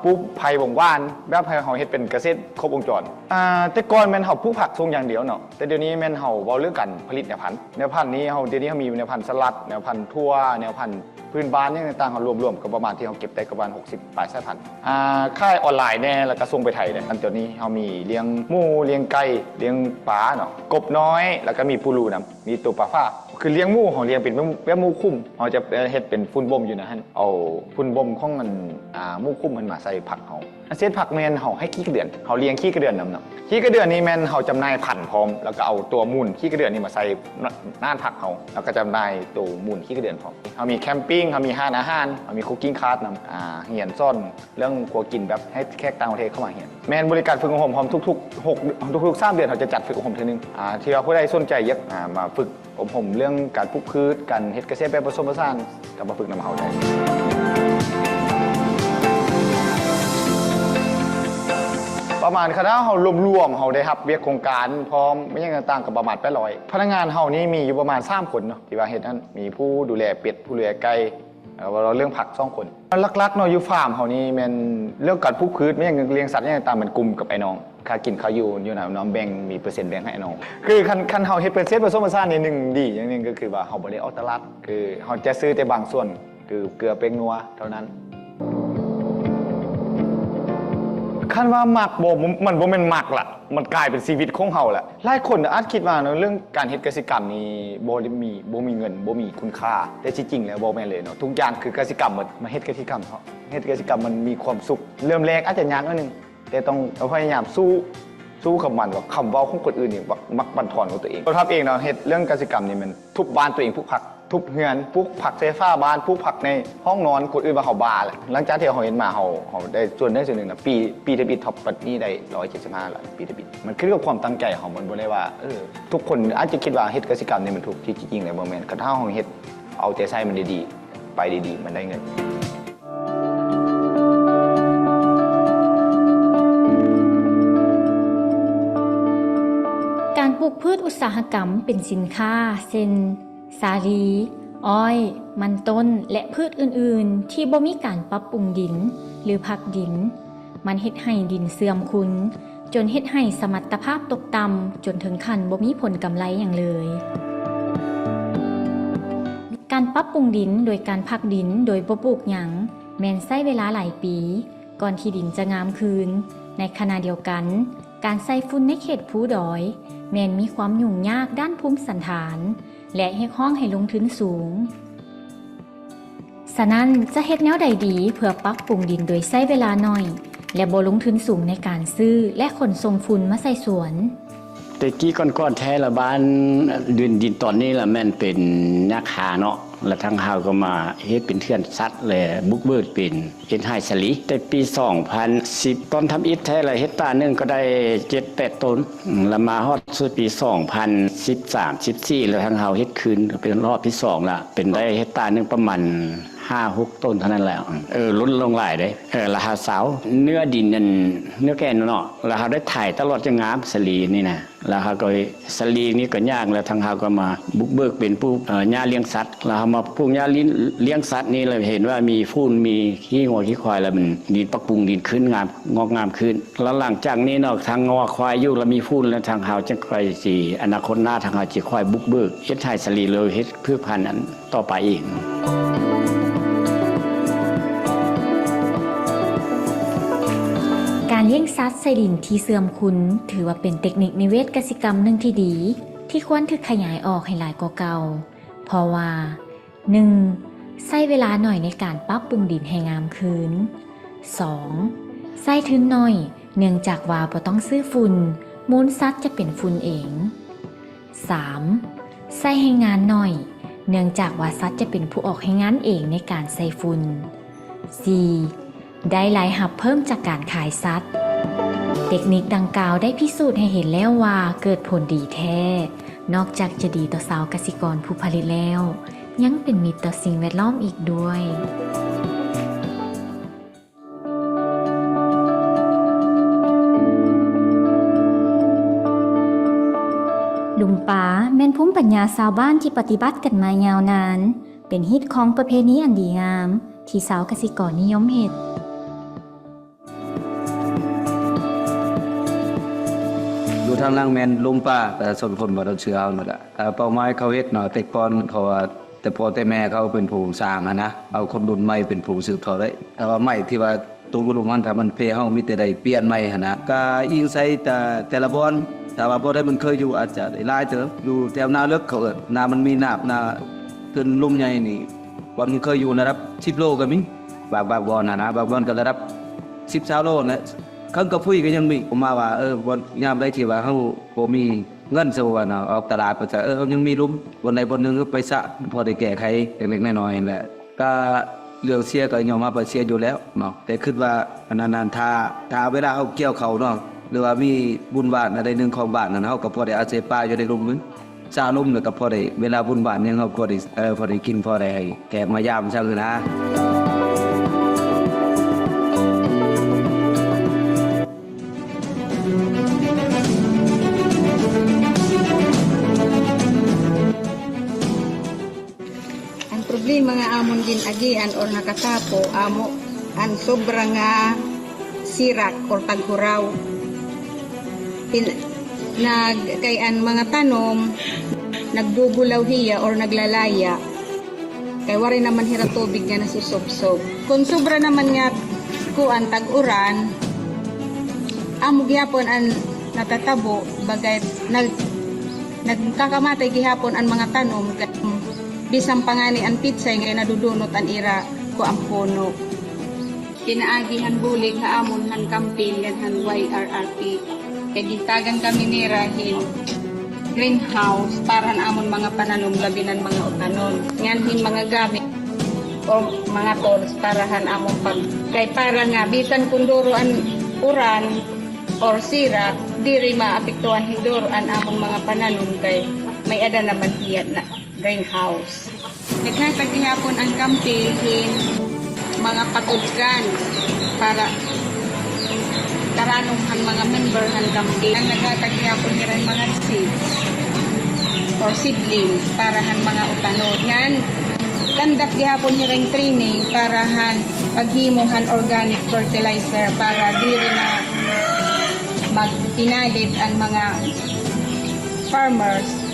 ปลูกไผ่บ่งว่านแบบให้เฮาเฮ็ดเป็นเกษตรครบวงจรแต่ก่อนแม่นเฮาปลูกผักทรงอย่างเดียวเนาะแต่เดี๋ยวนี้แม่นเฮาเว้าเรื่องการผลิตแนวพันธุ์นี้เฮาเดี๋ยวนี้เฮามีแนวพันธุ์สลัดแนวพันธุ์ทั่วแนวพันธุ์พื้นบ้านต่างๆเฮารวมๆก็ประมาณที่เฮาเก็บได้ประมาณ60 ปลายสายพันธุ์ขายออนไลน์แน่แล้วก็ส่งไปไทยได้อันเดี๋ยวนี้เฮามีเลี้ยงหมูเลี้ยงไก่เลี้ยงปลาเนาะกบน้อยแล้วก็มีปูรูนํมีตัวปลาฟ้าคือเลี้ยงหมูของเลี้ยงเป็นแบบหมูคุ้มเฮาจะเฮ็ดเป็นฝุ่นบ่มอยู่นะฮะเอาฝุ่นบ่มของมันหมูคุ้มมันมาใส่ผักเฮาเศษผักแม่นเฮาให้ขี้กระเดือนเฮาเลี้ยงขี้กระเดือนนำเนาะขี้กระเดือนนี่แม่นเฮาจำหน่ายพันธุ์พร้อมแล้วก็เอาตัวมูลขี้กระเดือนนี่มาใส่น่านผักเฮาแล้วก็จำหน่ายตัวมูลขี้กระเดือนพร้อมเฮามีแคมปิ้งเฮามีร้านอาหารเฮามีคุกกิ้งคลาสนำเฮียนซ่อนเรื่องครัวกินแบบให้แขกต่างประเทศเข้ามาเฮียนแม่นบริการฝึกอบรมพร้อมทุก 3 เดือนเฮาจะจัดฝึกอบรมทีนึงที่ว่าผู้ใดสนใจอยากมาฝึกอบรมเรื่องการปลูกพืชการเฮ็ดเกษตรแบบผสมผสานก็มาฝึกนำเฮาได้เป้า ประมาณคณะเฮารวมๆเฮาได้รับเวียกโครงการพร้อมไม่ยังต่างๆกับประมาณ800พนักงานเฮานี่มีอยู่ประมาณ3คนเนาะที่ว่าเฮ็ดนั้นมีผู้ดูแลเป็ดผู้ดูแลไก่เราเรื่องผัก2คนหลักๆเนาะอยู่ฟาร์มเฮานี่แม่นเรื่องการปลูกพืชไม่ยังเลี้ยงสัตว์ยังต่างมันกลุ่มกับไอ้น้องค่ากินข้าวอยู่นะน้องแบ่งมีเปอร์เซ็นต์แบ่งให้น้องคือคันเฮาเฮ็ดเป็นเซตผสมผสานนี่1ดีอย่างนึงก็คือว่าเฮาบ่ได้ออกตลาดคือเฮาจะซื้อแต่บางส่วนคือเกลือเป็นนัวเท่านั้นคันว่ามักบ่มันบ่แม่นมักล่ะมันกลายเป็นชีวิตของเฮาล่ะหลายคนอาจคิดว่าเรื่องการเฮ็ดกสิกรรมนี่บ่มีเงินบ่มีคุณค่าแต่จริงๆแล้วบ่แม่นเลยเนาะทุกอย่างคือกสิกรรมหมดมาเฮ็ดกสิกรรมเฮ็ดกสิกรรมมันมีความสุขเริ่มแรกอาจจะยากนิดนึงแต่ต้องพยายามสู้กับมันว่าคำเว้าของคนอื่นนี่มักบั่นทอนของตัวเองตัวทับเองเนาะเฮ็ดเรื่องกสิกรรมนี่มันทุบบ้านตัวเองปลูกผักทุบเฮือนปลูกผักใส่ฟ้าบ้านปลูกผักในห้องนอนคนอื่นว่าเฮาบ้าแหละหลังจากที่เฮาเห็นมาเฮาได้ส่วนนึงนะปีเดบิตท็อปปัดนี้ได้175ล้านปีเดบิตมันขึ้นกับความตั้งใจของมันบ่ได้ว่าทุกคนอาจจะคิดว่าเฮ็ดกสิกรรมนี่มันถูกที่จริงแล้วบ่แม่นคันเฮาเฮ็ดเอาใจใส่มันดีๆไปดีๆมันได้เงินการปลูกพืชอุตสาหกรรมเป็นสินค้าเช่นสาลีอ้อยมันต้นและพืชอื่นๆที่บ่มีการปรับปรุงดินหรือพักดินมันเฮ็ดให้ดินเสื่อมคุณจนเฮ็ดให้สมรรถภาพตกต่ำจนถึงขั้นบ่มีผลกำไรอย่างเลยการปรับปรุงดินโดยการพักดินโดยบ่ปลูกหยังแม้นใช้เวลาหลายปีก่อนที่ดินจะงามคืนในขณะเดียวกันการใส่ฝุ่นในเขตภูดอยแม้นมีความยุ่งยากด้านภูมิสันฐานและเฮ็ดห้องให้ลงทุนสูงฉะนั้นจะเฮ็ดแนวใดดีเพื่อปรับปรุงดินโดยใช้เวลาน้อยและบ่ลงทุนสูงในการซื้อและขนส่งฝุ่นมาใส่สวนแต่กี้ก่อนๆแท้ละบ้านดินตอนนี้ละแม่นเป็นยักษ์หาเนาะแล้วทางเฮาก็มาเฮ็ดเป็นเทือนสัตว์และบุกเบิดเป็นเฮ็ดไห้สลีแต่ปี2010ตอนทำอิฐแท้ละเฮกตาร์นึงก็ได้ 7-8 ต้นแล้วมาฮอดสู่ปี2013-14แล้วทางเฮาเฮ็ดคืนเป็นรอบที่2ละเป็นได้เฮกตาร์นึงประมาณ5-6 ต้นเท่านั้นแหละลดลงหลายได้ราคาเสาเนื้อดินนั่นเนื้อแก่นเนาะแล้วเฮาได้ถ่ายตลอดจะงามสลีนี่นะแล้วเฮาก็สลีนี่ก็ยากแล้วทางเฮาก็มาบุกเบิกเป็นผู้หญ้าเลี้ยงสัตว์แล้วเฮามาปลูกหญ้าเลี้ยงสัตว์นี่เลยเห็นว่ามีฝุ่นมีขี้งัวขี้ควายแล้วมันดินปรับปรุงดินขึ้นงามงอกงามขึ้นแล้วหลังจากนี้เนาะทางงัวควายอยู่แล้วมีฝุ่นแล้วทางเฮาจะค่อยสิอนาคตหน้าทางเฮาสิค่อยบุกเบิกเฮ็ดให้สลีเลยเฮ็ดพืชพันธุ์นั้นต่อไปอีกการเลี้ยงสัตว์ใส่ดินที่เสื่อมคุณถือว่าเป็นเทคนิคนิเวศกสิกรรมหนึ่งที่ดีที่ควรถูกขยายออกให้หลายกว่าเก่าเพราะว่า 1. ใช้เวลาหน่อยในการปรับปรุงดินให้งามคืน 2. ใช้ทุนน้อยเนื่องจากว่าบ่ต้องซื้อฝุ่นมูลสัตว์จะเป็นฝุ่นเอง 3. ใช้ให้งานน้อยเนื่องจากว่าสัตว์จะเป็นผู้ออกให้งานเองในการใส่ฝุ่น 4. ได้รายรับเพิ่มจากการขายสัตว์เทคนิคดังกล่าวได้พิสูจน์ให้เห็นแล้วว่าเกิดผลดีแท้นอกจากจะดีต่อชาวเกษตรกรผู้ผลิตแล้วยังเป็นมิตรต่อสิ่งแวดล้อมอีกด้วยลุมป๋าแม่นภูมิปัญญาชาวบ้านที่ปฏิบัติกันมายาวนานเป็นฮิตของประเพณีอันดีงามที่ชาวเกษตรกรนิยมเฮ็ดดูทางล่างแมนลุมป่าแต่ส่วนคนบ่ต้องเชื่อเอาหมดอะเป้าหมายเขาเฮ็ดเนาะแต่ก่อนเขาว่าแต่พ่อแต่แม่เขาเป็นผู้สร้างนะเอาคนรุ่นใหม่เป็นผู้สืบทอดได้แต่ว่าใหม่ที่ว่าตัวรุ่นมันถ้ามันเพเฮามีแต่ได้เปลี่ยนใหม่หั่นนะก็ยิงใส่แต่ละบอนถ้าว่าบ่ได้มันเคยอยู่อาจจะได้หลายเถอะอยู่แถวนาเลิกเขานามันมีนาบนาขึ้นลุ่มใหญ่นี่บอนมันเคยอยู่ระดับ10โลก็มีบางบอนนะบางบอนก็ระดับ10-20โลนะคันกระพุ้ยก็ยังมีผมมาว่าบนยามได้ที่ว่าเฮาบ่มีเงินซะว่าเนาะออกตลาดไปซะยังมีลุมบนใดบนหนึงก็ไปซะพอได้แก้ไขเล็กๆน้อยๆนั่นแหละก็เรื่องเสียก็ยอมรับว่าเสียอยู่แล้วเนาะแต่คิดว่าอันนั้นถ้าเวลาเอาเกี่ยวเขาเนาะหรือว่ามีบุญบาทอะไรนึงของบ้านนั้นเฮาก็พอได้อาศัยป่าอยู่ในลุมนึงซาลุมแล้วก็พอได้เวลาบุญบาทยังเฮาก็ได้พอได้กินพอได้แขกมายามซั่นนะ Di mga amon din agian or nakatapo amo an sobrang sirak or tagkuraw. Kayan mga tanom nagbubulaw hiya or naglalaya. Kay wari naman hira tubig nga nasusubsob. Kung sobra naman nga kuan tag-uran, amo gihapon an natatabo bagay nagkakamatay gihapon ang mga tanom bisang pangani ang pitsay nga nadudunot an ira ko ang puno. Pinaagihan bulig nga amon han campaign han YRRP. Kay gintagan kami nirahin greenhouse para amon mga pananom labi ng mga utanon. Nganhin mga gamit o mga tools para han amon pag kay para nga bisan kunduro an uran or sira diri maapektuhan hinduro an amon mga pananom kay may ada naman hiyat na greenhouse. Naghatag gihapon ang campaign mga patudgan para karanong ang mga member ng campaign. Naghatag gihapon nilang mga seeds or seedlings para han mga utanon. Yan, kandak gihapon nilang training para han paghimuhan organic fertilizer para diri na magpinalit ang mga farmers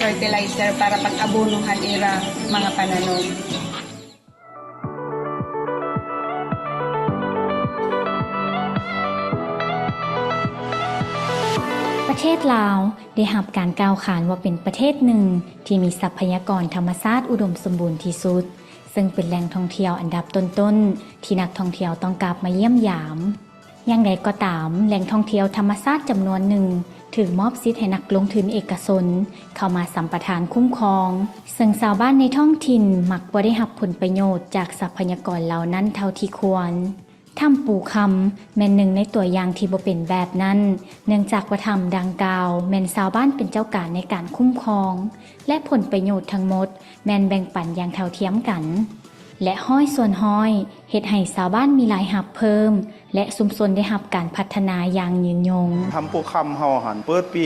fertilizer para pag-abunuhan ira mga pananom. ประเทศลาวได้รับการกล่าวขานว่าเป็นประเทศหนึ่งที่มีทรัพยากรธรรมชาติอุดมสมบูรณ์ที่สุดซึ่งเป็นแหล่งท่องเที่ยวอันดับต้นๆที่นักท่องเที่ยวต้องกลับมาเยี่ยมยามอย่างไรก็ตามแหล่งท่องเที่ยวธรรมชาติจำนวนหนึ่งถึงมอบสิทธิ์ให้นักลงทุนเอกชนเข้ามาสัมปทานคุ้มครองซึ่งชาวบ้านในท้องถิ่นมักบ่ได้รับผลประโยชน์จากทรัพยากรเหล่านั้นเท่าที่ควรถ้ำปูคำแม่นหนึ่งในตัวอย่างที่บ่เป็นแบบนั้นเนื่องจากว่าถ้ำดังกล่าวแม่นชาวบ้านเป็นเจ้าการในการคุ้มครองและผลประโยชน์ทั้งหมดแม่นแบ่งปันอย่างเท่าเทียมกันและห้อยส่วนห้อยเฮ็ดให้ชาวบ้านมีรายรับเพิ่มและชุมชนได้รับการพัฒนาอย่างยืนยงทำปูคำเฮาหันเปิดปี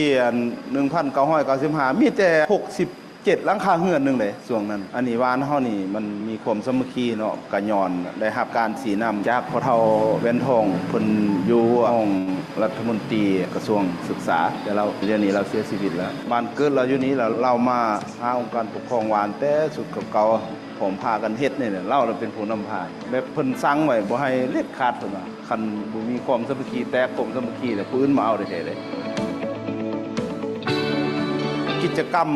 1995มีแต่67หลังคาเฮือนนึงเลยช่วงนั้นอันนี้วานเฮานี่มันมีความสามัคคีเนาะกะย้อนได้รับการสีน้ำจากพ่อเฒ่าแว่นทองเพิ่นอยู่ห้องรัฐมนตรีกระทรวงศึกษาแต่เราเดี๋ยวนี้เราเสียชีวิตแล้วบ้านเกิดเราอยู่นี้เรามาหาองค์การปกครองวานแต่สุดเก่าผมพากันเฮ็ดนี่เราเป็นผู้นำพาแบบเพิ่นสั่งไว้บ่ให้เล็ดขาดพุ่นว่าคันบ่มีความสามัคคีแตกความสามัคคีแล้วผู้อื่นมาเอาได้เลยกิจกรรม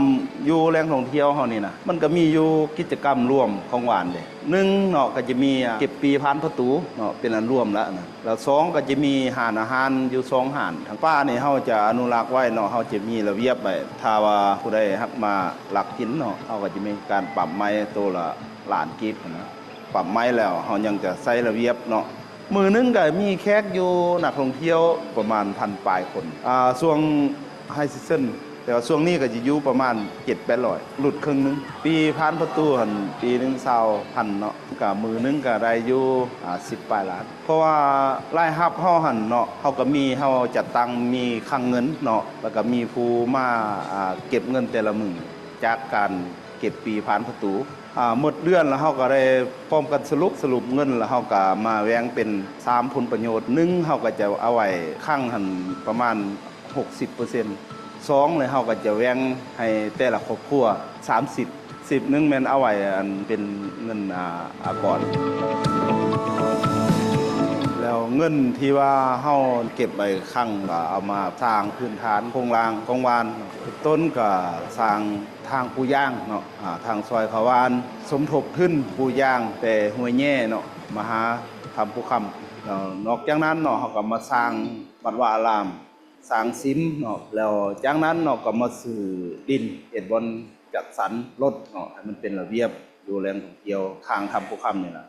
อยู่แหล่งท่องเที่ยวเฮานี่นะมันก็มีอยู่กิจกรรมร่วมของหวานเด้1เนาะก็จะมีเก็บปีผ่านประตูเนาะเป็นอันร่วมแล้วนะแล้ว2ก็จะมีหานอาหารอยู่2หานทางป้านี่เฮาจะอนุรักษ์ไว้เนาะเฮาจะมีระเบียบไว้ถ้าว่าผู้ใดฮักมาลักกินเนาะเฮาก็จะมีการปรับไม้ตัวละล้านกีบนะปรับไม้แล้วเฮายังจะใส่ระเบียบเนาะมื้อนึงก็มีแขกอยู่นักท่องเที่ยวประมาณ 1,000 ปลายคนช่วงไฮซีซั่นแต่ว่าช่วงนี้ก็จะอยู่ประมาณ 7-800 หลุดครึ่งนึงปีผ่านประตูหันปีนึง20,000เนาะก็มือนึงก็ได้อยู่10 ปลายล้านเพราะว่ารายรับเฮาหันเนาะเฮาก็มีเฮาจัดตั้งมีคลังเงินเนาะแล้วก็มีผู้มาเก็บเงินแต่ละมื้อจากการเก็บปีผ่านประตูหมดเดือนแล้วเฮาก็ได้พร้อมกันสรุปเงินแล้วเฮาก็มาแว้งเป็น3ผลประโยชน์1เฮาก็จะเอาไว้คลังหันประมาณ 60% 2เลยเฮาก็จะแว้งให้แต่ละครอบครัว30 10นึงแม่นเอาไว้อันเป็นเงินอากรแล้วเงินที่ว่าเฮาเก็บไว้ครั้งก็เอามาสร้างพื้นฐานโครงรางของวานต้นก็สร้างทางปูย่างเนาะทางซอยเขาวานสมทบขึ้นปูย่างแต่ห้วยแย่เนาะมาหาทำปูคำนอกจากนั้นเนาะเฮาก็มาสร้างวัดวาอารามสร้างซิมเนาะแล้วจากนั้นเนาะก็มาซื้อดินเฮ็ดบอนจัดสรรรถเนาะให้มันเป็นระเบียบดูแลท่องเที่ยวทางทำภูคำนี่ล่ะ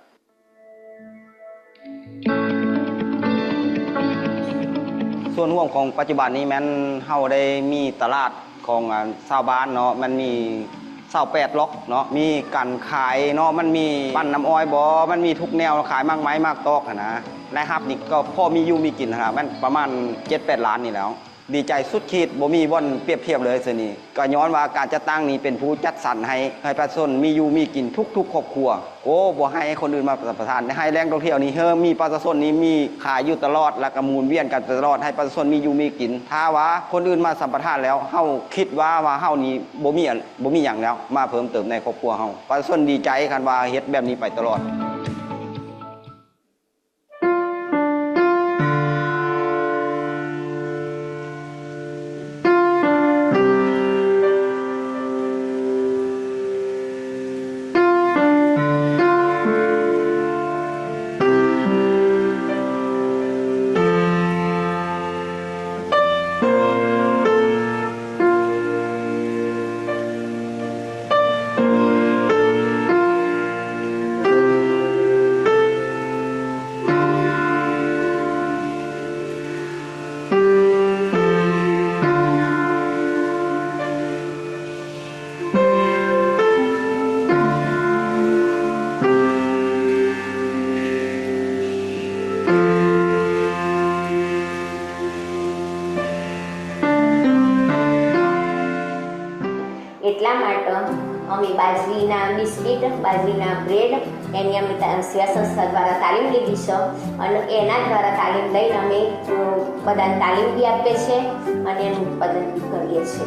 ส่วนร่วมของปัจจุบันนี้แม้นเฮาได้มีตลาดของชาวบ้านเนาะมันมี28ล็อกเนาะมีการขายเนาะมันมีปั้นน้ำอ้อยบ่มันมีทุกแนวขายมากไม้มากตอกนะนะครับนี่ก็พอมีอยู่มีกินนะครับมันประมาณ 7-8 ล้านนี่แล้ว ดีใจสุดขีดบ่มีบ่อนเปรียบเทียบเลยสินี่ก็ย้อนว่าการจัดตั้งนี้เป็นผู้จัดสรรให้ประชาชนมีอยู่มีกินทุกครอบครัวโอ้บ่ให้คนอื่นมาประทานให้แหล่งท่องเที่ยวนี้มีประชาชนนี้มีขายอยู่ตลอดแล้วก็หมุนเวียนกันตลอดให้ประชาชนมีอยู่มีกินถ้าว่าคนอื่นมาสัมปทานแล้วเฮาคิดว่าเฮานี้บ่มีหยังแล้วมาเพิ่มเติมในครอบครัวเฮาประชาชนดีใจกันว่าเฮ็ดแบบนี้ไปตลอดએટલા માટે અમે બાજરીના biscuit બાજરીના bread એની અમે સેવા સંસ્થા દ્વારા તાલીમ લીધી છે અને એના દ્વારા તાલીમ લઈને અમે બધાને તાલીમ બી આપીએ છીએ અને એનું ઉત્પાદન બી કરીએ છીએ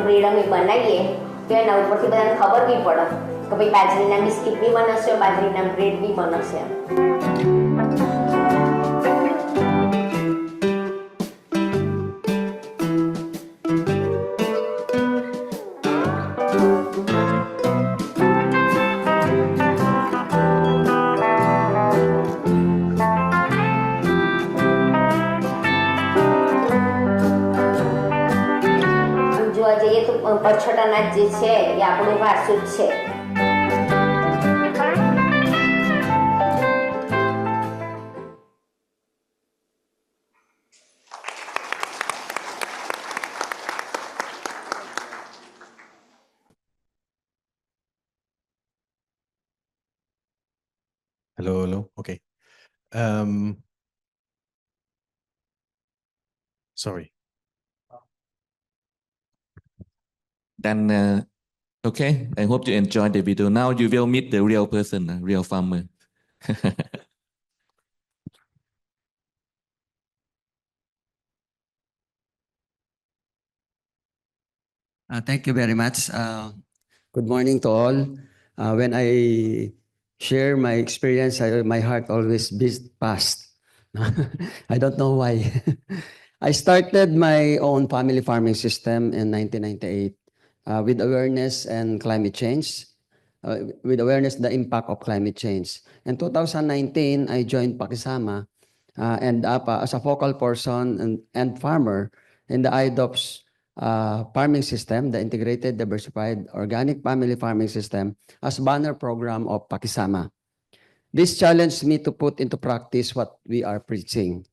બ્રેડ અમે બનાવીએ તો એના ઉપરથી બધાને ખબર બી પડે કે ભાઈ બાજરીના બિસ્કીટ બી બનશે બાજરીના બ્રેડ બી બનશે પછટ અનાજ જે છે એ આપણું વારસું જ છે Hello. Okay. Sorry. Then, okay, I hope you enjoyed the video. Now you will meet the real person, real farmer. Thank you very much. Good morning to all. When I share my experience, my heart always beats fast. I don't know why. I started my own family farming system in 1998 with awareness and climate change, with awareness the impact of climate change. In 2019, I joined Pakisama and as a focal person and farmer in the IDOPS farming system, the Integrated Diversified Organic Family Farming System, as banner program of Pakisama. This challenged me to put into practice what we are preaching.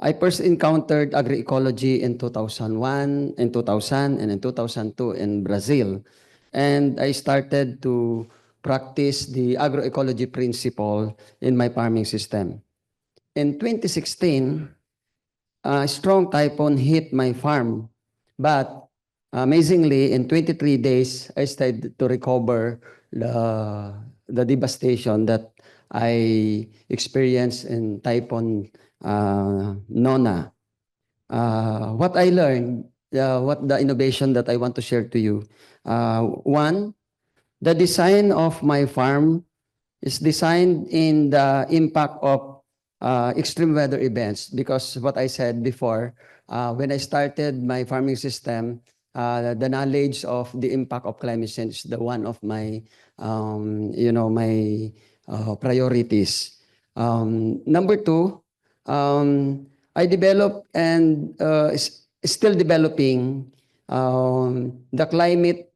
I first encountered agroecology in 2001, in 2000, and in 2002 in Brazil. And I started to practice the agroecology principle in my farming system. In 2016, a strong typhoon hit my farm. But amazingly, in 23 days, I started to recover the devastation that I experienced in Typhoon Nona. What I learned, what the innovation that I want to share to you. One, the design of my farm is designed in the impact of extreme weather events, because what I said before, when I started my farming system, the knowledge of the impact of climate change is the one of my, my priorities. Number two, I developed and still developing the climate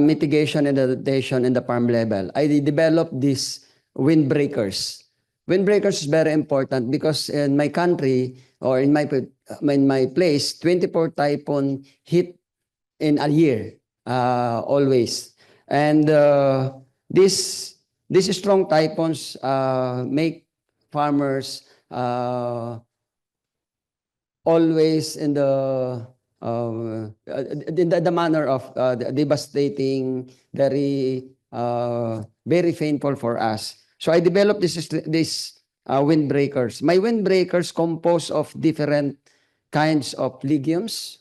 mitigation and adaptation in the farm level. I developed these windbreakers. Windbreakers is very important because in my country or in my place, 24 typhoon hit in a year, always. And these strong typhoons make farmers always in the manner of devastating, very painful for us. So I developed these windbreakers. My windbreakers composed of different kinds of legumes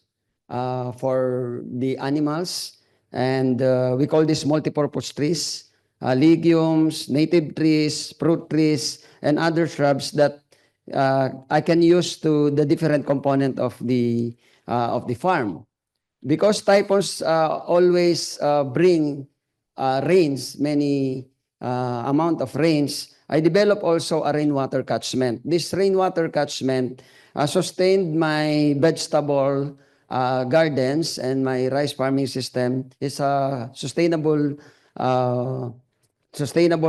for the animals, and we call this multipurpose trees, legumes, native trees, fruit trees, and other shrubs that I can use to the different component of the farm. Because typhoons always bring rains, many amount of rains, I developed also a rainwater catchment. This rainwater catchment sustained my vegetable gardens, and my rice farming system is a sustainable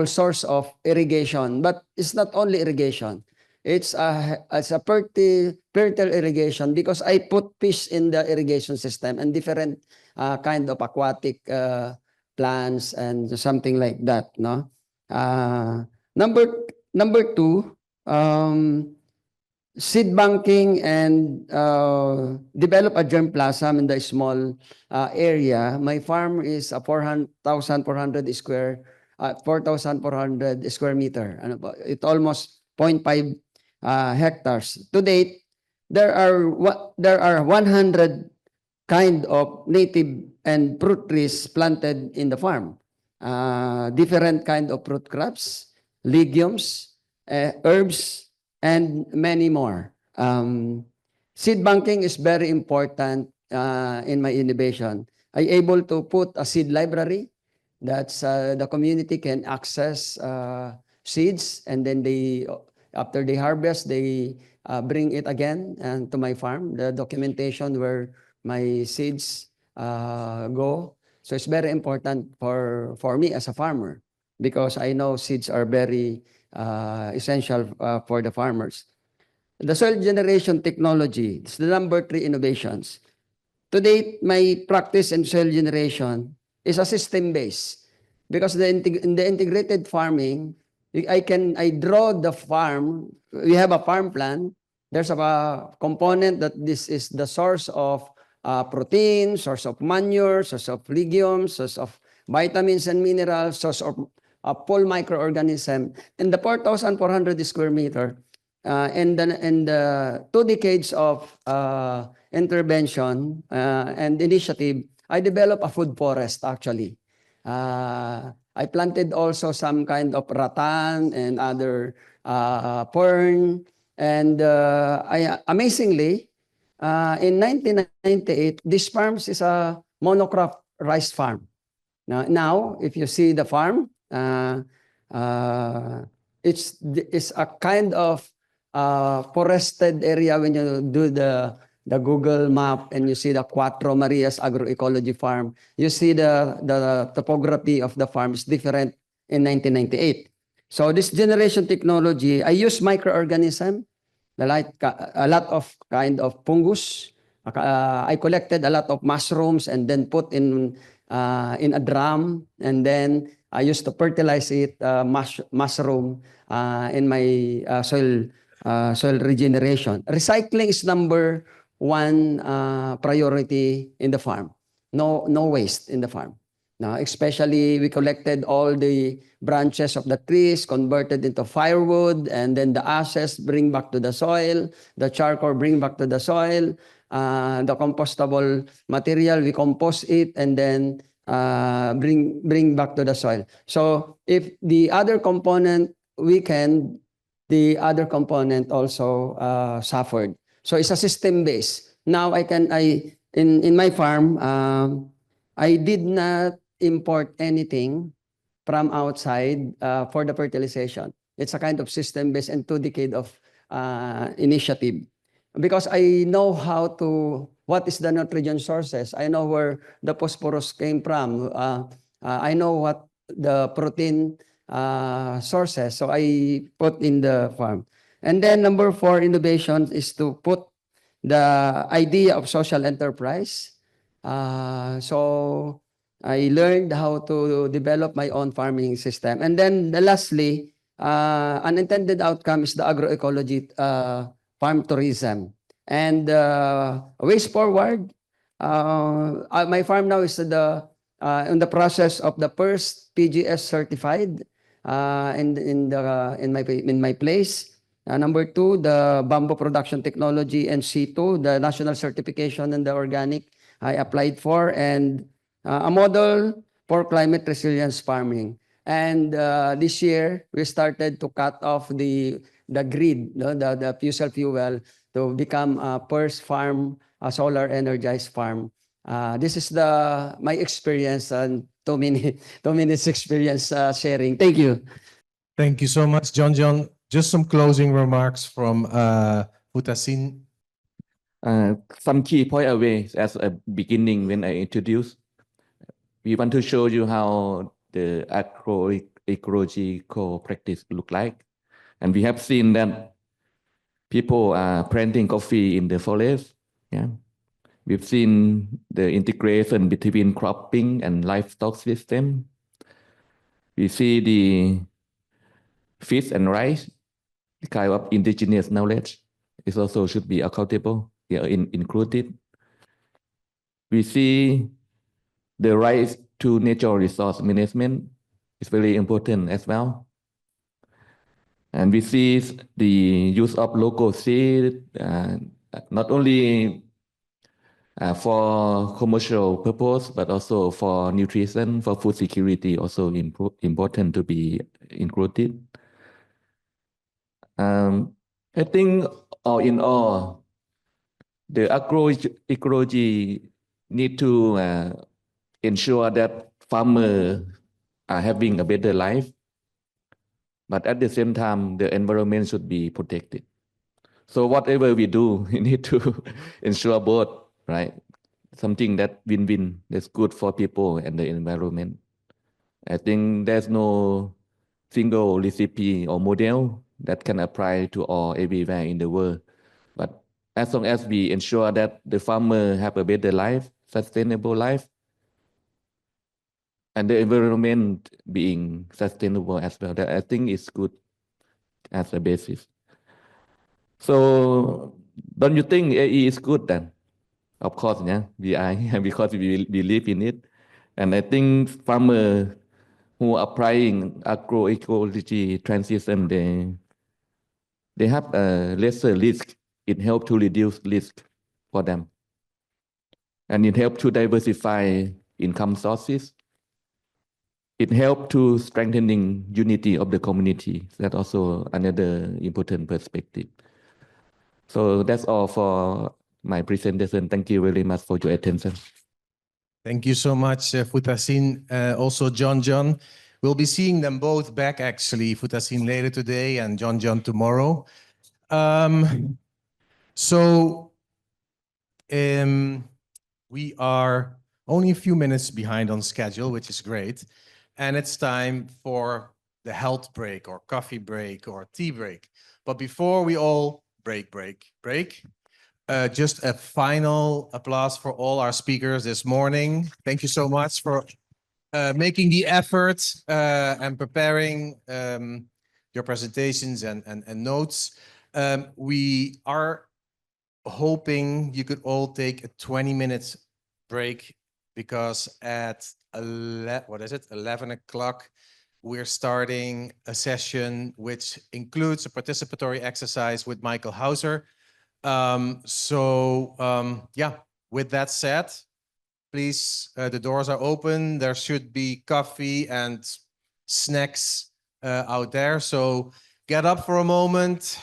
source of irrigation. But it's not only irrigation. It's a fertile irrigation because I put fish in the irrigation system and different kind of aquatic plants and something like that. No. Number two, seed banking and develop a germplasm in the small area. My farm is a 4,400 square meter. It almost 0.5 hectares. To date, there are 100 kind of native and fruit trees planted in the farm. Different kind of fruit crops, legumes, herbs, and many more. Seed banking is very important in my innovation. I able to put a seed library that's the community can access seeds, and then after they harvest, they bring it again to my farm, the documentation where my seeds go. So it's very important for me as a farmer because I know seeds are very essential for the farmers. The soil generation technology is the number 3 innovations. To date, my practice in soil generation is a system-based because in the integrated farming, I draw the farm. We have a farm plan. There's a component that this is the source of protein, source of manure, source of legumes, source of vitamins and minerals, source of full microorganism. In the 4,400 square meter, in the 2 decades of intervention and initiative, I developed a food forest actually. I planted also some kind of rattan and other fern. And amazingly, in 1998, this farm is a monocrop rice farm. Now, if you see the farm, it's a kind of forested area. When you do the Google map and you see the Cuatro Marias Agroecology farm, you see the topography of the farm is different in 1998. So this generation technology, I use microorganism, a lot of kind of fungus. I collected a lot of mushrooms and then put in a drum, and then I used to fertilize it, mushroom in my soil regeneration. Recycling is number 1 priority in the farm. No waste in the farm. Now, especially we collected all the branches of the trees, converted into firewood, and then the ashes bring back to the soil, the charcoal bring back to the soil, the compostable material, we compost it, and then bring back to the soil. So if the other component weakened, the other component also suffered. So it's a system base. Now I in my farm, I did not import anything from outside for the fertilization. It's a kind of system-based and 2 decade of initiative. Because I know what is the nitrogen sources. I know where the phosphorus came from. I know what the protein sources. So I put in the farm. And then number 4 innovation is to put the idea of social enterprise. So I learned how to develop my own farming system. And then lastly, unintended outcome is the agroecology farm tourism. And ways forward, my farm now is in the process of the first PGS certified in my place. Number 2, the bamboo production technology, and C2, the national certification in the organic I applied for, and a model for climate resilience farming. And this year, we started to cut off the grid, the fossil fuel, to become a first farm, a solar energized farm. This is my experience and 2 minutes experience sharing. Thank you. Thank you so much, John. Just some closing remarks from Futasin. Some key point away as a beginning when I introduced. We want to show you how the agroecological practice look like. And we have seen that people are planting coffee in the forest. Yeah. We've seen the integration between cropping and livestock system. We see the fish and rice, the kind of indigenous knowledge is also should be accountable, included. We see the right to natural resource management is very important as well. And we see the use of local seed, not only for commercial purpose, but also for nutrition, for food security, also important to be included. I think all in all, the agroecology need to ensure that farmers are having a better life, but at the same time, the environment should be protected. So whatever we do, we need to ensure both, right? Something that win-win, that's good for people and the environment. I think there's no single recipe or model that can apply to all everywhere in the world. But as long as we ensure that the farmer have a better life, sustainable life, and the environment being sustainable as well, that I think is good as a basis. So don't you think AE is good then? Of course, yeah, we are because we believe in it. And I think farmers who are applying agroecology transition, they have a lesser risk. It helps to reduce risk for them. And it helps to diversify income sources. It helps to strengthening unity of the community. That's also another important perspective. So that's all for my presentation. Thank you very much for your attention. Thank you so much, Futasin. Also, John. We'll be seeing them both back, actually, Futasin later today and John tomorrow. We are only a few minutes behind on schedule, which is great. And it's time for the health break or coffee break or tea break. But before we all break, just a final applause for all our speakers this morning. Thank you so much for making the effort and preparing your presentations and notes. We are hoping you could all take a 20-minute break because at 11 o'clock, we're starting a session which includes a participatory exercise with Michael Hauser. With that said, please, the doors are open. There should be coffee and snacks out there. So get up for a moment,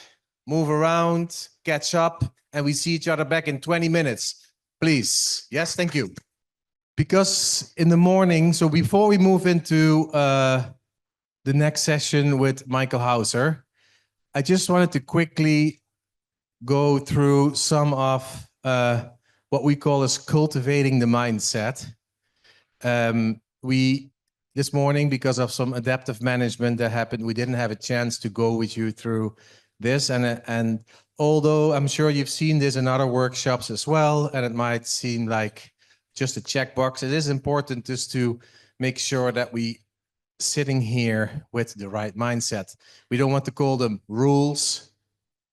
move around, catch up, and we see each other back in 20 minutes. Please. Yes, thank you. Because in the morning, so before we move into the next session with Michael Hauser, I just wanted to quickly go through some of what we call as cultivating the mindset. This morning, because of some adaptive management that happened, we didn't have a chance to go with you through this. And although I'm sure you've seen this in other workshops as well, and it might seem like just a checkbox, it is important just to make sure that we sitting here with the right mindset. We don't want to call them rules.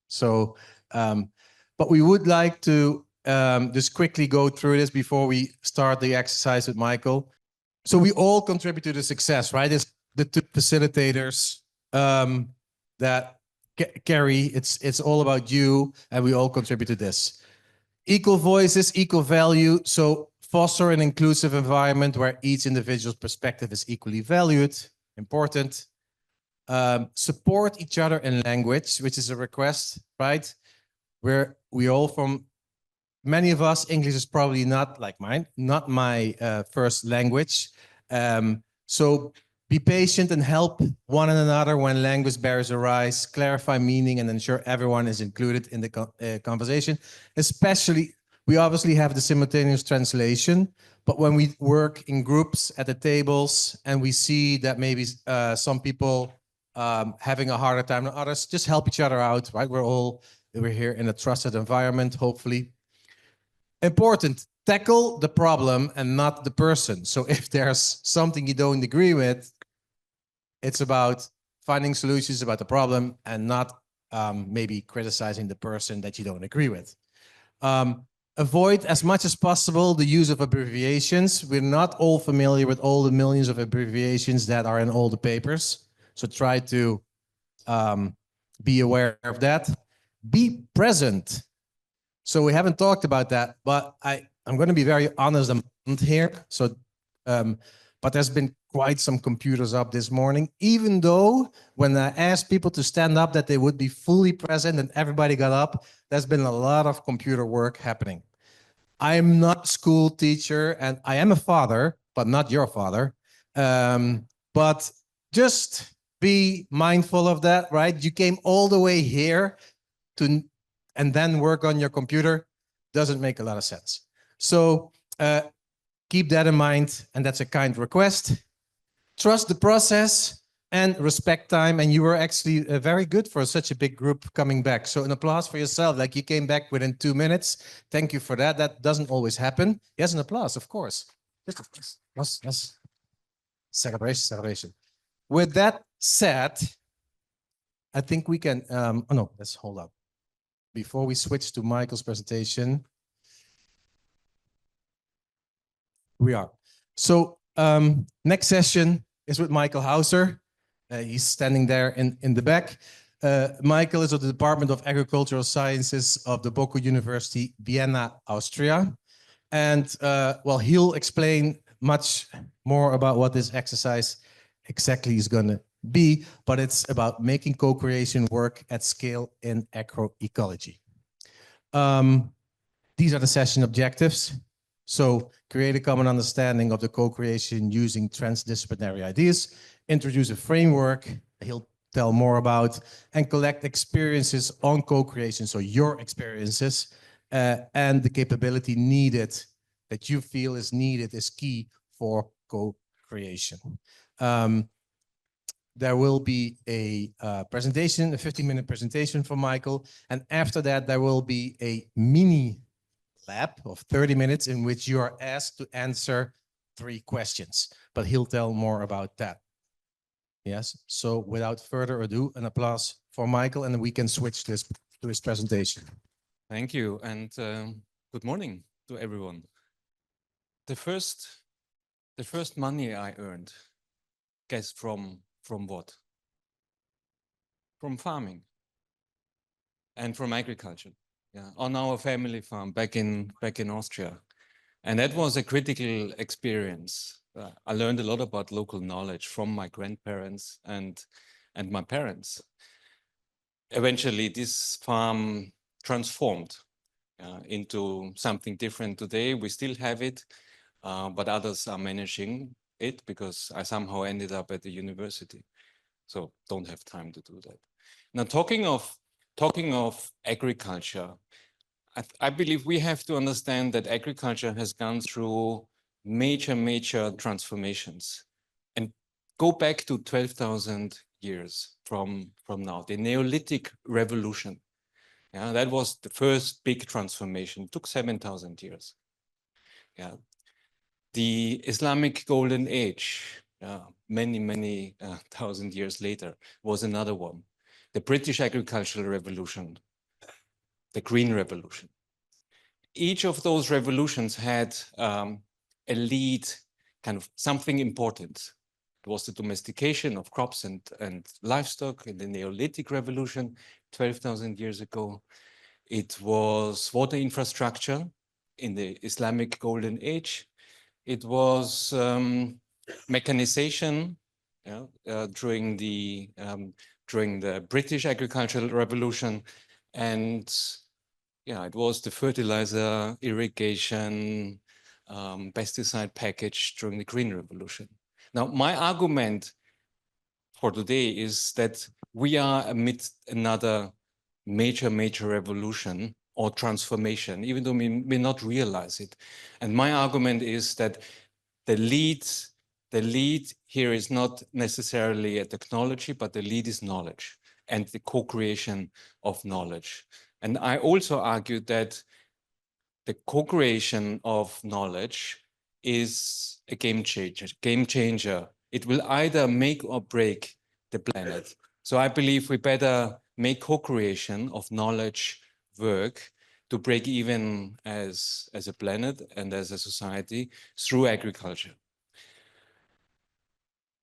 So, but we would like to just quickly go through this before we start the exercise with Michael. So we all contribute to the success, right? It's the two facilitators that carry, it's all about you, and we all contribute to this. Equal voices, equal value. So foster an inclusive environment where each individual's perspective is equally valued. Important. Support each other in language, which is a request, right? Where we all from, many of us, English is probably not like mine, not my first language. So be patient and help one another when language barriers arise, clarify meaning, and ensure everyone is included in the conversation. Especially, we obviously have the simultaneous translation, but when we work in groups at the tables and we see that maybe some people having a harder time than others, just help each other out, right? We're here in a trusted environment, hopefully. Important, tackle the problem and not the person. So if there's something you don't agree with, it's about finding solutions about the problem and not maybe criticizing the person that you don't agree with. Avoid as much as possible the use of abbreviations. We're not all familiar with all the millions of abbreviations that are in all the papers. So try to be aware of that. Be present. So we haven't talked about that, but I'm going to be very honest here. So, but there's been quite some computers up this morning, even though when I asked people to stand up that they would be fully present and everybody got up, there's been a lot of computer work happening. I am not a school teacher and I am a father, but not your father. But just be mindful of that, right? You came all the way here to and then work on your computer doesn't make a lot of sense. So keep that in mind, and that's a kind request. Trust the process and respect time, and you were actually very good for such a big group coming back. So an applause for yourself, like you came back within 2 minutes. Thank you for that. That doesn't always happen. Yes, an applause, of course. Yes. Celebration. With that said, I think we can, oh no, let's hold up. Before we switch to Michael's presentation, we are. So next session is with Michael Hauser. He's standing there in the back. Michael is of the Department of Agricultural Sciences of the Boku University, Vienna, Austria. And well, he'll explain much more about what this exercise exactly is going to be, but it's about making co-creation work at scale in agroecology. These are the session objectives. So create a common understanding of the co-creation using transdisciplinary ideas, introduce a framework he'll tell more about, and collect experiences on co-creation, so your experiences, and the capability needed that you feel is needed is key for co-creation. There will be a presentation, a 15-minute presentation from Michael. And after that, there will be a mini lab of 30 minutes in which you are asked to answer 3 questions. But he'll tell more about that. Yes, so without further ado, an applause for Michael, and we can switch to his presentation. Thank you, and good morning to everyone. The first money I earned, guess from what? From farming and from agriculture. Yeah, on our family farm back in Austria, and that was a critical experience. I learned a lot about local knowledge from my grandparents and my parents. Eventually, this farm transformed into something different today. We still have it, but others are managing it because I somehow ended up at the university. So don't have time to do that. Now, talking of agriculture, I believe we have to understand that agriculture has gone through major transformations, and go back to 12,000 years from now, the Neolithic revolution. Yeah, that was the first big transformation. It took 7,000 years. Yeah, the Islamic Golden Age, many thousand years later, was another one. The British Agricultural Revolution, the Green Revolution. Each of those revolutions had a lead, kind of something important. It was the domestication of crops and livestock in the Neolithic Revolution 12,000 years ago. It was water infrastructure in the Islamic Golden Age. It was mechanization during the British Agricultural Revolution, and it was the fertilizer, irrigation, pesticide package during the Green Revolution. Now, my argument for today is that we are amidst another major revolution or transformation, even though we may not realize it. And my argument is that the lead here is not necessarily a technology, but the lead is knowledge and the co-creation of knowledge. And I also argue that the co-creation of knowledge is a game changer. It will either make or break the planet. So I believe we better make co-creation of knowledge work to break even as a planet and as a society through agriculture.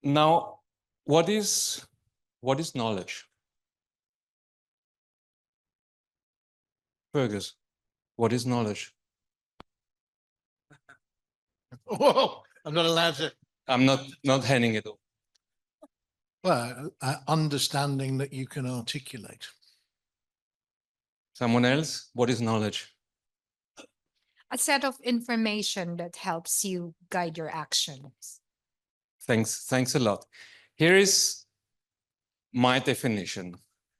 Now, what is knowledge? Fergus, what is knowledge? Whoa, I'm not allowed to. I'm not handing it over. Well, understanding that you can articulate. Someone else? What is knowledge? A set of information that helps you guide your actions. Thanks a lot. Here is my definition.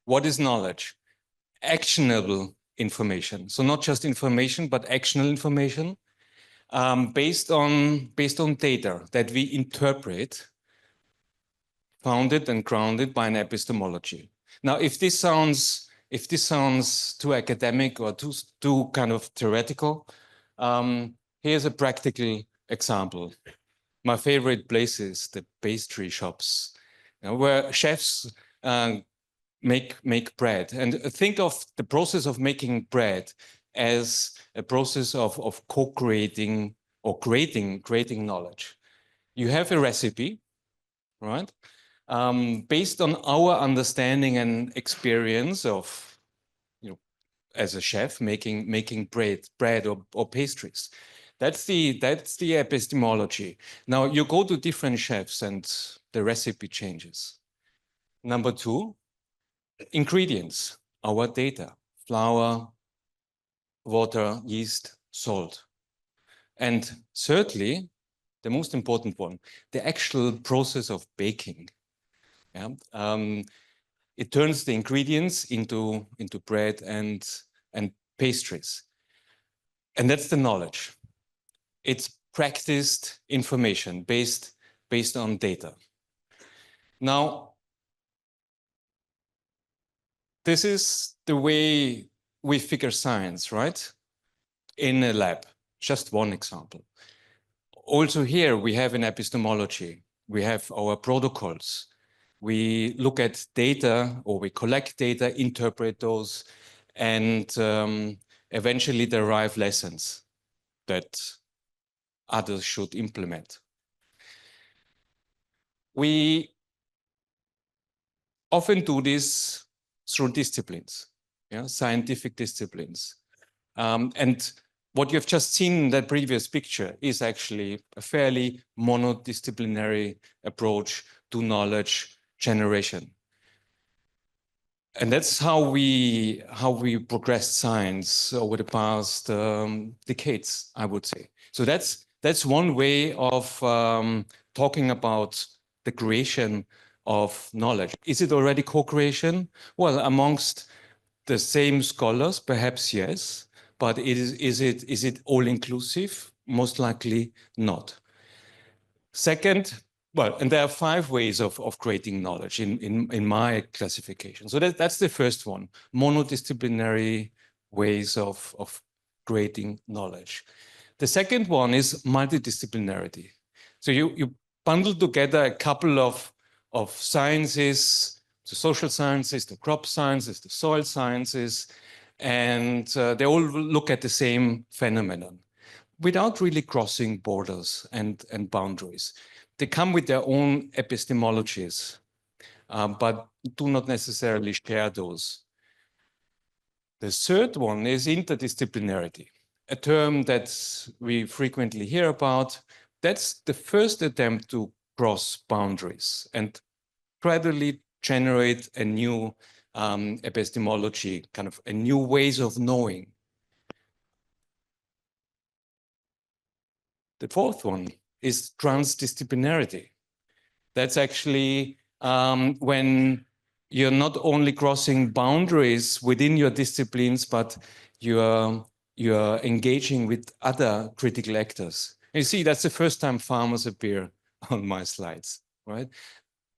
What is knowledge? Actionable information. So not just information, but actionable information based on data that we interpret, founded and grounded by an epistemology. Now, if this sounds too academic or too kind of theoretical, here's a practical example. My favorite places, the pastry shops, where chefs make bread. And think of the process of making bread as a process of co-creating or creating knowledge. You have a recipe, right? Based on our understanding and experience of, as a chef making bread or pastries. That's the epistemology. Now you go to different chefs and the recipe changes. Number two, ingredients, our data, flour, water, yeast, salt. And thirdly, the most important one, the actual process of baking. Yeah? It turns the ingredients into bread and pastries. And that's the knowledge. It's practiced information based on data. Now, this is the way we figure science, right? In a lab, just one example. Also here, we have an epistemology. We have our protocols. We look at data, or we collect data, interpret those, and eventually derive lessons that others should implement. We often do this through disciplines, scientific disciplines. And what you've just seen in that previous picture is actually a fairly monodisciplinary approach to knowledge generation. And that's how we progressed science over the past decades, I would say. So that's one way of talking about the creation of knowledge. Is it already co-creation? Well, amongst the same scholars, perhaps yes, but is it all inclusive? Most likely not. Second, well, and there are 5 ways of creating knowledge in my classification. So that's the first one, monodisciplinary ways of creating knowledge. The second one is multidisciplinarity. So you bundle together a couple of sciences, the social sciences, the crop sciences, the soil sciences, and they all look at the same phenomenon without really crossing borders and boundaries. They come with their own epistemologies, but do not necessarily share those. The third one is interdisciplinarity, a term that we frequently hear about. That's the first attempt to cross boundaries and gradually generate a new epistemology, kind of a new ways of knowing. The fourth one is transdisciplinarity. That's actually when you're not only crossing boundaries within your disciplines, but you're engaging with other critical actors. And you see, that's the first time farmers appear on my slides, right?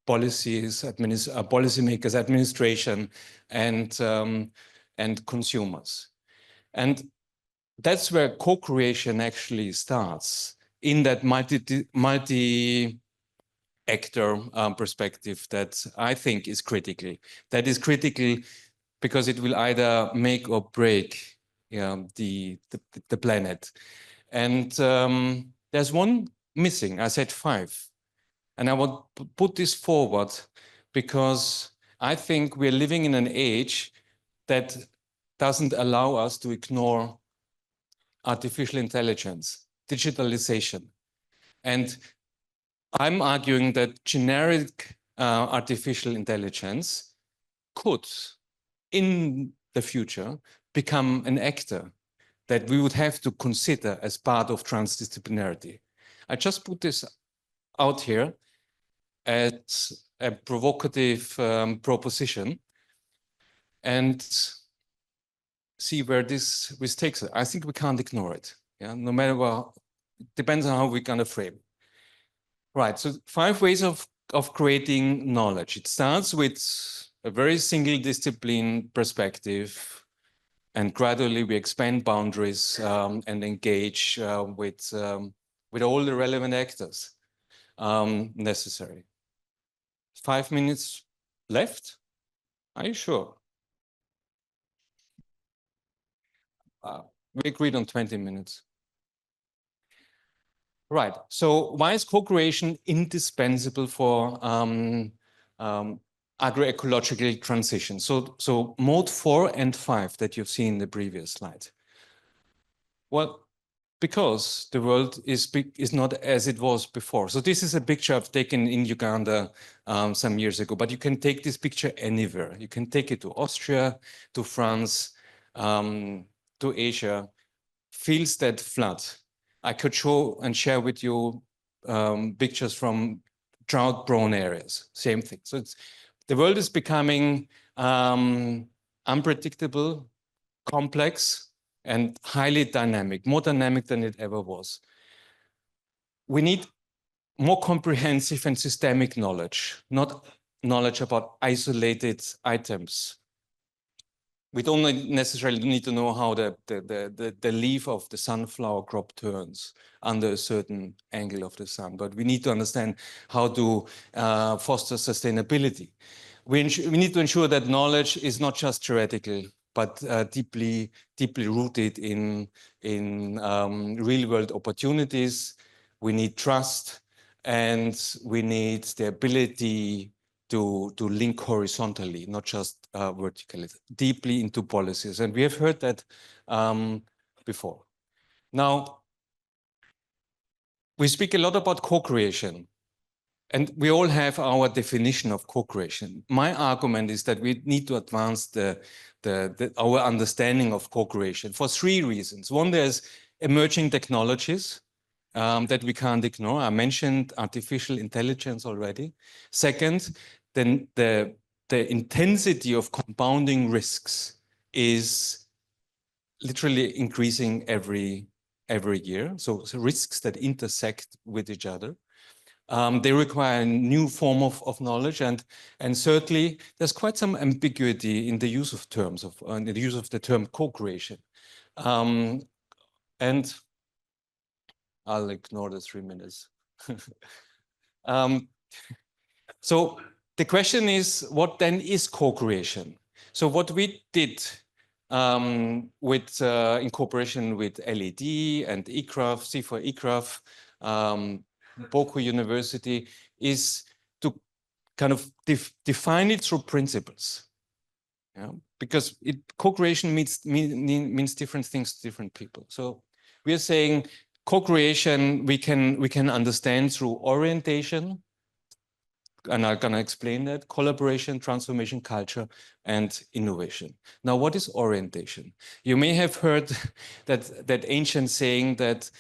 Policymakers, administration, and consumers. And that's where co-creation actually starts, in that multi-actor perspective that I think is critical. That is critical because it will either make or break the planet. And there's one missing. I said 5. And I want to put this forward because I think we're living in an age that doesn't allow us to ignore artificial intelligence, digitalization. And I'm arguing that generic artificial intelligence could, in the future, become an actor that we would have to consider as part of transdisciplinarity. I just put this out here as a provocative proposition and see where this takes us. I think we can't ignore it. Yeah, no matter what, it depends on how we're going to frame it. Right. So 5 ways of creating knowledge. It starts with a very single discipline perspective, and gradually we expand boundaries and engage with all the relevant actors necessary. 5 minutes left. Are you sure? We agreed on 20 minutes. Right. So why is co-creation indispensable for agroecological transition? So mode 4 and 5 that you've seen in the previous slide. Well, because the world is not as it was before. So this is a picture I've taken in Uganda some years ago, but you can take this picture anywhere. You can take it to Austria, to France, to Asia. Fields that flood. I could show and share with you pictures from drought-prone areas. Same thing. So the world is becoming unpredictable, complex, and highly dynamic, more dynamic than it ever was. We need more comprehensive and systemic knowledge, not knowledge about isolated items. We don't necessarily need to know how the leaf of the sunflower crop turns under a certain angle of the sun, but we need to understand how to foster sustainability. We need to ensure that knowledge is not just theoretical, but deeply rooted in real-world opportunities. We need trust, and we need the ability to link horizontally, not just vertically, deeply into policies. And we have heard that before. Now, we speak a lot about co-creation. And we all have our definition of co-creation. My argument is that we need to advance our understanding of co-creation for 3 reasons. One, there's emerging technologies that we can't ignore. I mentioned artificial intelligence already. Second, then the intensity of compounding risks is literally increasing every year. So risks that intersect with each other. They require a new form of knowledge, and certainly there's quite some ambiguity in the use of terms in the use of the term co-creation. And I'll ignore the 3 minutes. So the question is, what then is co-creation? So what we did in cooperation with LED and ICRAF, CIFOR-ICRAF, Boku University, is to kind of define it through principles. Yeah? Because co-creation means different things to different people. So we are saying co-creation we can understand through orientation, and I'm gonna explain that, collaboration, transformation, culture, and innovation. Now, what is orientation? You may have heard that ancient saying that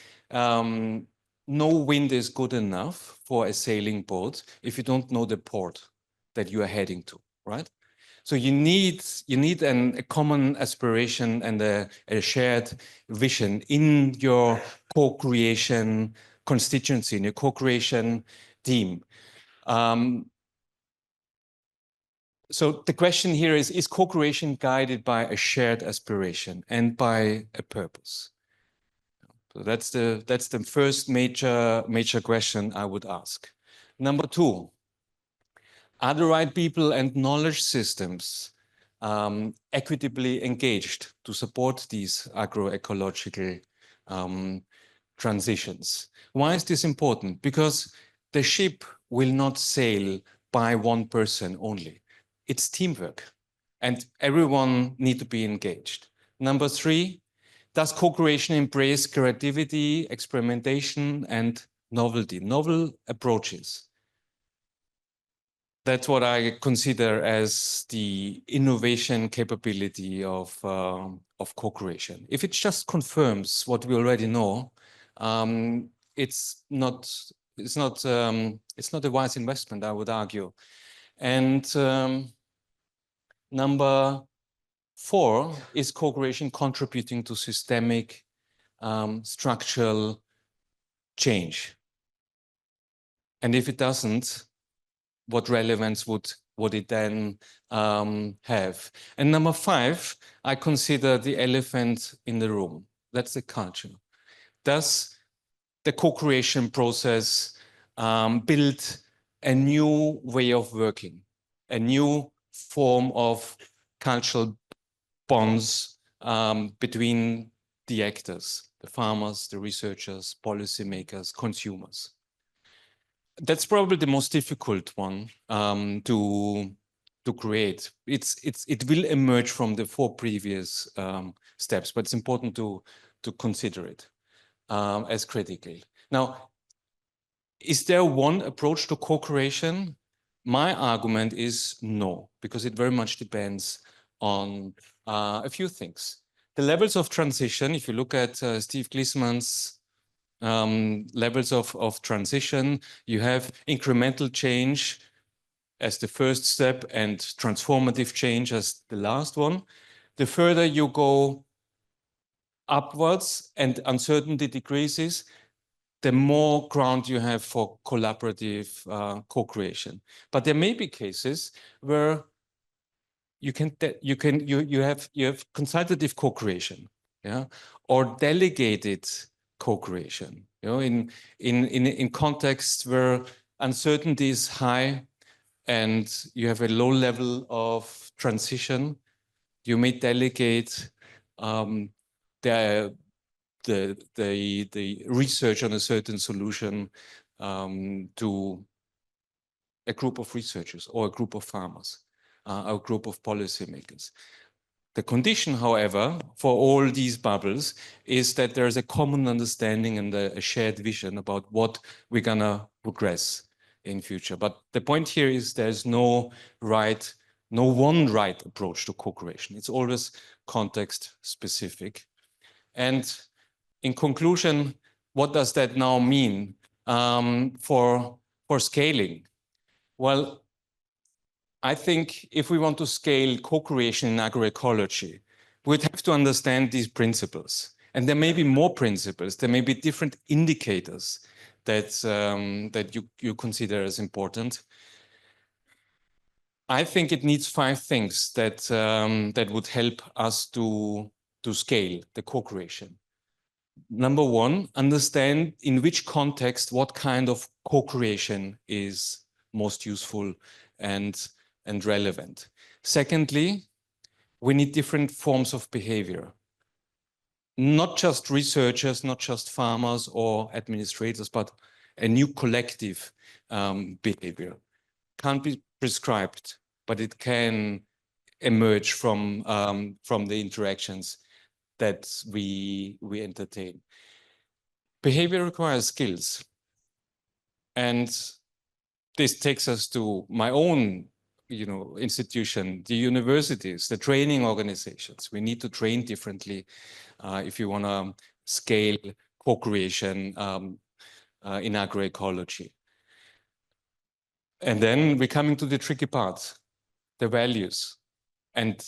no wind is good enough for a sailing boat if you don't know the port that you are heading to, right? So you need a common aspiration and a shared vision in your co-creation constituency, in your co-creation team. So the question here is co-creation guided by a shared aspiration and by a purpose? So that's the first major question I would ask. Number 2, are the right people and knowledge systems equitably engaged to support these agroecological transitions? Why is this important? Because the ship will not sail by one person only. It's teamwork, and everyone needs to be engaged. Number 3, does co-creation embrace creativity, experimentation, and novelty, novel approaches? That's what I consider as the innovation capability of co-creation. If it just confirms what we already know, it's not a wise investment, I would argue. And number 4, is co-creation contributing to systemic structural change? And if it doesn't, what relevance would it then have? And number 5, I consider the elephant in the room. That's the culture. Does the co-creation process build a new way of working, a new form of cultural bonds between the actors, the farmers, the researchers, policymakers, consumers? That's probably the most difficult one to create. It will emerge from the 4 previous steps, but it's important to consider it as critical. Now, is there one approach to co-creation? My argument is no, because it very much depends on a few things. The levels of transition, if you look at Steve Glisman's levels of transition, you have incremental change as the first step and transformative change as the last one. The further you go upwards and uncertainty decreases, the more ground you have for collaborative co-creation. But there may be cases where you have consultative co-creation, yeah, or delegated co-creation, you know, in contexts where uncertainty is high and you have a low level of transition. You may delegate the research on a certain solution to a group of researchers or a group of farmers, a group of policymakers. The condition, however, for all these bubbles is that there is a common understanding and a shared vision about what we're gonna progress in future. But the point here is there's no one right approach to co-creation. It's always context specific. And in conclusion, what does that now mean for scaling? Well, I think if we want to scale co-creation in agroecology, we'd have to understand these principles. And there may be more principles. There may be different indicators that you consider as important. I think it needs 5 things that would help us to scale the co-creation. Number 1, understand in which context, what kind of co-creation is most useful and relevant. Secondly, we need different forms of behavior. Not just researchers, not just farmers or administrators, but a new collective behavior. Can't be prescribed, but it can emerge from the interactions that we entertain. Behavior requires skills. And this takes us to my own institution, the universities, the training organizations. We need to train differently if you want to scale co-creation in agroecology. And then we're coming to the tricky part, the values and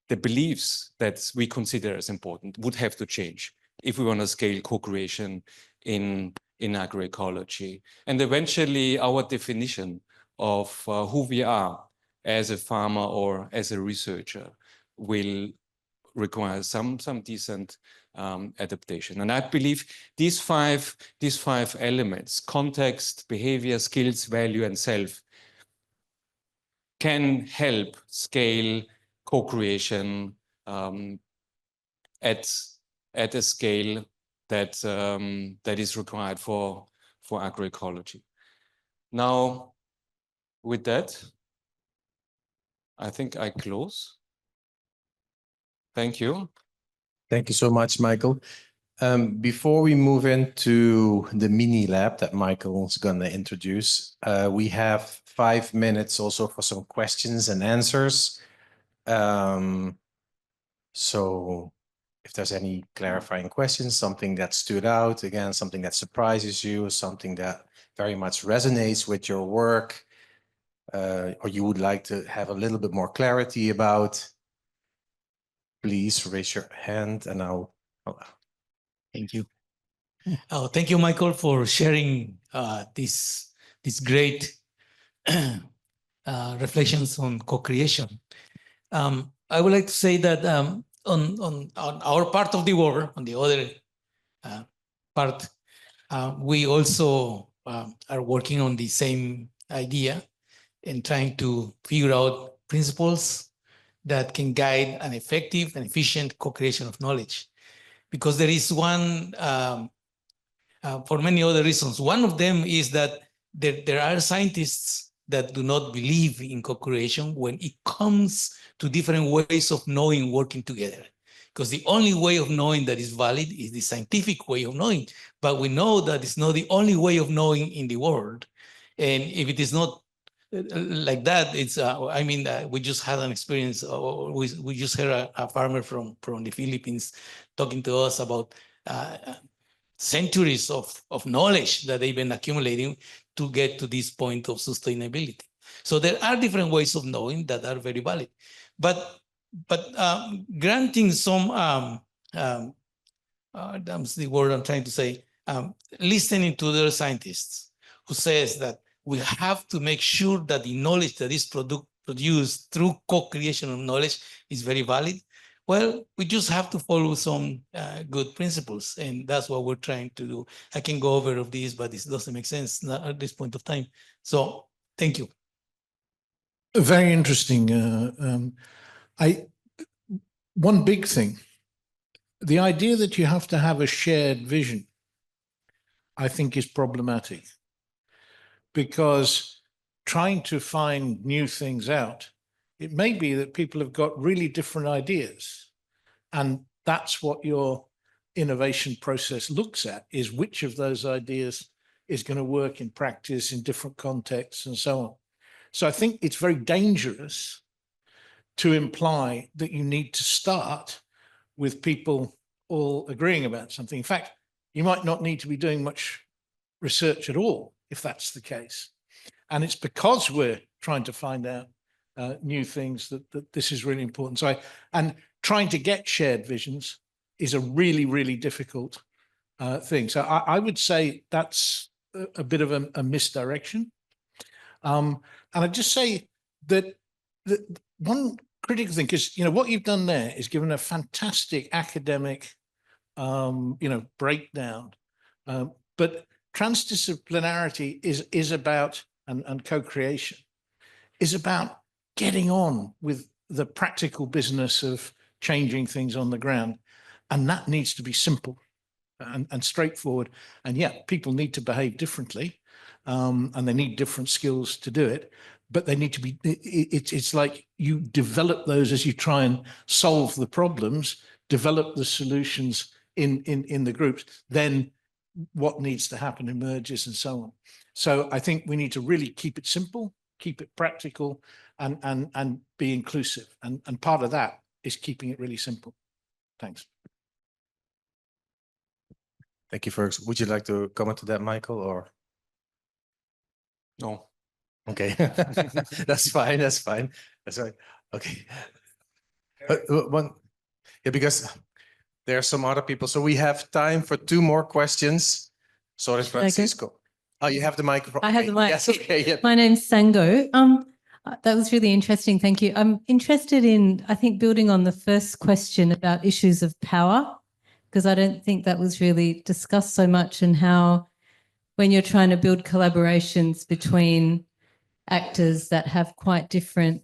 the beliefs that we consider as important would have to change if we want to scale co-creation in agroecology. And eventually our definition of who we are as a farmer or as a researcher will require some decent adaptation. And I believe these five elements, context, behavior, skills, value, and self, can help scale co-creation at a scale that is required for agroecology. Now, with that, I think I close. Thank you. Thank you so much, Michael. Before we move into the mini lab that Michael's going to introduce, we have 5 minutes also for some questions and answers. So if there's any clarifying questions, something that stood out, again, something that surprises you, something that very much resonates with your work, or you would like to have a little bit more clarity about, please raise your hand and I'll. Thank you. Thank you, Michael, for sharing this great reflections on co-creation. I would like to say that on our part of the world, on the other part, we also are working on the same idea and trying to figure out principles that can guide an effective and efficient co-creation of knowledge. Because there is one, for many other reasons. One of them is that there are scientists that do not believe in co-creation when it comes to different ways of knowing working together. Because the only way of knowing that is valid is the scientific way of knowing. But we know that it's not the only way of knowing in the world. And if it is not like that, it's, I mean, we just had an experience, we just heard a farmer from the Philippines talking to us about centuries of knowledge that they've been accumulating to get to this point of sustainability. So there are different ways of knowing that are very valid. But granting some, that's the word I'm trying to say, listening to the scientists who says that we have to make sure that the knowledge that is produced through co-creation of knowledge is very valid. Well, we just have to follow some good principles, and that's what we're trying to do. I can go over of this, but this doesn't make sense at this point of time. So, thank you. Very interesting. One big thing, the idea that you have to have a shared vision, I think is problematic. Because trying to find new things out, it may be that people have got really different ideas. And that's what your innovation process looks at, is which of those ideas is going to work in practice in different contexts and so on. So I think it's very dangerous to imply that you need to start with people all agreeing about something. In fact, you might not need to be doing much research at all if that's the case. And it's because we're trying to find out new things that this is really important. So and trying to get shared visions is a really, really difficult thing. So I would say that's a bit of a misdirection. And I'd just say that one critical thing, because what you've done there is given a fantastic academic breakdown, but transdisciplinarity is about and co-creation is about getting on with the practical business of changing things on the ground, and that needs to be simple and straightforward. And yeah, people need to behave differently, and they need different skills to do it, but they need to be, it's like you develop those as you try and solve the problems, develop the solutions in the groups, then what needs to happen emerges and so on. So I think we need to really keep it simple, keep it practical, and be inclusive. And part of that is keeping it really simple. Thanks. Thank you, Fergus. Would you like to comment to that, Michael, or? No. Okay, that's fine. That's fine. That's right. Okay. Yeah, because there are some other people. So we have time for 2 more questions. Sorry, Francisco. Oh, you have the microphone. I have the mic. Yes, okay. Yeah. My name's Sango. That was really interesting. Thank you. I'm interested in, I think, building on the first question about issues of power, because I don't think that was really discussed so much, and how when you're trying to build collaborations between actors that have quite different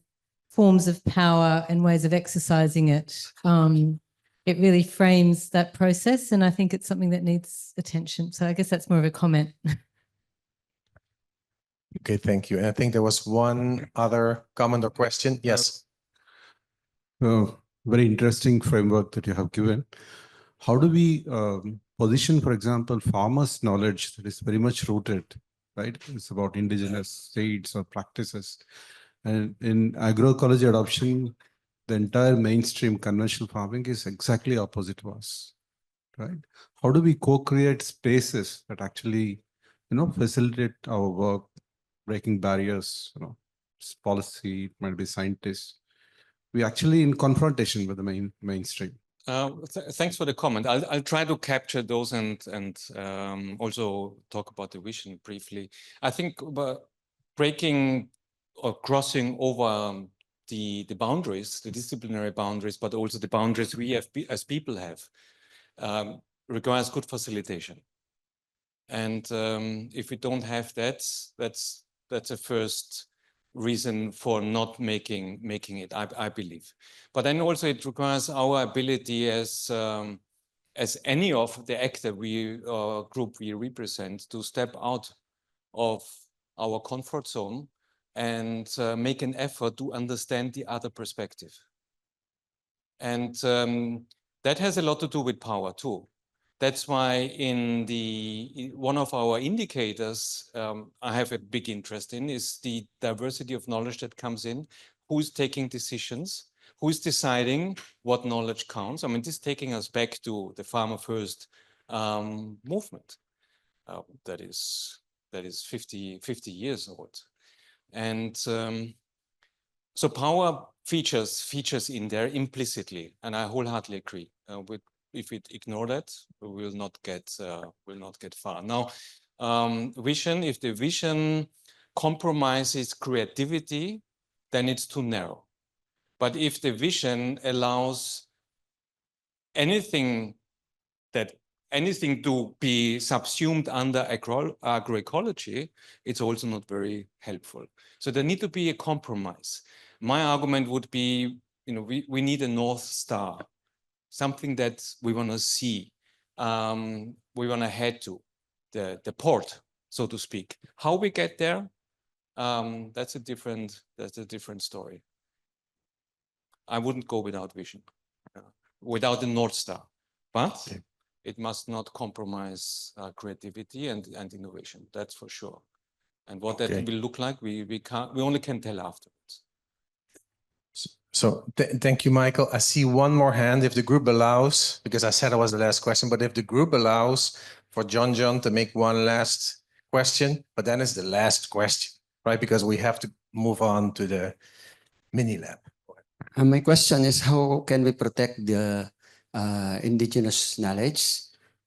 forms of power and ways of exercising it, it really frames that process. And I think it's something that needs attention. So I guess that's more of a comment. Okay, thank you. And I think there was one other comment or question. Yes. Very interesting framework that you have given. How do we position, for example, farmers' knowledge that is very much rooted, right? It's about indigenous seeds or practices. And in agroecology adoption, the entire mainstream conventional farming is exactly opposite to us, right? How do we co-create spaces that actually, facilitate our work, breaking barriers, policy, it might be scientists. We actually in confrontation with the mainstream. Thanks for the comment. I'll try to capture those and also talk about the vision briefly. I think breaking or crossing over the boundaries, the disciplinary boundaries, but also the boundaries we have as people have, requires good facilitation. And if we don't have that, that's a first reason for not making it, I believe. But then also it requires our ability as any of the actor group we represent to step out of our comfort zone and make an effort to understand the other perspective. And that has a lot to do with power too. That's why in one of our indicators I have a big interest in is the diversity of knowledge that comes in, who's taking decisions, who's deciding what knowledge counts. I mean, this is taking us back to the Farmer First movement that is 50 years old. And so power features in there implicitly, and I wholeheartedly agree. If we ignore that, we will not get far. Now, vision. If the vision compromises creativity, then it's too narrow. But if the vision allows anything to be subsumed under agroecology, it's also not very helpful. So there need to be a compromise. My argument would be, we need a North Star, something that we want to see, we want to head to, the port, so to speak. How we get there, that's a different story. I wouldn't go without vision, without the North Star. But it must not compromise creativity and innovation. That's for sure. And what that will look like, we only can tell afterwards. So thank you, Michael. I see one more hand, if the group allows, because I said it was the last question, but if the group allows for John to make one last question, but then it's the last question, right? Because we have to move on to the mini lab. My question is, how can we protect the indigenous knowledge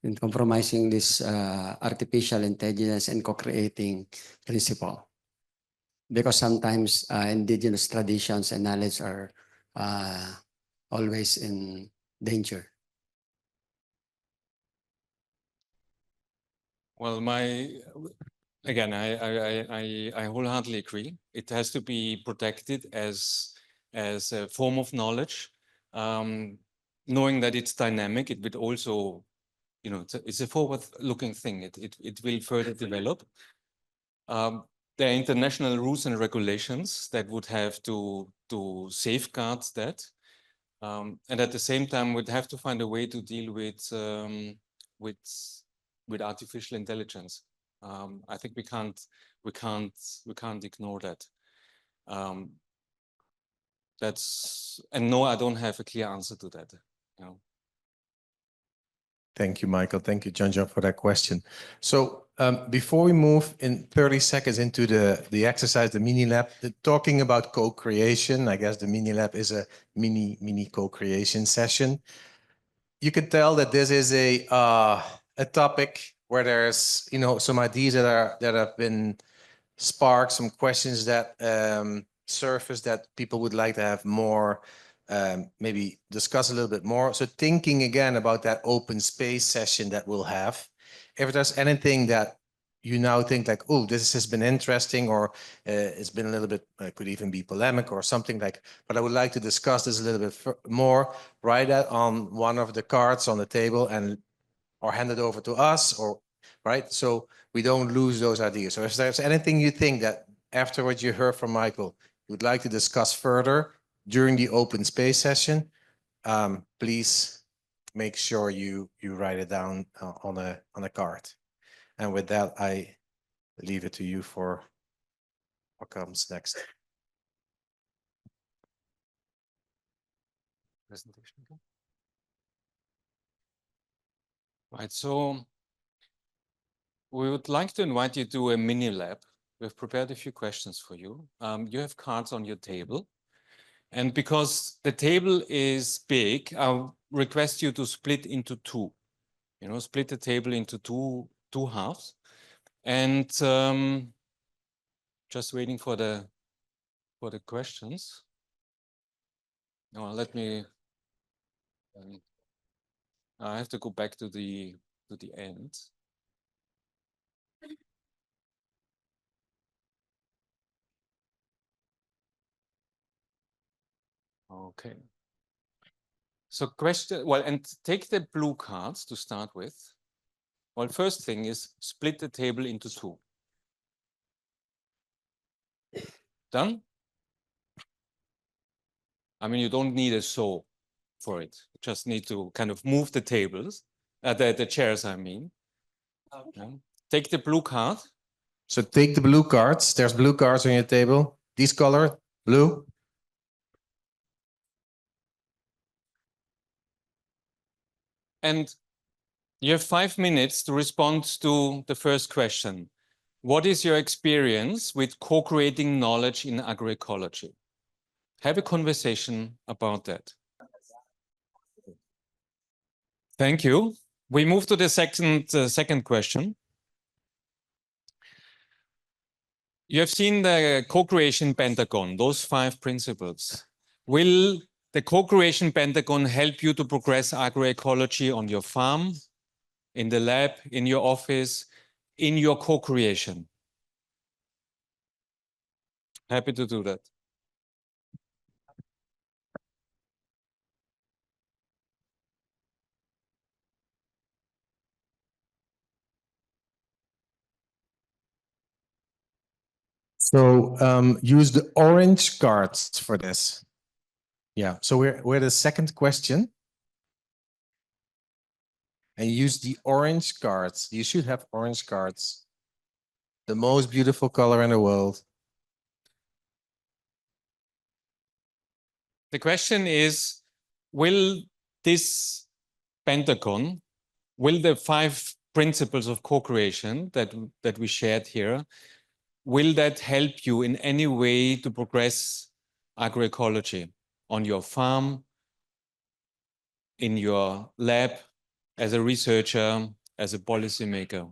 in compromising this artificial intelligence and co-creating principle? Because sometimes indigenous traditions and knowledge are always in danger. Well, again, I wholeheartedly agree. It has to be protected as a form of knowledge, knowing that it's dynamic. It would also, you know, it's a forward-looking thing. It will further develop. There are international rules and regulations that would have to safeguard that, and at the same time, we'd have to find a way to deal with artificial intelligence. I think we can't ignore that. And no, I don't have a clear answer to that. You know. Thank you, Michael. Thank you, John, for that question. So before we move in 30 seconds into the exercise, the mini lab, talking about co-creation, I guess the mini lab is a mini co-creation session. You can tell that this is a topic where there's, you know, some ideas that have been sparked, some questions that surface that people would like to have more, maybe discuss a little bit more. So thinking again about that open space session that we'll have, if there's anything that you now think like, oh, this has been interesting, or it's been a little bit, could even be polemic or something like, but I would like to discuss this a little bit more, write that on one of the cards on the table or hand it over to us, or right? So we don't lose those ideas. So if there's anything you think that after what you heard from Michael, you would like to discuss further during the open space session, please make sure you write it down on a card. And with that, I leave it to you for what comes next. Presentation. Right, so we would like to invite you to a mini lab. We've prepared a few questions for you. You have cards on your table. And because the table is big, I'll request you to split into two. You know, split the table into two halves. And just waiting for the questions. No, let me. I have to go back to the end. Okay. So and take the blue cards to start with. Well, first thing is split the table into two. Done? I mean, you don't need a saw for it. You just need to kind of move the tables, the chairs, I mean. Okay. Take the blue card. So take the blue cards. There's blue cards on your table. This color, blue. And you have 5 minutes to respond to the first question. What is your experience with co-creating knowledge in agroecology? Have a conversation about that. Thank you. We move to the second question. You have seen the co-creation pentagon, those 5 principles. Will the co-creation pentagon help you to progress agroecology on your farm, in the lab, in your office, in your co-creation? Happy to do that. So use the orange cards for this. Yeah, so we're the second question. and use the orange cards. You should have orange cards. The most beautiful color in the world. The question is, will this Pentagon, will the 5 principles of co-creation that we shared here, will that help you in any way to progress agroecology on your farm, in your lab, as a researcher, as a policymaker?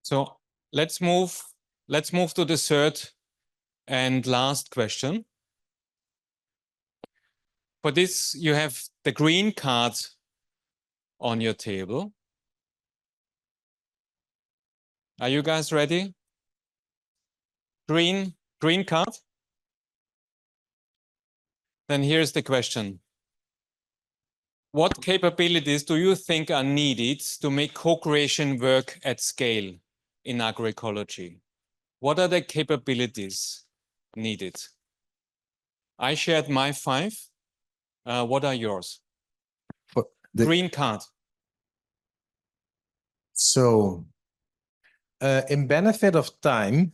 So let's move to the third and last question. For this, you have the green card on your table. Are you guys ready? Green card? Then here's the question. What capabilities do you think are needed to make co-creation work at scale in agroecology? What are the capabilities needed? I shared my 5. What are yours? Green card. So, in benefit of time,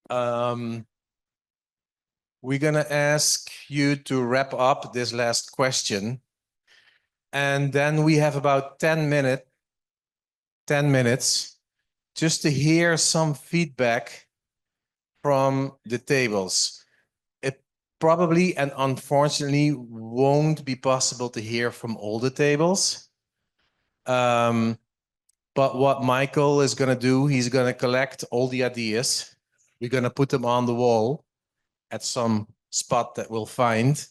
we're going to ask you to wrap up this last question. And then we have about 10 minutes just to hear some feedback from the tables. It probably and unfortunately won't be possible to hear from all the tables. But what Michael is going to do, he's going to collect all the ideas. We're going to put them on the wall at some spot that we'll find.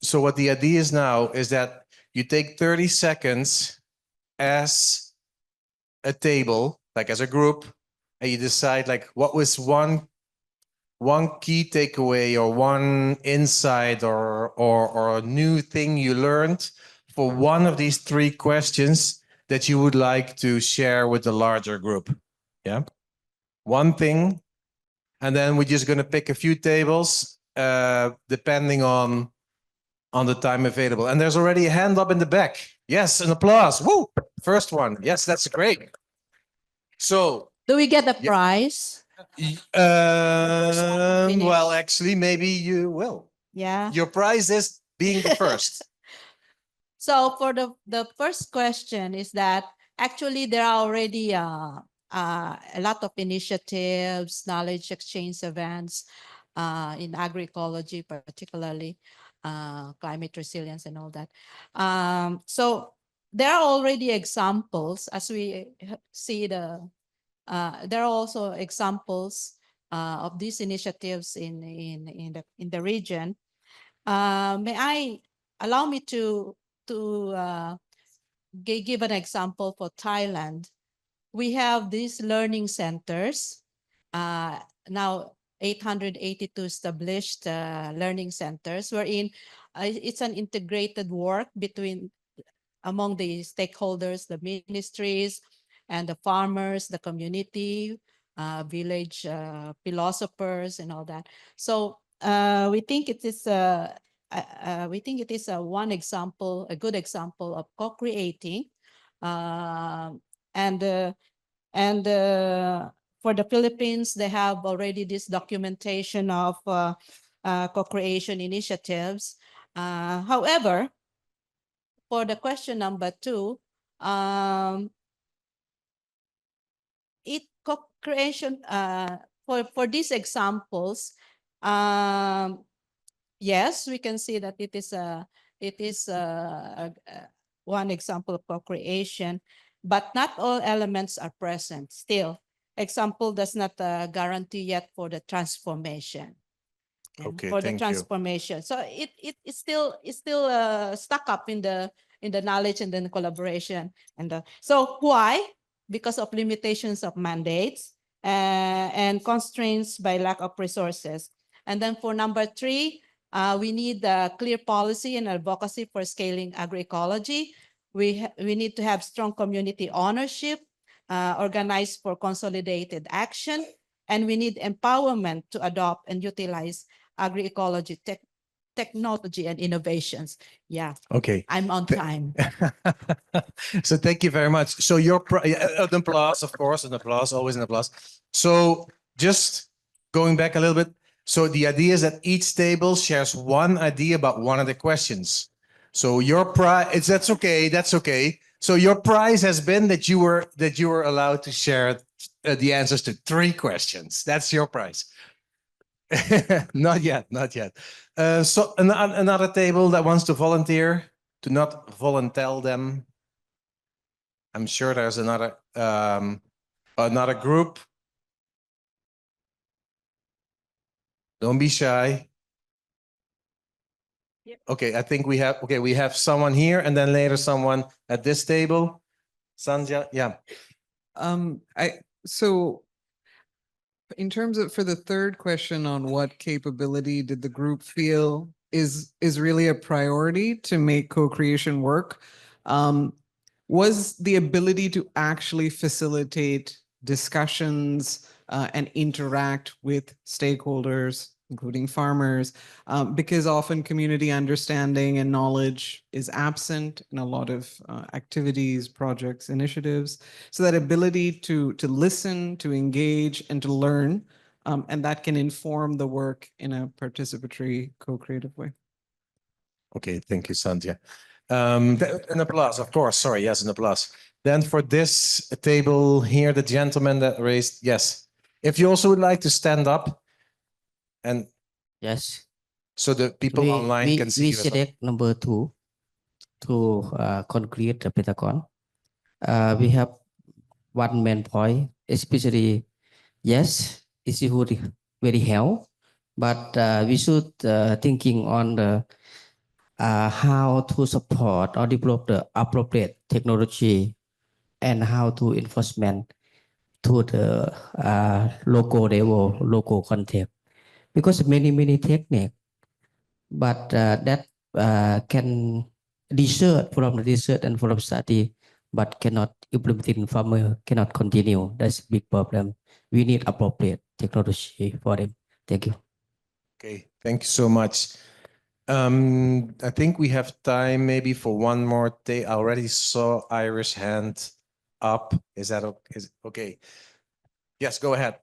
So what the idea is now is that you take 30 seconds as a table, like as a group, and you decide like what was one key takeaway or one insight or a new thing you learned for one of these 3 questions that you would like to share with the larger group. Yeah. One thing. And then we're just going to pick a few tables depending on the time available. And there's already a hand up in the back. Yes, an applause. Woo! First one. Yes, that's great. So, do we get a prize? Well, actually, maybe you will. Yeah. Your prize is being the first. So for the first question is that actually there are already a lot of initiatives, knowledge exchange events in agroecology, particularly climate resilience and all that. So there are already examples, as we see there are also examples of these initiatives in the region. Allow me to give an example for Thailand. We have these learning centers, now 882 established learning centers, wherein it's an integrated work among the stakeholders, the ministries, and the farmers, the community, village philosophers, and all that. So we think it is one example, a good example of co-creating, and for the Philippines, they have already this documentation of co-creation initiatives. However, for the question number 2, co-creation for these examples, yes, we can see that it is one example of co-creation, but not all elements are present. Still, example does not guarantee yet for the transformation. Okay, for the thank you. transformation. So it's still stuck up in the knowledge and then the collaboration. And so why? Because of limitations of mandates and constraints by lack of resources. And then for number 3, we need clear policy and advocacy for scaling agroecology. We need to have strong community ownership, organized for consolidated action, and we need empowerment to adopt and utilize agroecology technology and innovations. Yeah. Okay. I'm on time. So thank you very much. So an applause, of course, an applause, always an applause. So just going back a little bit. So the idea is that each table shares one idea about one of the questions. So your prize, that's okay, that's okay. So your prize has been that you were allowed to share the answers to 3 questions. That's your prize. Not yet, not yet. So another table that wants to volunteer, to not volunteer them. I'm sure there's another group. Don't be shy. Yep. Okay, I think we have someone here and then later someone at this table. Sandhya, yeah. So in terms of for the third question on what capability did the group feel is really a priority to make co-creation work, was the ability to actually facilitate discussions and interact with stakeholders, including farmers, because often community understanding and knowledge is absent in a lot of activities, projects, initiatives. So that ability to listen, to engage, and to learn, and that can inform the work in a participatory, co-creative way. Okay, thank you, Sandhya. An applause, of course. Sorry, yes, an applause. Then for this table here, the gentleman that raised, yes. If you also would like to stand up and yes, so the people online can see we you as well. select number 2 to concrete the Pentagon. We have one main point, especially yes, it's very help, but we should thinking on the how to support or develop the appropriate technology and how to enforcement to the local level, local context. Because many techniques, but that can research from the research and from study, but cannot implement in farmer, cannot continue. That's a big problem. We need appropriate technology for them. Thank you. Okay, thank you so much. I think we have time maybe for one more day. I already saw Iris' hand up. Is that okay? Yes, go ahead.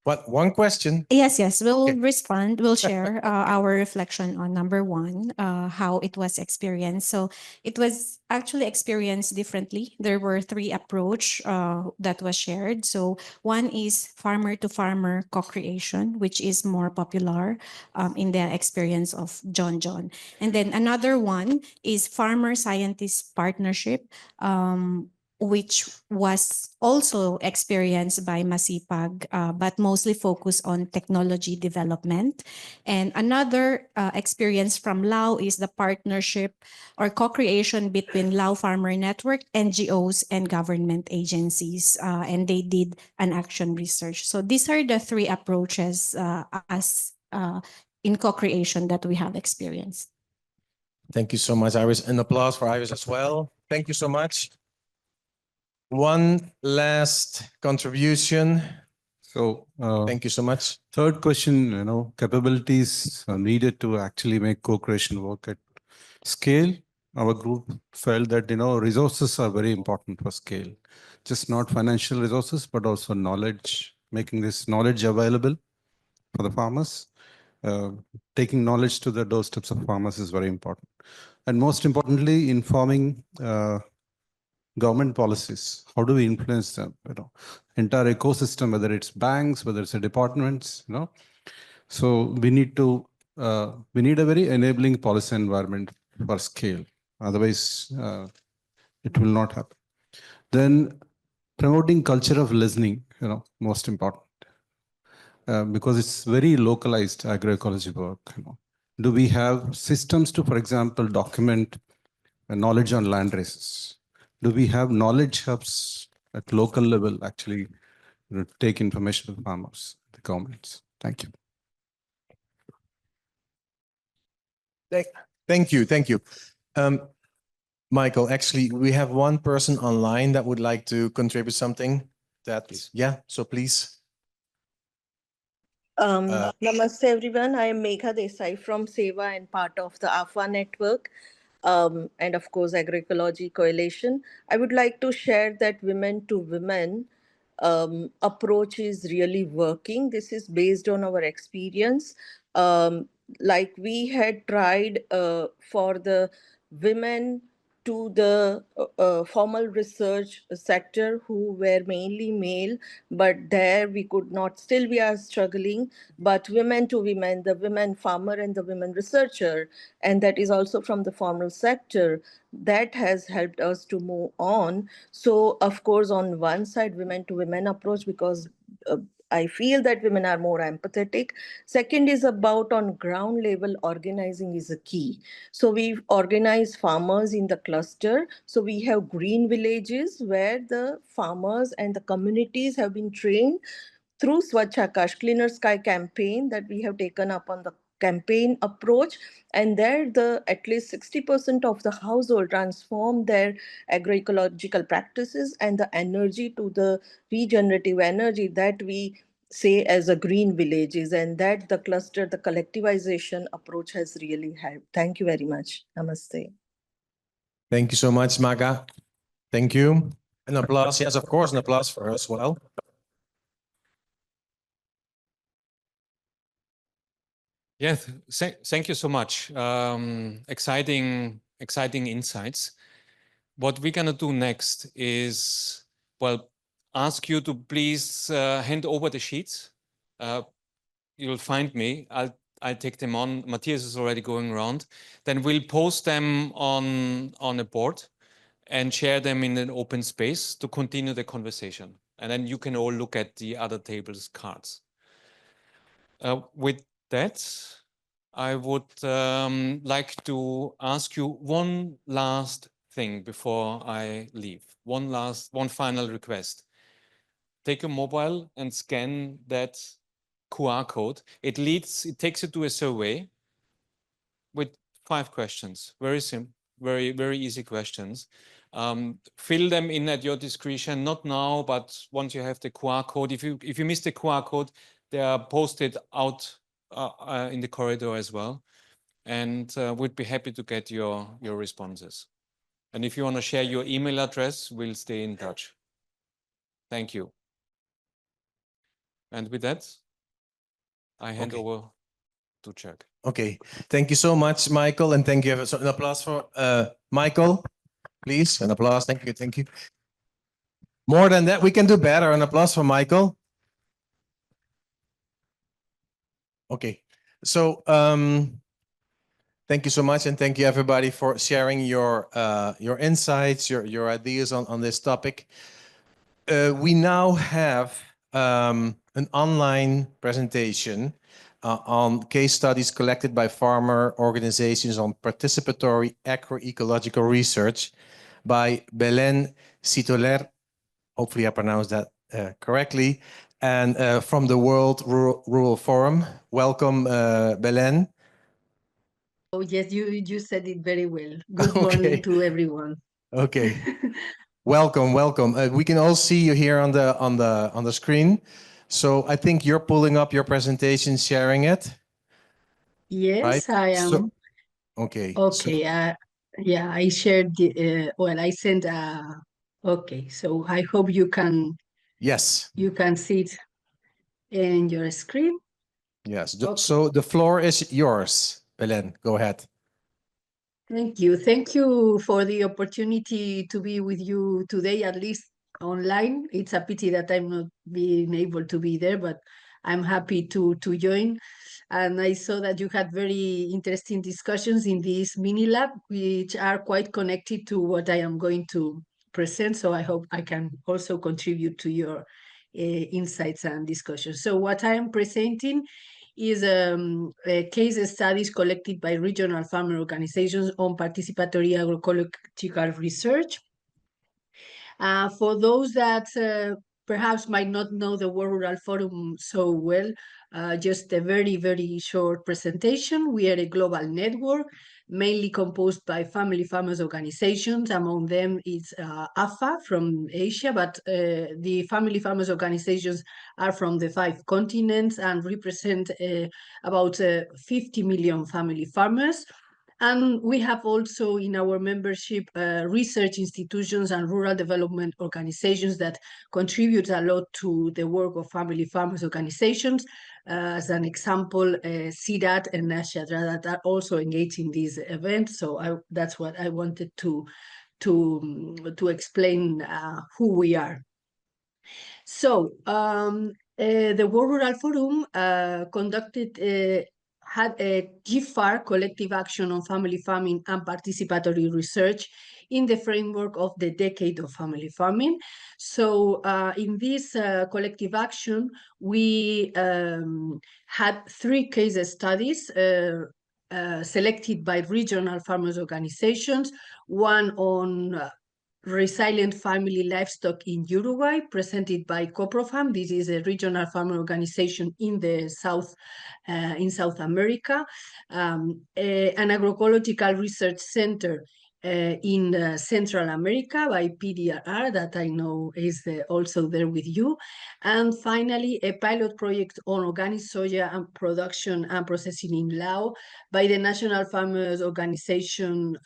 What, one question? Yes, we'll respond. We'll share our reflection on number 1, how it was experienced. So it was actually experienced differently. There were 3 approach that was shared. So one is farmer to farmer co-creation, which is more popular in the experience of John. And then another one is farmer scientist partnership, which was also experienced by Masipag, but mostly focused on technology development. And another experience from Lao is the partnership or co-creation between Lao Farmer Network, NGOs, and government agencies. And they did an action research. So these are the 3 approaches in co-creation that we have experienced. Thank you so much, Iris. An applause for Iris as well. Thank you so much. One last contribution. So thank you so much. Third question, capabilities are needed to actually make co-creation work at scale. Our group felt that, resources are very important for scale. Just not financial resources, but also knowledge, making this knowledge available for the farmers. Taking knowledge to the doorsteps of farmers is very important. And most importantly, informing government policies. How do we influence them? Entire ecosystem, whether it's banks, whether it's departments, So we need a very enabling policy environment for scale. Otherwise, it will not happen. Then promoting culture of listening, most important. Because it's very localized agroecology work. Do we have systems to, for example, document knowledge on land races? Do we have knowledge hubs at local level actually take information from farmers, the governments? Thank you. Thank you. Thank you. Michael, actually, we have one person online that would like to contribute something. Yeah, so please. Namaste everyone. I am Megha Desai from SEWA and part of the AFA network and of course Agroecology Coalition. I would like to share that women to women approach is really working. This is based on our experience. Like we had tried for the women to the formal research sector who were mainly male, but there we could not, still we are struggling, but women to women, the women farmer and the women researcher, and that is also from the formal sector, that has helped us to move on. So of course, on one side, women to women approach, because I feel that women are more empathetic. Second is about on ground level, organizing is a key. So we've organized farmers in the cluster. So we have green villages where the farmers and the communities have been trained through Swachh Akash, Cleaner Sky campaign that we have taken up on the campaign approach. And there at least 60% of the household transform their agroecological practices and the energy to the regenerative energy that we say as a green villages, and that the cluster, the collectivization approach has really helped. Thank you very much. Namaste. Thank you so much, Maga. Thank you. An applause. Yes, of course, an applause for her as well. Yes, thank you so much. Exciting insights. What we're gonna do next is, well, ask you to please hand over the sheets. You'll find me. I'll take them on. Matthias is already going around. Then we'll post them on a board and share them in an open space to continue the conversation. And then you can all look at the other table's cards. With that, I would like to ask you one last thing before I leave. One final request. Take your mobile and scan that QR code. It takes you to a survey with 5 questions. Very simple, very easy questions. Fill them in at your discretion, not now, but once you have the QR code. If you miss the QR code, they are posted out in the corridor as well. And we'd be happy to get your responses. And if you want to share your email address, we'll stay in touch. Thank you. And with that, I hand over to Chuck. Okay, thank you so much, Michael, and thank you. So an applause for Michael, please. An applause. Thank you. Thank you. More than that, we can do better. An applause for Michael. Okay, so thank you so much, and thank you everybody for sharing your insights, your ideas on this topic. We now have an online presentation on case studies collected by farmer organizations on participatory agroecological research by Belén Citoler. Hopefully I pronounced that correctly. And from the World Rural Forum. Welcome, Belén. Oh, yes, you said it very well. Good morning to everyone. Okay. Welcome. We can all see you here on the screen. So I think you're pulling up your presentation, sharing it. Yes, right? I am. Okay. Okay. Yeah, I shared the, well, I sent, okay. So I hope you can. Yes. You can see it in your screen. Yes. So the floor is yours, Belén. Go ahead. Thank you. Thank you for the opportunity to be with you today, at least online. It's a pity that I'm not being able to be there, but I'm happy to join. And I saw that you had very interesting discussions in this mini lab, which are quite connected to what I am going to present. So I hope I can also contribute to your insights and discussions. So what I am presenting is case studies collected by regional farmer organizations on participatory agroecological research. For those that perhaps might not know the World Rural Forum so well, just a very, very short presentation. We are a global network, mainly composed by family farmers organizations. Among them is AFA from Asia, but the family farmers organizations are from the 5 continents and represent about 50 million family farmers. And we have also in our membership research institutions and rural development organizations that contribute a lot to the work of family farmers organizations. As an example, CIDAT and NASHADRA that are also engaged in these events. So that's what I wanted to explain who we are. So the World Rural Forum had a GFAR, Collective Action on Family Farming and Participatory Research, in the framework of the Decade of Family Farming. So in this collective action, we had 3 case studies selected by regional farmers organizations, one on resilient family livestock in Uruguay, presented by Coprofam. This is a regional farmer organization in the South America, an agroecological research center in Central America by PDRR that I know is also there with you. And finally, a pilot project on organic soya and production and processing in Laos by the National Farmers Organization,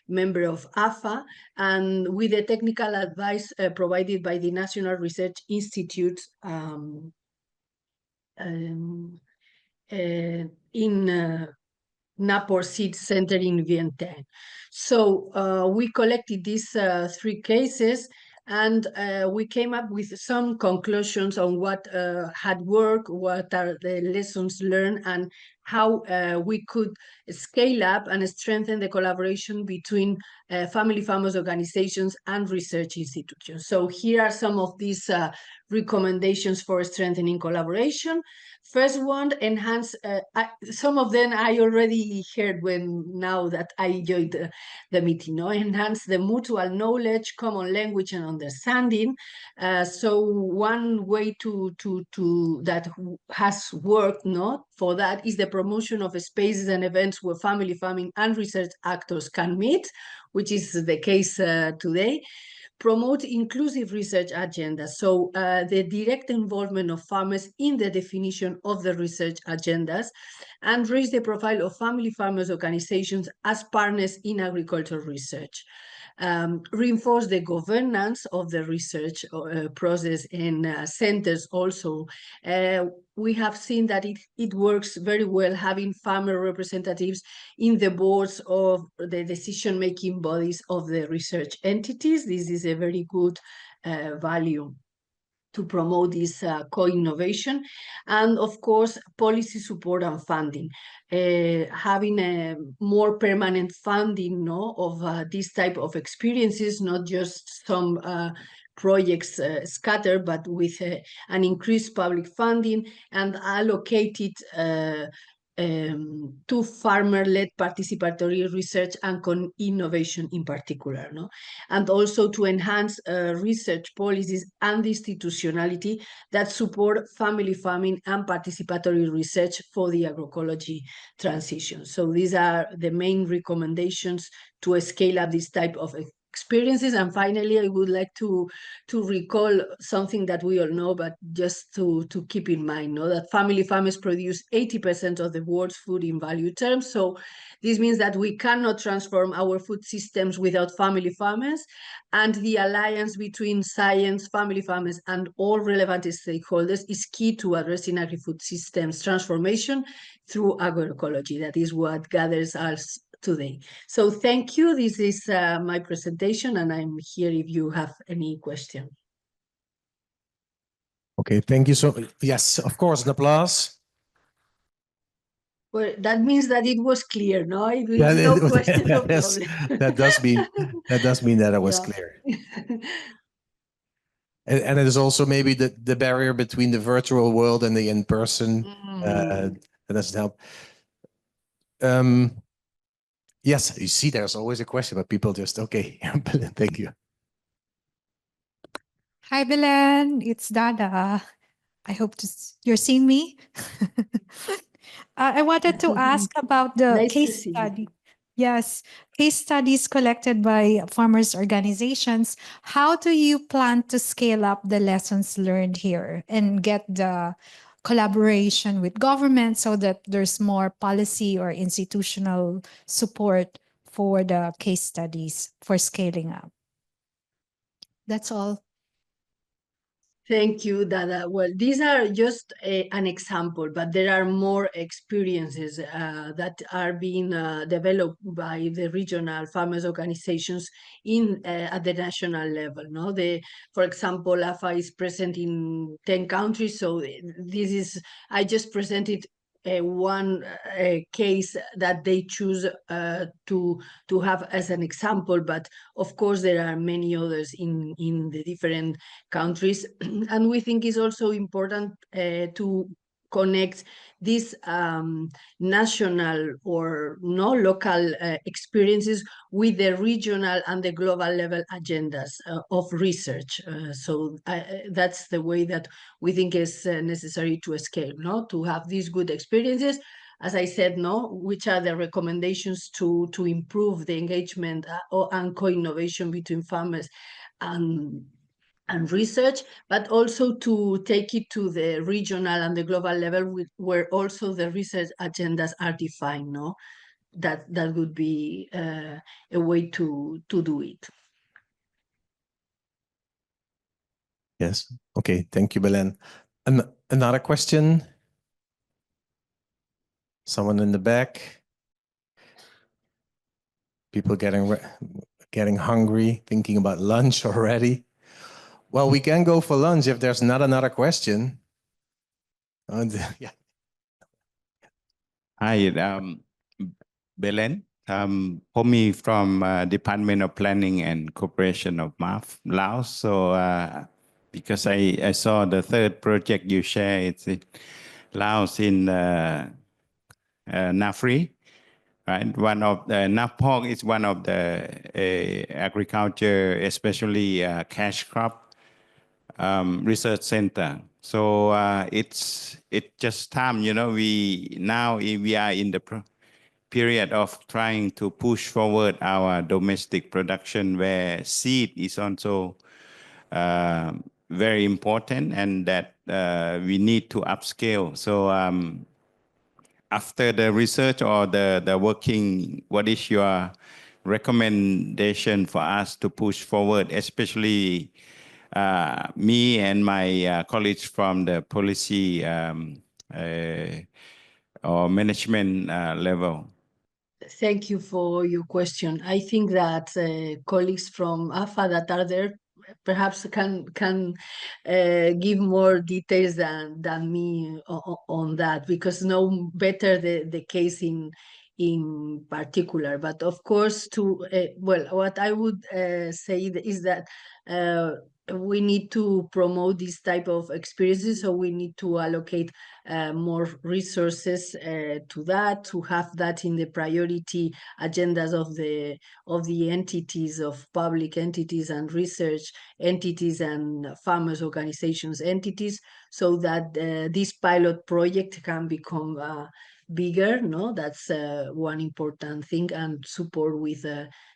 member of AFA, and with the technical advice provided by the National Research Institute in Napor Seed Center in Vientiane. So we collected these 3 cases, and we came up with some conclusions on what had worked, what are the lessons learned, and how we could scale up and strengthen the collaboration between family farmers organizations and research institutions. So here are some of these recommendations for strengthening collaboration. First one, enhance, some of them I already heard now that I joined the meeting, no? Enhance the mutual knowledge, common language and understanding. So one way that has worked for that is the promotion of spaces and events where family farming and research actors can meet, which is the case today. Promote inclusive research agendas. So the direct involvement of farmers in the definition of the research agendas, and raise the profile of family farmers organizations as partners in agricultural research. Reinforce the governance of the research process in centers also. We have seen that it works very well having farmer representatives in the boards of the decision-making bodies of the research entities. This is a very good value to promote this co-innovation. And of course, policy support and funding. Having a more permanent funding of this type of experiences, not just some projects scattered, but with an increased public funding and allocated to farmer-led participatory research and innovation in particular, and also to enhance research policies and institutionality that support family farming and participatory research for the agroecology transition. So these are the main recommendations to scale up this type of experiences. And finally, I would like to recall something that we all know, but just to keep in mind, that family farmers produce 80% of the world's food in value terms. So this means that we cannot transform our food systems without family farmers, and the alliance between science, family farmers, and all relevant stakeholders is key to addressing agri-food systems transformation through agroecology. That is what gathers us today. So thank you. This is my presentation, and I'm here if you have any question. Okay, thank you so much. Yes, of course, an applause. Well, that means that it was clear, no? If Yeah, no question, no yes, problem. that does mean that it was Yeah. clear. And it is also maybe the barrier between the virtual world and the in-person. That doesn't help. Yes, you see, there's always a question, but people just, okay, thank you. Hi, Belen. It's Dada. I hope you're seeing me. I wanted to ask about the Nice to case see you. study. Yes, case studies collected by farmers organizations. How do you plan to scale up the lessons learned here and get the collaboration with government so that there's more policy or institutional support for the case studies for scaling up? That's all. Thank you, Dada. Well, these are just an example, but there are more experiences that are being developed by the regional farmers organizations at the national level. No, for example, AFA is present in 10 countries, so I just presented one case that they choose to have as an example, but of course there are many others in the different countries. And we think it's also important to connect these national or local experiences with the regional and the global level agendas of research. So that's the way that we think is necessary to scale, to have these good experiences. As I said, which are the recommendations to improve the engagement and co-innovation between farmers and research, but also to take it to the regional and the global level where also the research agendas are defined. That would be a way to do it. Yes. Okay. Thank you, Belen. Another question? Someone in the back? People getting hungry, thinking about lunch already. Well, we can go for lunch if there's not another question. Yeah. Hi, Belen. Pomi from Department of Planning and Cooperation of MAF, Laos. So because I saw the third project you share, it's in Laos in Nafri, right? One of the Napok is one of the agriculture, especially cash crop research center. So it's just time, we are in the period of trying to push forward our domestic production, where seed is also very important, and that we need to upscale. So after the research or the working, what is your recommendation for us to push forward, especially me and my colleagues from the policy or management level? Thank you for your question. I think that colleagues from AFA that are there perhaps can give more details than me on that, because know better the case in particular. But of course, what I would say is that we need to promote this type of experiences, so we need to allocate more resources to that, to have that in the priority agendas of the entities, of public entities and research entities and farmers organizations entities, so that this pilot project can become bigger. That's one important thing, and support with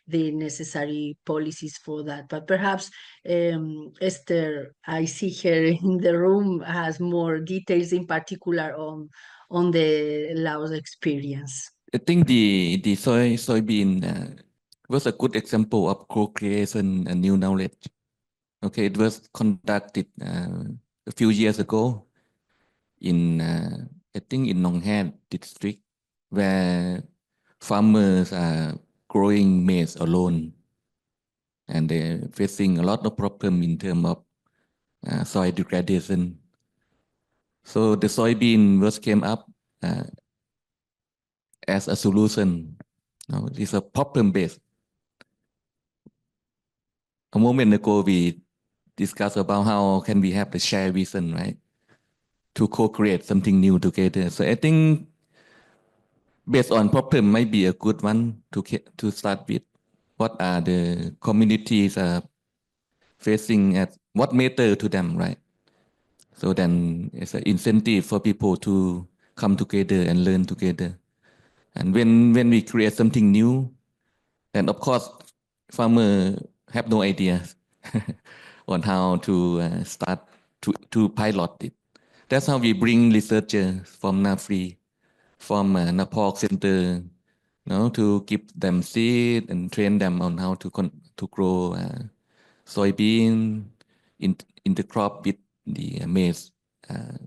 the necessary policies for that. But perhaps Esther, I see her in the room, has more details, in particular on the Laos experience. I think the soybean was a good example of co-creation and new knowledge. Okay, it was conducted a few years ago in I think in Nong Han district, where farmers are growing maize alone, and they're facing a lot of problem in terms of soil degradation. So the soybean was came up as a solution. It's a problem based. A moment ago, we discussed about how can we have the shared vision, right, to co-create something new together. So I think based on problem might be a good one to start with. What are the communities facing at what matter to them, right? So then it's an incentive for people to come together and learn together. And when we create something new, then of course farmer have no idea on how to start to pilot it. That's how we bring researchers from NAFRI, from Nepal Center, to give them seed and train them on how to grow soybean in the crop with the maize,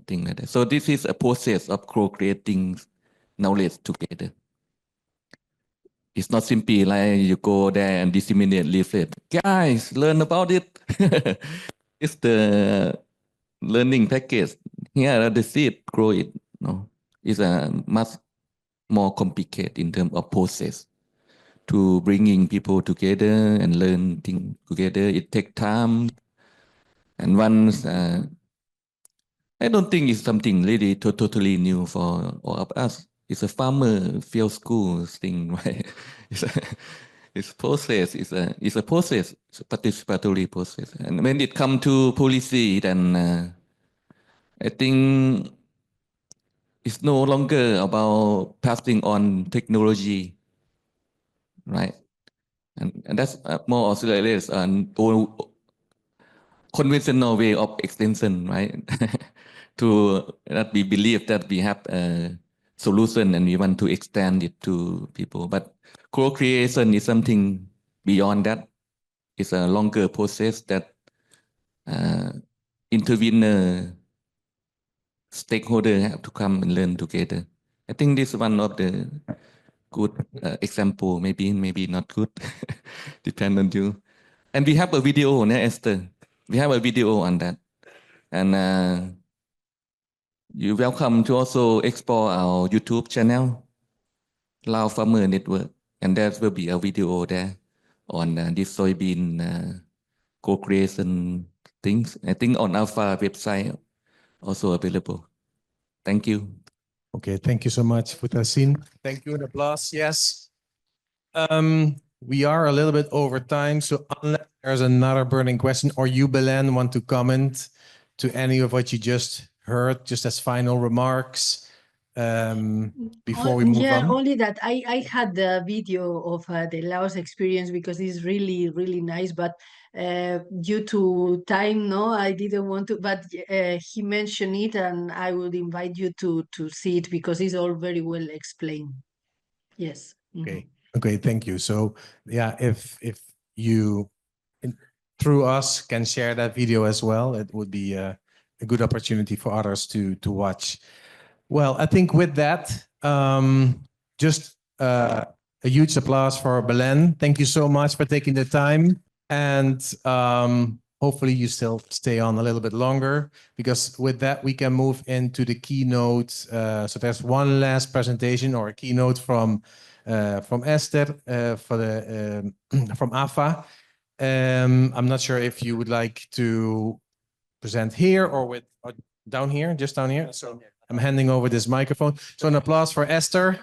thing like that. So this is a process of co-creating knowledge together. It's not simply like you go there and disseminate leaflet. Guys, learn about it. It's the learning package. Here are the seed, grow it. No, it's a much more complicated in terms of process to bringing people together and learn things together. It takes time. And once, I don't think it's something really totally new for all of us. It's a farmer field school thing, right? It's process. It's a process. It's a participatory process. And when it comes to policy, then I think it's no longer about passing on technology, right? And that's more or less an old conventional way of extension, right? To that we believe that we have a solution and we want to extend it to people. But co-creation is something beyond that. It's a longer process that intervener, stakeholder have to come and learn together. I think this is one of the good example, maybe not good, depend on you. And we have a video, Esther. We have a video on that. And you're welcome to also explore our YouTube channel, Lao Farmer Network. And there will be a video there on this soybean co-creation things. I think on Alpha website also available. Thank you. Okay, thank you so much, Futasin. Thank you and applause. Yes. We are a little bit over time, so unless there's another burning question or you, Belen, want to comment to any of what you just heard, just as final remarks before we move on? Only that I had the video of the Laos experience because it's really, really nice, but due to time, no, I didn't want to, but he mentioned it and I would invite you to see it because it's all very well explained. Yes. Okay. Okay, thank you. So yeah, if you through us can share that video as well, it would be a good opportunity for others to watch. Well, I think with that, just a huge applause for Belen. Thank you so much for taking the time, and hopefully you still stay on a little bit longer, because with that we can move into the keynote. So there's one last presentation or a keynote from Esther for the from AFA. I'm not sure if you would like to present here or down here, just down here. So I'm handing over this microphone. So an applause for Esther.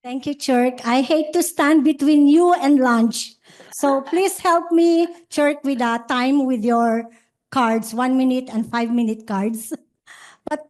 Thank you, Chirk. I hate to stand between you and lunch. So please help me, Chirk, with time with your cards, 1 minute and 5 minute cards. But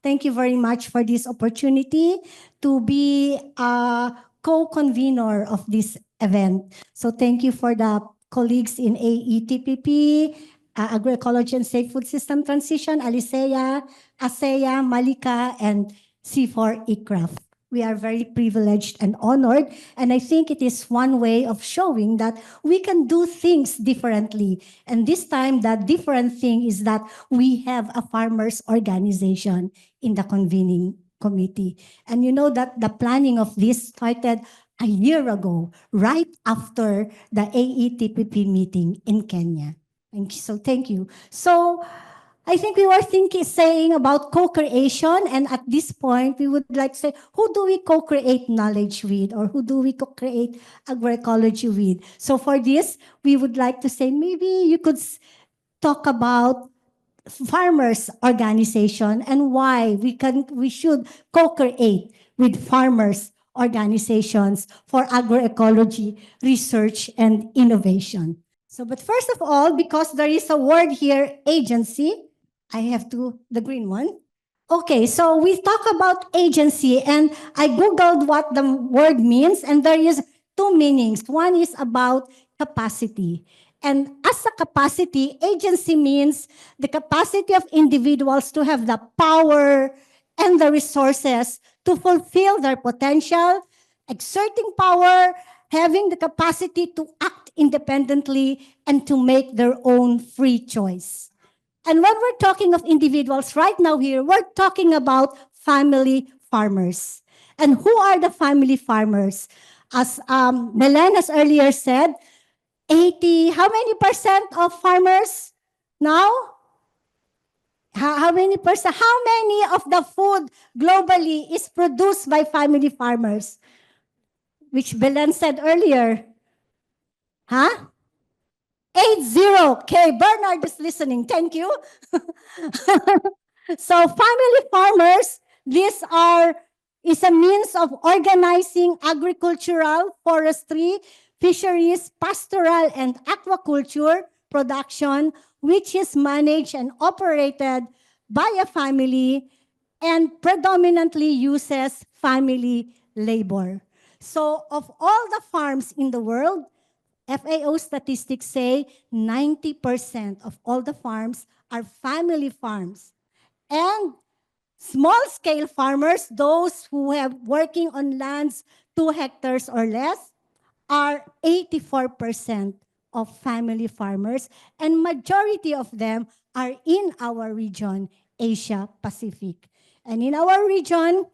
thank you very much for this opportunity to be a co-convener of this event. So thank you for the colleagues in AE-TPP, Agroecology and Safe Food System Transition, Aliseya, ASEA, Malika, and CIFOR-ICRAF. We are very privileged and honored. And I think it is one way of showing that we can do things differently. And this time, the different thing is that we have a farmers organization in the convening committee. And you know that the planning of this started a year ago, right after the AE-TPP meeting in Kenya. Thank you. So I think we were saying about co-creation, and at this point, we would like to say, who do we co-create knowledge with, or who do we co-create agroecology with? So for this, we would like to say, maybe you could talk about farmers' organization and why we should co-create with farmers' organizations for agroecology research and innovation. So, but first of all, because there is a word here, agency, I have to, the green one. Okay, so we talk about agency, and I Googled what the word means, and there is two meanings. One is about capacity. And as a capacity, agency means the capacity of individuals to have the power and the resources to fulfill their potential, exerting power, having the capacity to act independently, and to make their own free choice. And when we're talking of individuals right now here, we're talking about family farmers. And who are the family farmers? As Belen has earlier said, 80, how many % of farmers now? How many percent? How many of the food globally is produced by family farmers? Which Belen said earlier. Huh? 80. Okay, Bernard is listening. Thank you. So family farmers, is a means of organizing agricultural, forestry, fisheries, pastoral, and aquaculture production, which is managed and operated by a family and predominantly uses family labor. So of all the farms in the world, FAO statistics say 90% of all the farms are family farms. And small-scale farmers, those who have working on lands 2 hectares or less, are 84% of family farmers, and majority of them are in our region, Asia Pacific. And in our region,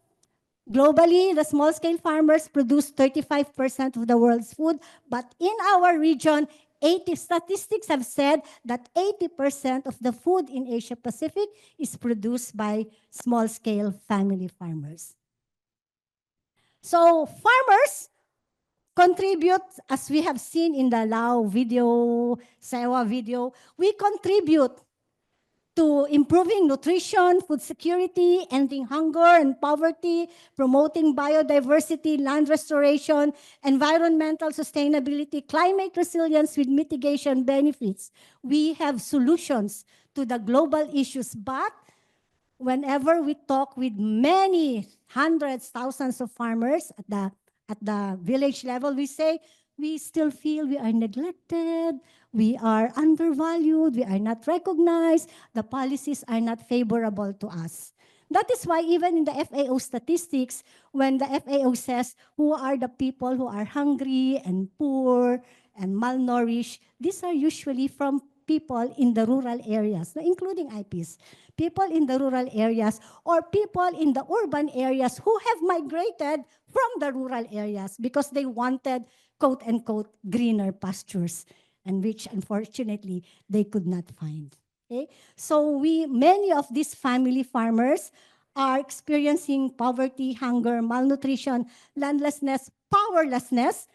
globally, the small-scale farmers produce 35% of the world's food, but in our region, statistics have said that 80% of the food in Asia Pacific is produced by small-scale family farmers. So farmers contribute, as we have seen in the Lao video, Sewa video, we contribute to improving nutrition, food security, ending hunger and poverty, promoting biodiversity, land restoration, environmental sustainability, climate resilience with mitigation benefits. We have solutions to the global issues, but whenever we talk with many hundreds, thousands of farmers at the village level, we say, we still feel we are neglected, we are undervalued, we are not recognized, the policies are not favorable to us. That is why even in the FAO statistics, when the FAO says who are the people who are hungry and poor and malnourished, these are usually from people in the rural areas, including IPs. People in the rural areas or people in the urban areas who have migrated from the rural areas because they wanted, quote unquote, greener pastures, and which unfortunately they could not find. Okay? So many of these family farmers are experiencing poverty, hunger, malnutrition, landlessness, powerlessness,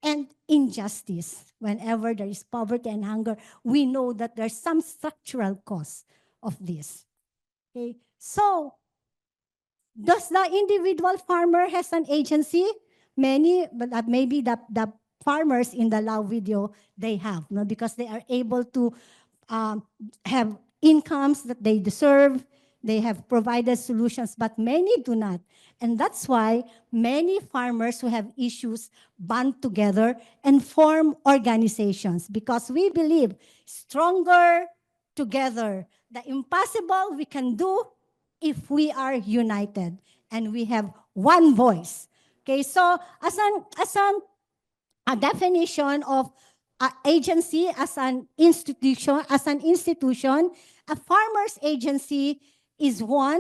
and injustice. Whenever there is poverty and hunger, we know that there's some structural cause of this. Okay? So, does the individual farmer has an agency? Many, but maybe the farmers in the Lao video, they have, no? Because they are able to have incomes that they deserve. They have provided solutions, but many do not. And that's why many farmers who have issues band together and form organizations, because we believe stronger together. The impossible we can do if we are united and we have one voice. Okay, so as a definition of agency as an institution, a farmer's agency is one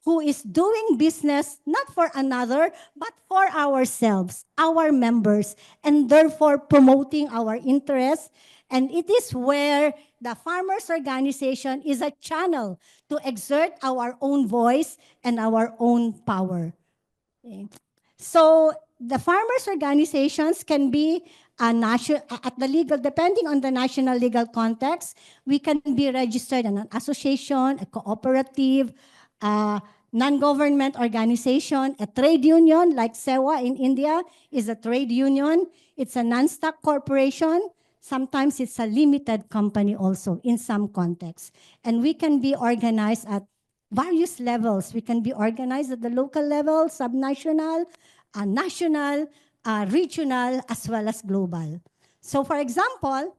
who is doing business not for another, but for ourselves, our members, and therefore promoting our interests. And it is where the farmers' organization is a channel to exert our own voice and our own power. Okay. So the farmers' organizations can be at the legal, depending on the national legal context, we can be registered in an association, a cooperative, a non-government organization, a trade union, like SEWA in India is a trade union. It's a non-stock corporation. Sometimes it's a limited company also in some contexts. And we can be organized at various levels. We can be organized at the local level, subnational, national, regional, as well as global. So for example,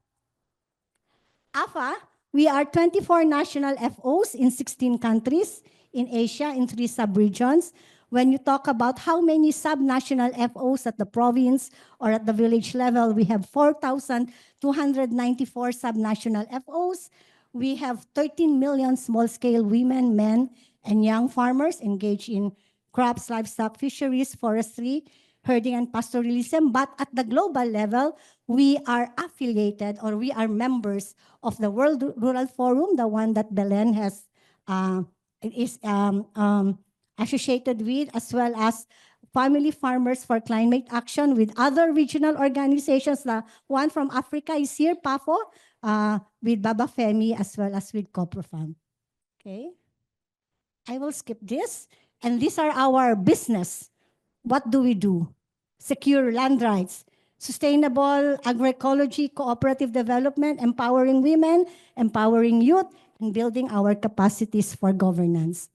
AFA, we are 24 national FOs in 16 countries in Asia in 3 sub-regions. When you talk about how many subnational FOs at the province or at the village level, we have 4,294 subnational FOs. We have 13 million small-scale women, men, and young farmers engaged in crops, livestock, fisheries, forestry, herding, and pastoralism. But at the global level, we are affiliated or we are members of the World Rural Forum, the one that Belen has associated with, as well as Family Farmers for Climate Action with other regional organizations. The one from Africa is here, PAFO, with Baba Femi, as well as with Coprofam. Okay. I will skip this. And these are our business. What do we do? Secure land rights, sustainable agroecology, cooperative development, empowering women, empowering youth, and building our capacities for governance.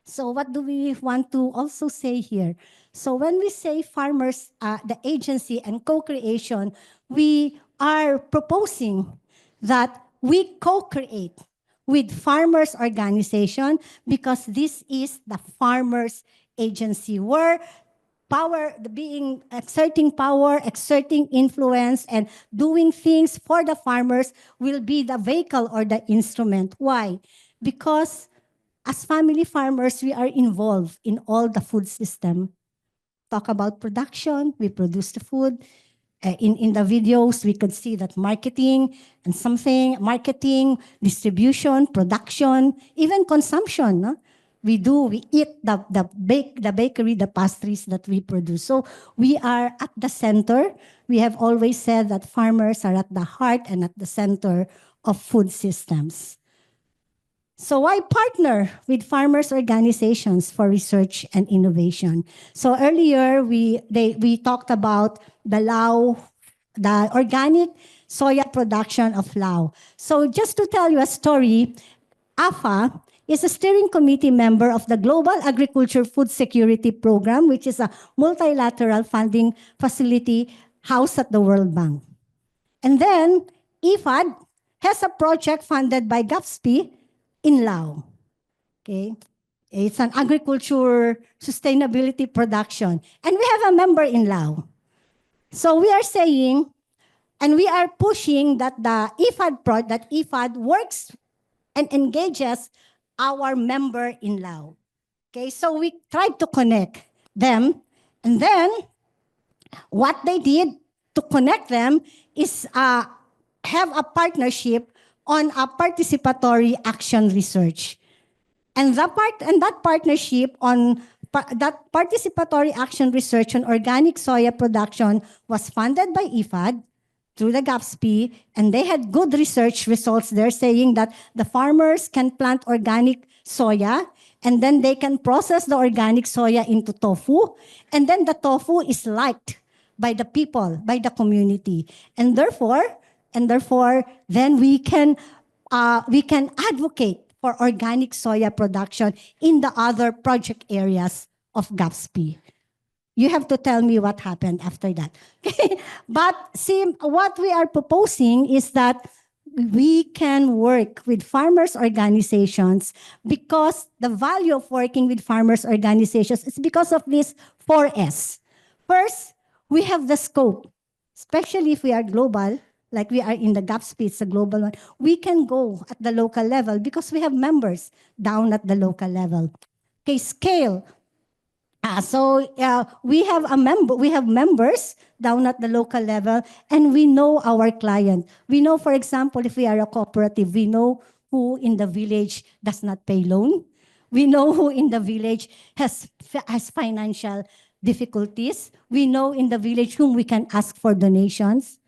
So what do we want to also say here? So when we say farmers, the agency and co-creation, we are proposing that we co-create with farmers organization because this is the farmers agency where power, exerting power, exerting influence, and doing things for the farmers will be the vehicle or the instrument. Why? Because as family farmers, we are involved in all the food system. Talk about production, we produce the food. In the videos, we could see that marketing, distribution, production, even consumption. No? We eat the bakery, the pastries that we produce. So we are at the center. We have always said that farmers are at the heart and at the center of food systems. So why partner with farmers' organizations for research and innovation? So earlier, we talked about the organic soya production of Lao. So just to tell you a story, AFA is a steering committee member of the Global Agriculture Food Security Program, which is a multilateral funding facility housed at the World Bank. And then IFAD has a project funded by GAFSP in Lao. Okay, it's an agriculture sustainability production. And we have a member in Lao. So we are saying, and we are pushing that the IFAD works and engages our member in Lao. Okay, so we tried to connect them. And then what they did to connect them is have a partnership on a participatory action research. And that partnership on that participatory action research on organic soya production was funded by IFAD through the GAFSP, and they had good research results. They're saying that the farmers can plant organic soya, and then they can process the organic soya into tofu, and then the tofu is liked by the people, by the community. And therefore, then we can advocate for organic soya production in the other project areas of GAFSP. You have to tell me what happened after that. But see, what we are proposing is that we can work with farmers' organizations because the value of working with farmers' organizations is because of these 4S. First, we have the scope, especially if we are global, like we are in the GAFSP, it's a global one. We can go at the local level because we have members down at the local level. Okay, scale. We have members down at the local level, and we know our client. We know, for example, if we are a cooperative, we know who in the village does not pay loan. We know who in the village has financial difficulties. We know in the village whom we can ask for donations.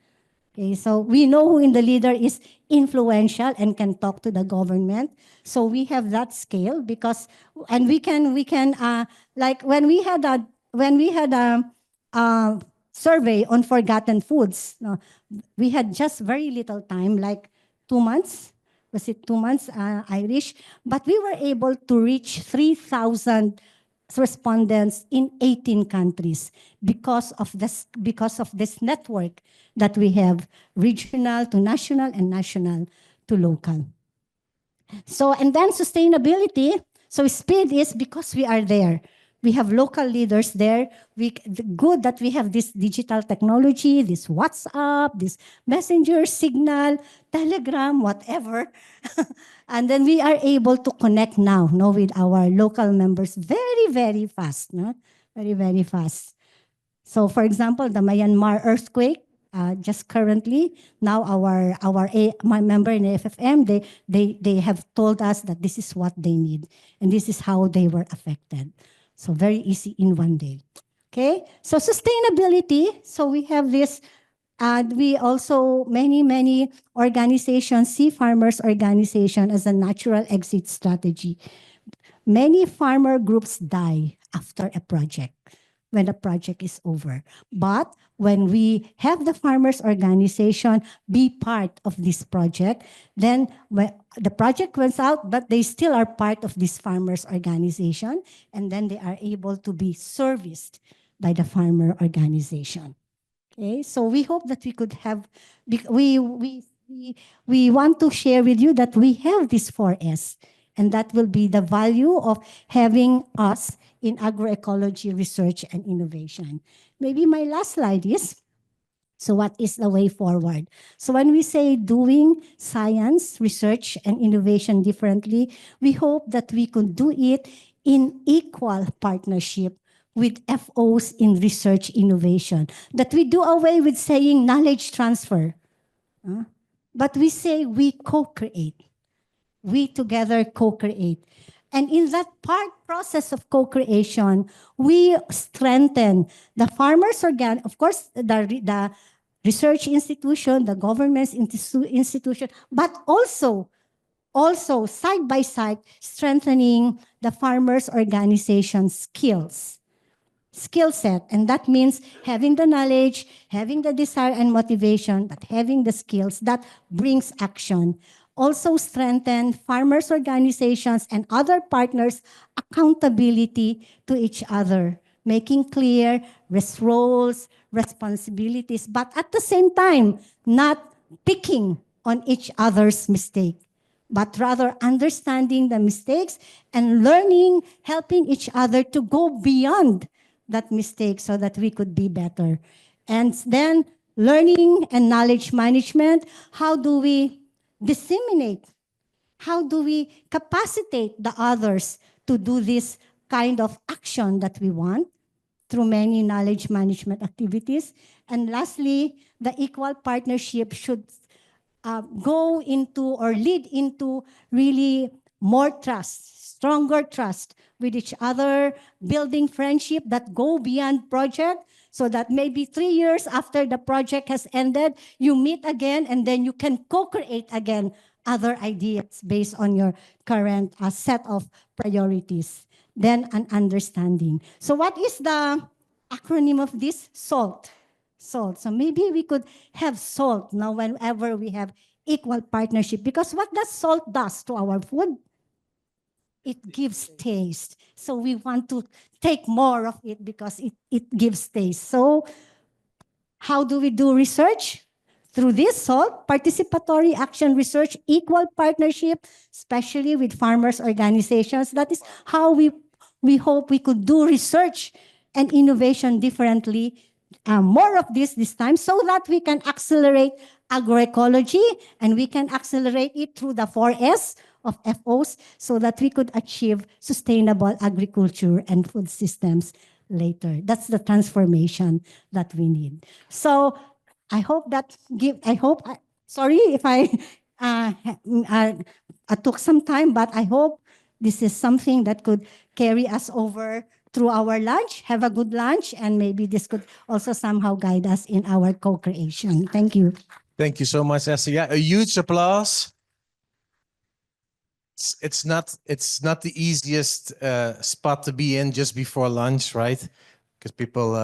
Okay, so we know who in the leader is influential and can talk to the government. So we have that scale because, and we can like when we had a survey on forgotten foods. No, we had just very little time, like 2 months. Was it 2 months, Irish? But we were able to reach 3,000 respondents in 18 countries because of this network that we have, regional to national and national to local. So, and then sustainability. So speed is because we are there. We have local leaders there. Good that we have this digital technology, this WhatsApp, this Messenger, Signal, Telegram, whatever. And then we are able to connect now, no, with our local members very, very fast. No? Very, very fast. So for example, the Myanmar earthquake, just currently, now my member in AFFM, they have told us that this is what they need. And this is how they were affected. So very easy in one day. Okay, so sustainability. So we have this, we also, many organizations see farmers' organization as a natural exit strategy. Many farmer groups die after a project, when the project is over. But when we have the farmers' organization be part of this project, then when the project runs out, but they still are part of this farmers' organization, and then they are able to be serviced by the farmer organization. Okay, so we hope that we could have, we want to share with you that we have this 4S, and that will be the value of having us in agroecology research and innovation. Maybe my last slide is, so what is the way forward? So when we say doing science, research, and innovation differently, we hope that we could do it in equal partnership with FOs in research innovation, that we do away with saying knowledge transfer, but we say we co-create. We together co-create. And in that process of co-creation, we strengthen the farmers' of course, the research institution, the government's institution, but also side by side, strengthening the farmers' organization skill set. And that means having the knowledge, having the desire and motivation, but having the skills that brings action. Also strengthen farmers' organizations and other partners' accountability to each other, making clear roles, responsibilities, but at the same time, not picking on each other's mistake, but rather understanding the mistakes and learning, helping each other to go beyond that mistake so that we could be better. And then learning and knowledge management, how do we disseminate? How do we capacitate the others to do this kind of action that we want through many knowledge management activities? And lastly, the equal partnership should go into or lead into really more trust, stronger trust with each other, building friendship that go beyond project, so that maybe 3 years after the project has ended, you meet again and then you can co-create again other ideas based on your current set of priorities. Then an understanding. So what is the acronym of this? SALT. SALT. So maybe we could have SALT now whenever we have equal partnership, because what does salt does to our food? It gives taste. So we want to take more of it because it gives taste. So how do we do research? Through this SALT, participatory action research, equal partnership, especially with farmers' organizations. That is how we hope we could do research and innovation differently. More of this time, so that we can accelerate agroecology, and we can accelerate it through the 4S of FOs, so that we could achieve sustainable agriculture and food systems later. That's the transformation that we need. So I hope that sorry if I took some time, but I hope this is something that could carry us over through our lunch. Have a good lunch, and maybe this could also somehow guide us in our co-creation. Thank you. Thank you so much, Esther. Yeah, a huge applause. It's not the easiest spot to be in just before lunch, right? Because people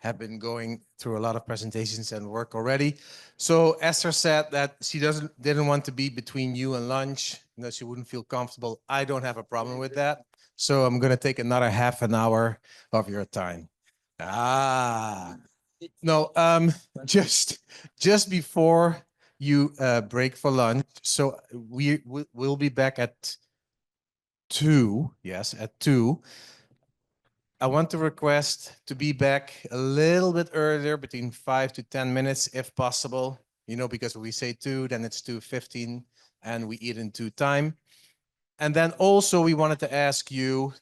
have been going through a lot of presentations and work already. So Esther said that she didn't want to be between you and lunch. You know, she wouldn't feel comfortable. I don't have a problem with that. So I'm going to take another half an hour of your time. No, just before you break for lunch. So we'll be back at 2. Yes, at 2. I want to request to be back a little bit earlier, between 5 to 10 minutes, if possible. You know, because we say 2, then it's 2:15, and we eat in 2 time. And then also we wanted to ask you,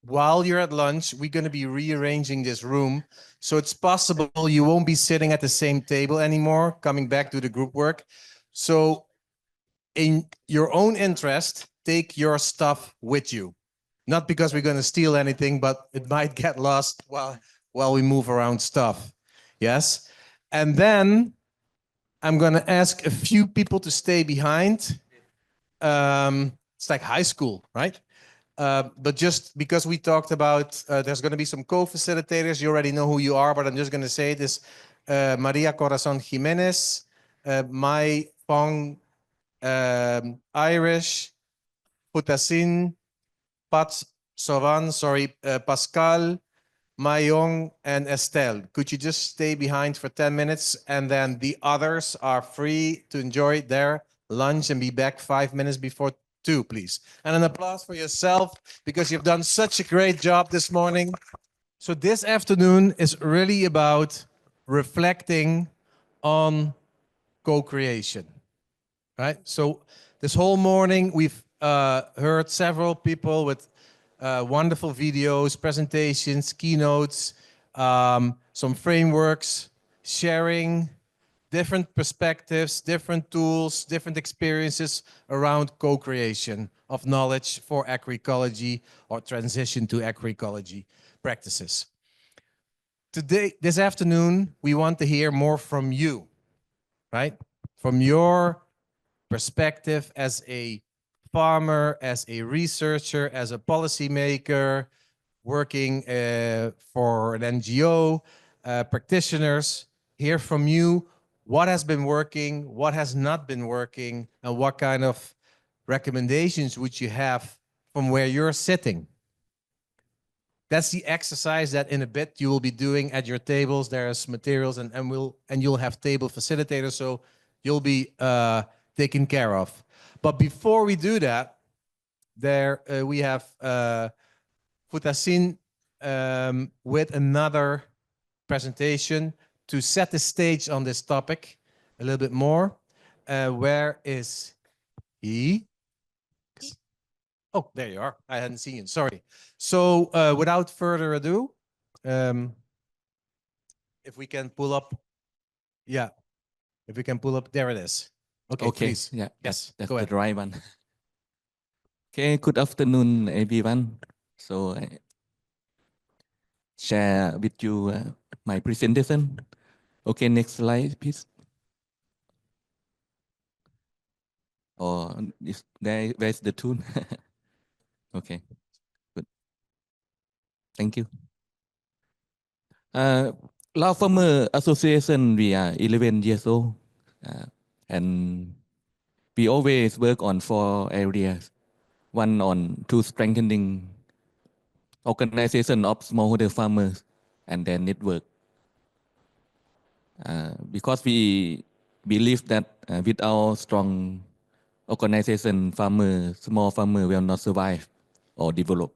while you're at lunch, we're going to be rearranging this room. So it's possible you won't be sitting at the same table anymore, coming back to the group work. So in your own interest, take your stuff with you. Not because we're going to steal anything, but it might get lost while we move around stuff. Yes? And then I'm going to ask a few people to stay behind. It's like high school, right? But just because we talked about, there's going to be some co-facilitators. You already know who you are, but I'm just going to say this. Maria Corazon Jimenez, Mai Pong Irish, Putasin, Pat Sovan, Pascal, Mayong, and Estelle. Could you just stay behind for 10 minutes? And then the others are free to enjoy their lunch and be back 5 minutes before 2, please. And an applause for yourself, because you've done such a great job this morning. So this afternoon is really about reflecting on co-creation, right? So this whole morning, we've heard several people with wonderful videos, presentations, keynotes, some frameworks, sharing different perspectives, different tools, different experiences around co-creation of knowledge for agroecology or transition to agroecology practices. Today, this afternoon, we want to hear more from you, right? From your perspective as a farmer, as a researcher, as a policymaker, working for an NGO, practitioners, hear from you what has been working, what has not been working, and what kind of recommendations would you have from where you're sitting. That's the exercise that in a bit you will be doing at your tables. There's materials and you'll have table facilitators, so you'll be taken care of. But before we do that, we have Futasin with another presentation to set the stage on this topic a little bit more. Where is he? Oh, there you are. I hadn't seen you. Sorry. So without further ado, if we can pull up. Yeah. If we can pull up. There it is. Okay, please. Yeah, yes, that's go the ahead. right one. Okay, good afternoon, everyone. So I share with you my presentation. Okay, next slide, please. Or is there, where's the tune? Okay, good. Thank you. Lao Farmer Association, we are 11 years old. And we always work on 4 areas. One on to strengthening organization of smallholder farmers and their network. Because we believe that without strong organization, small farmer will not survive or develop.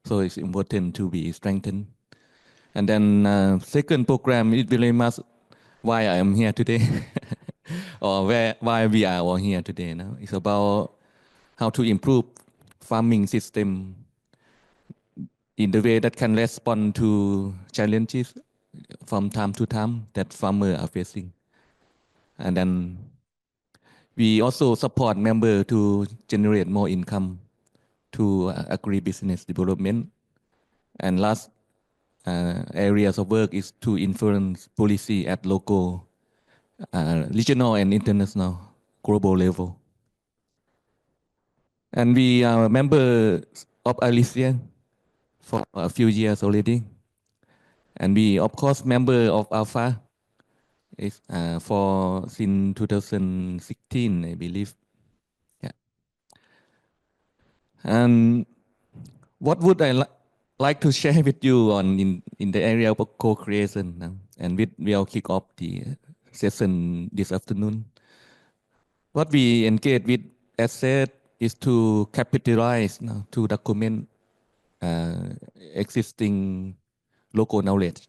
So it's important to be strengthened. And then second program is very much why I am here today, or why we are all here today. Now it's about how to improve farming system in the way that can respond to challenges from time to time that farmers are facing. And then we also support members to generate more income to agribusiness development. And last areas of work is to influence policy at local, regional, and international, global level. And we are members of Alicia for a few years already. And we, of course, member of Alpha is for since 2016, I believe. Yeah. And what would I like to share with you on in the area of co-creation now? And we'll kick off the session this afternoon. What we engage with, as said, is to capitalize, to document existing local knowledge.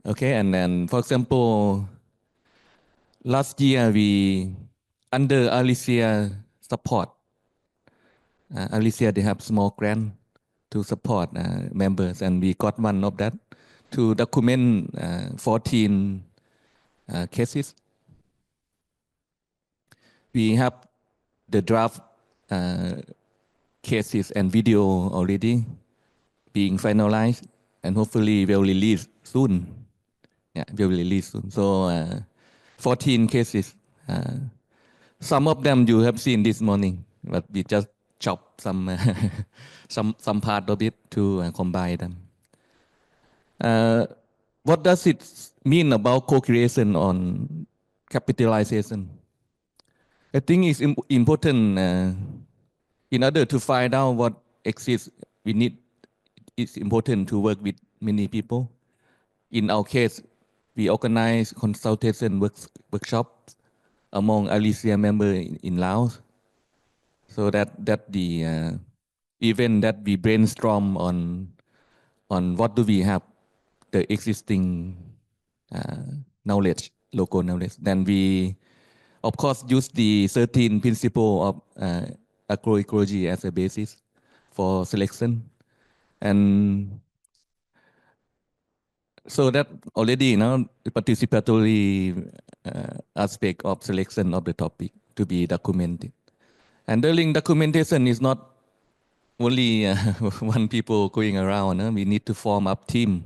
Okay, and then, for example, last year we, under Alicia support, Alicia, they have small grant to support members, and we got one of that to document 14 cases. We have the draft cases and video already being finalized, and hopefully will release soon. Yeah, will release soon. So 14 cases. Some of them you have seen this morning, but we just chop some some part of it to combine them. What does it mean about co-creation on capitalization? I think it's important in order to find out what exists. It's important to work with many people. In our case, we organize consultation workshops among Alicia members in Laos, so that the event that we brainstorm on what do we have, the existing knowledge, local knowledge. Then we, of course, use the 13 principles of agroecology as a basis for selection. And so that already, the participatory aspect of selection of the topic to be documented. And during documentation is not only one people going around. We need to form up team.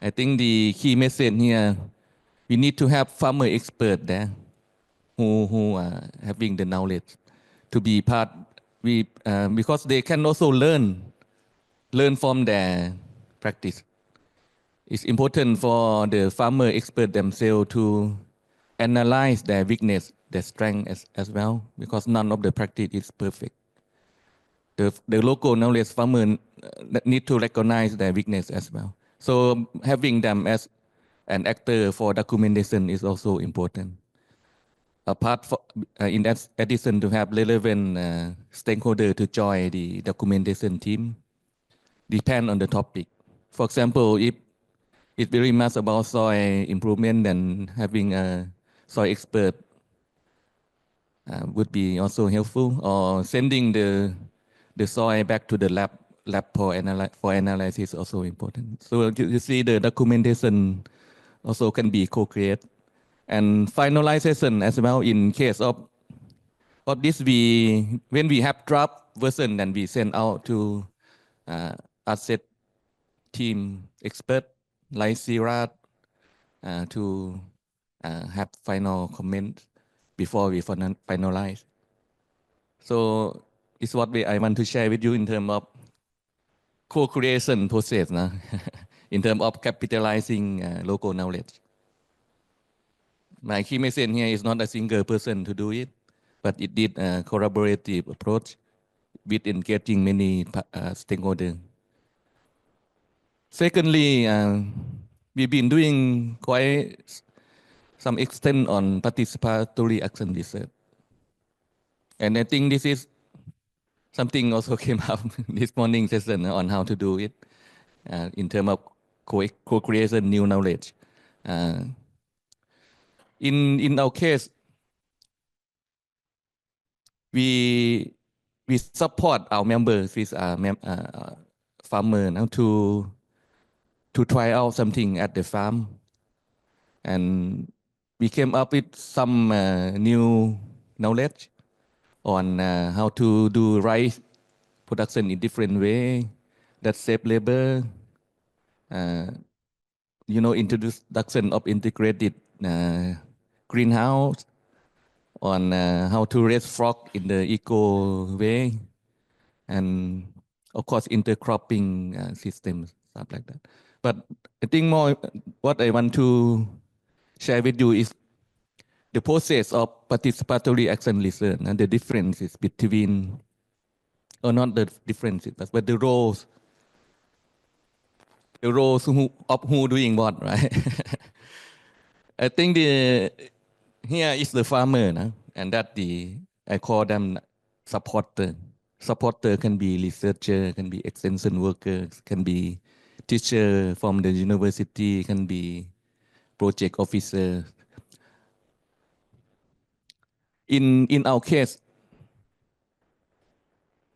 I think the key message here, we need to have farmer expert there who are having the knowledge to be part. Because they can also learn from their practice. It's important for the farmer expert themselves to analyze their weakness, their strength as well, because none of the practice is perfect. The local knowledge farmer need to recognize their weakness as well. So having them as an actor for documentation is also important. Apart from, in that addition, to have relevant stakeholder to join the documentation team, depend on the topic. For example, if it's very much about soil improvement, then having a soil expert would be also helpful, or sending the soil back to the lab for analysis also important. So you see the documentation also can be co-created. And finalization as well. In case of this, when we have draft version, then we send out to asset team expert like CIFOR to have final comment before we finalize. So it's what I want to share with you in terms of co-creation process, in terms of capitalizing local knowledge. My key message here is not a single person to do it, but it did a collaborative approach with engaging many stakeholders. Secondly, we've been doing quite some extent on participatory action research. And I think this is something also came up this morning session on how to do it in terms of co-creation new knowledge. In our case, we support our members with farmer now to try out something at the farm, and we came up with some new knowledge on how to do rice production in different way that save labor. Introduction of integrated greenhouse, on how to raise frog in the eco way, and of course intercropping systems. stuff like that. But I think more what I want to share with you is the process of participatory action research and the differences between, or not the differences, but the roles of who doing what, right? I think here is the farmer, no? And that I call them supporter. Supporter can be researcher, can be extension workers, can be teacher from the university, can be project officer. In our case,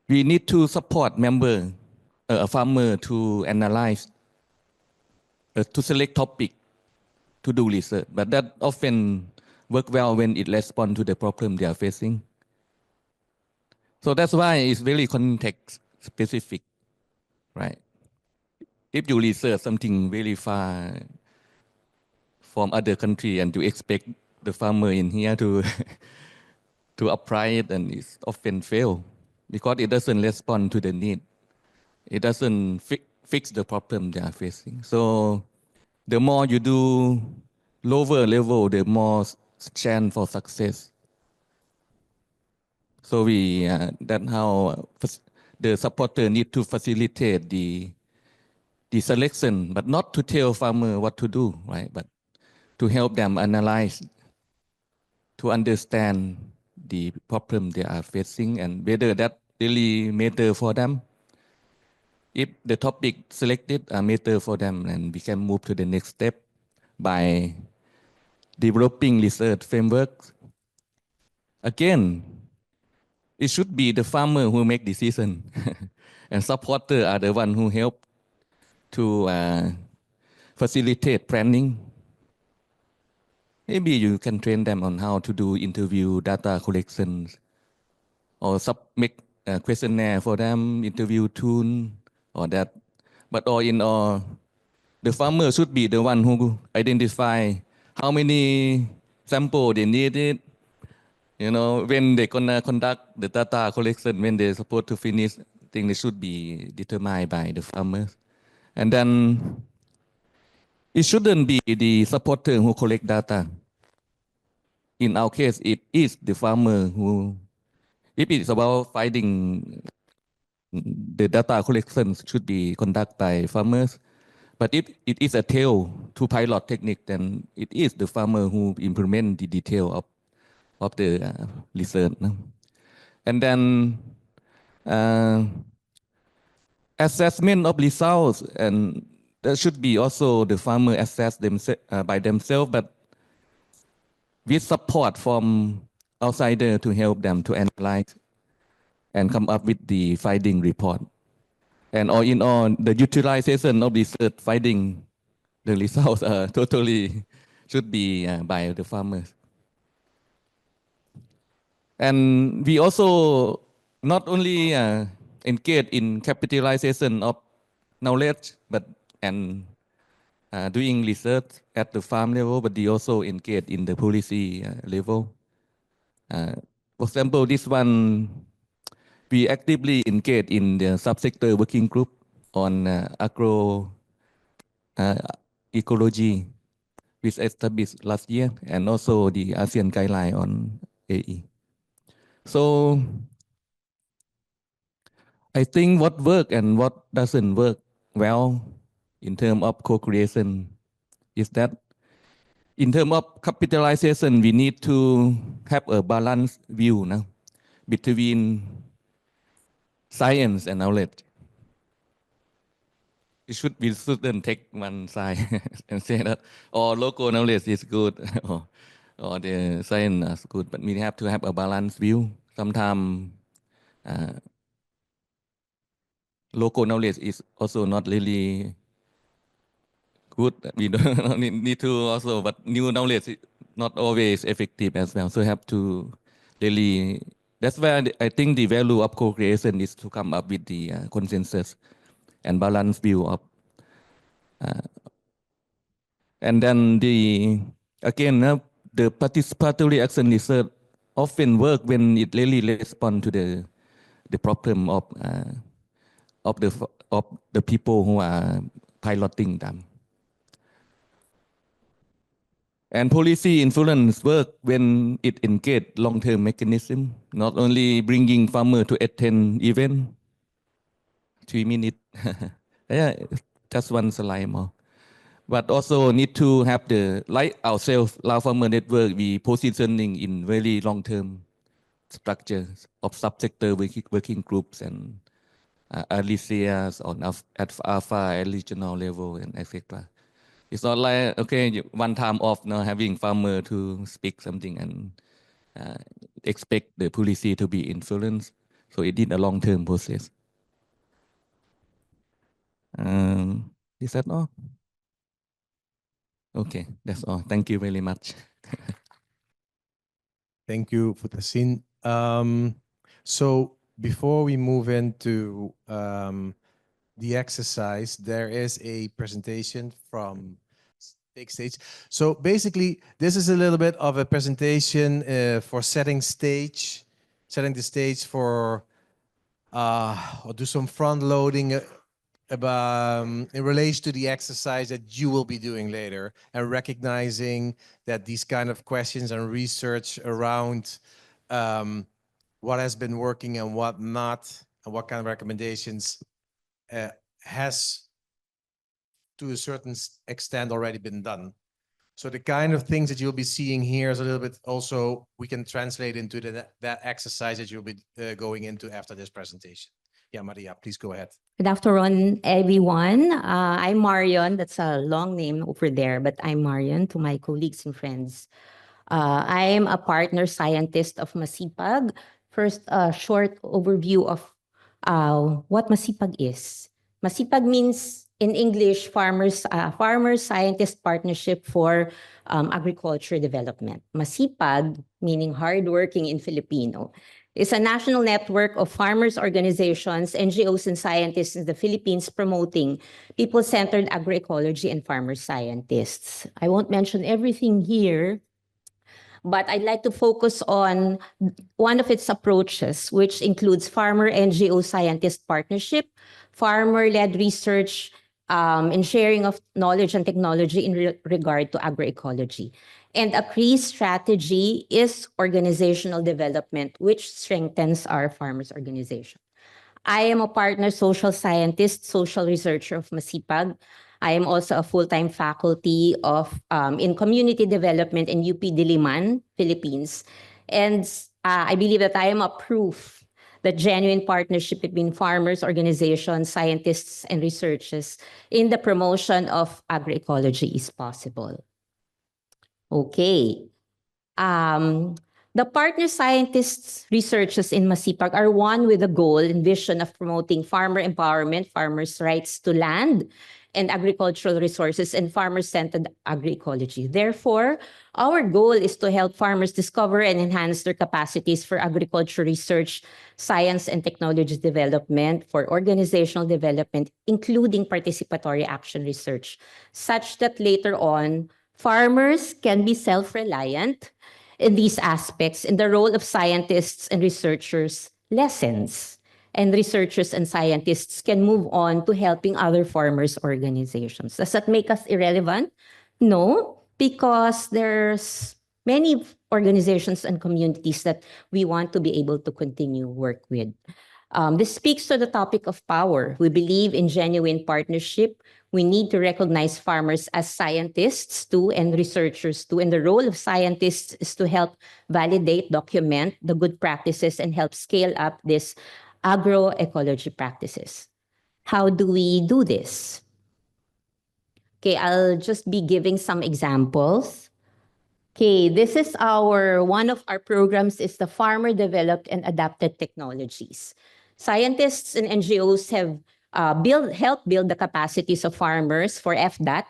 we need to support a farmer to analyze, to select topic to do research, but that often work well when it responds to the problem they are facing. So that's why it's very context specific, right? If you research something very far from other country and you expect the farmer in here to to apply it, and it's often fail because it doesn't respond to the need. It doesn't fix the problem they are facing. So the more you do lower level, the more chance for success. So that's how the supporter need to facilitate the selection, but not to tell farmer what to do, right? But to help them analyze, to understand the problem they are facing and whether that really matter for them. If the topic selected are matter for them, and we can move to the next step by developing research frameworks. Again, it should be the farmer who make decision, and supporter are the one who help to facilitate planning. Maybe you can train them on how to do interview, data collections, or make a questionnaire for them, interview tool, or that. But all in all, the farmer should be the one who identify how many sample they needed. You know, when they're gonna conduct the data collection, when they're supposed to finish, I think they should be determined by the farmers. And then it shouldn't be the supporter who collect data. In our case, it is the farmer who, if it's about finding, the data collection should be conducted by farmers. But if it is a tail to pilot technique, then it is the farmer who implement the detail of the research. No? And then assessment of results, and that should be also the farmer assess by themselves, but with support from outsider to help them to analyze and come up with the finding report. And all in all, the utilization of research finding, the results totally should be by the farmers. And we also not only engage in capitalization of knowledge, but doing research at the farm level, but we also engage in the policy level. For example, this one, we actively engage in the subsector working group on agroecology, which established last year, and also the ASEAN guideline on AE. So I think what works and what doesn't work well in terms of co-creation is that in terms of capitalization, we need to have a balanced view now between science and knowledge. We shouldn't take one side and say that local knowledge is good or the science is good, but we have to have a balanced view. Sometimes local knowledge is also not really good. We don't need to also, but new knowledge is not always effective as well. So have to really, that's where I think the value of co-creation is to come up with the consensus and balanced view of. And then the participatory action research often work when it really responds to the problem of the people who are piloting them. And policy influence work when it engage long-term mechanism, not only bringing farmer to attend event, 3 minutes, yeah, just one slide more. But also need to have the, like ourselves, Lao Farmer Network, we positioning in very long-term structures of subsector working groups and alliances on at alpha and regional level and etc. It's not like, okay, one time off now having farmer to speak something and expect the policy to be influenced. So it did a long-term process. Is that all? Okay, that's all. Thank you very much. Thank you, Putasin. So before we move into the exercise, there is a presentation from Take Stage. So basically, this is a little bit of a presentation for setting the stage for or do some front loading about in relation to the exercise that you will be doing later, and recognizing that these kind of questions and research around what has been working and what not, and what kind of recommendations has to a certain extent already been done. So the kind of things that you'll be seeing here is a little bit also we can translate into that exercise that you'll be going into after this presentation. Yeah, Maria, please go ahead. Good afternoon, everyone. I'm Marion. That's a long name over there, but I'm Marion to my colleagues and friends. I am a partner scientist of Masipag. First, a short overview of what Masipag is. Masipag means, in English, Farmer-Scientist Partnership for Agriculture Development. Masipag, meaning hardworking in Filipino, is a national network of farmers' organizations, NGOs, and scientists in the Philippines promoting people-centered agroecology and farmer scientists. I won't mention everything here, but I'd like to focus on one of its approaches, which includes farmer-NGO scientist partnership, farmer-led research, and sharing of knowledge and technology in regard to agroecology. And a key strategy is organizational development, which strengthens our farmers' organization. I am a partner social scientist, social researcher of Masipag. I am also a full-time faculty in community development in UP Diliman, Philippines. And I believe that I am a proof that genuine partnership between farmers, organizations, scientists, and researchers in the promotion of agroecology is possible. Okay. The partner scientists, researchers in Masipag are one with a goal and vision of promoting farmer empowerment, farmers' rights to land and agricultural resources, and farmer-centered agroecology. Therefore, our goal is to help farmers discover and enhance their capacities for agriculture research, science and technology development, for organizational development, including participatory action research, such that later on, farmers can be self-reliant in these aspects, and the role of scientists and researchers lessens, and researchers and scientists can move on to helping other farmers' organizations. Does that make us irrelevant? No, because there's many organizations and communities that we want to be able to continue work with. This speaks to the topic of power. We believe in genuine partnership. We need to recognize farmers as scientists too, and researchers too. And the role of scientists is to help validate, document the good practices, and help scale up these agroecology practices. How do we do this? Okay, I'll just be giving some examples. Okay, this is one of our programs is the Farmer Developed and Adapted Technologies. Scientists and NGOs have helped build the capacities of farmers for FDAT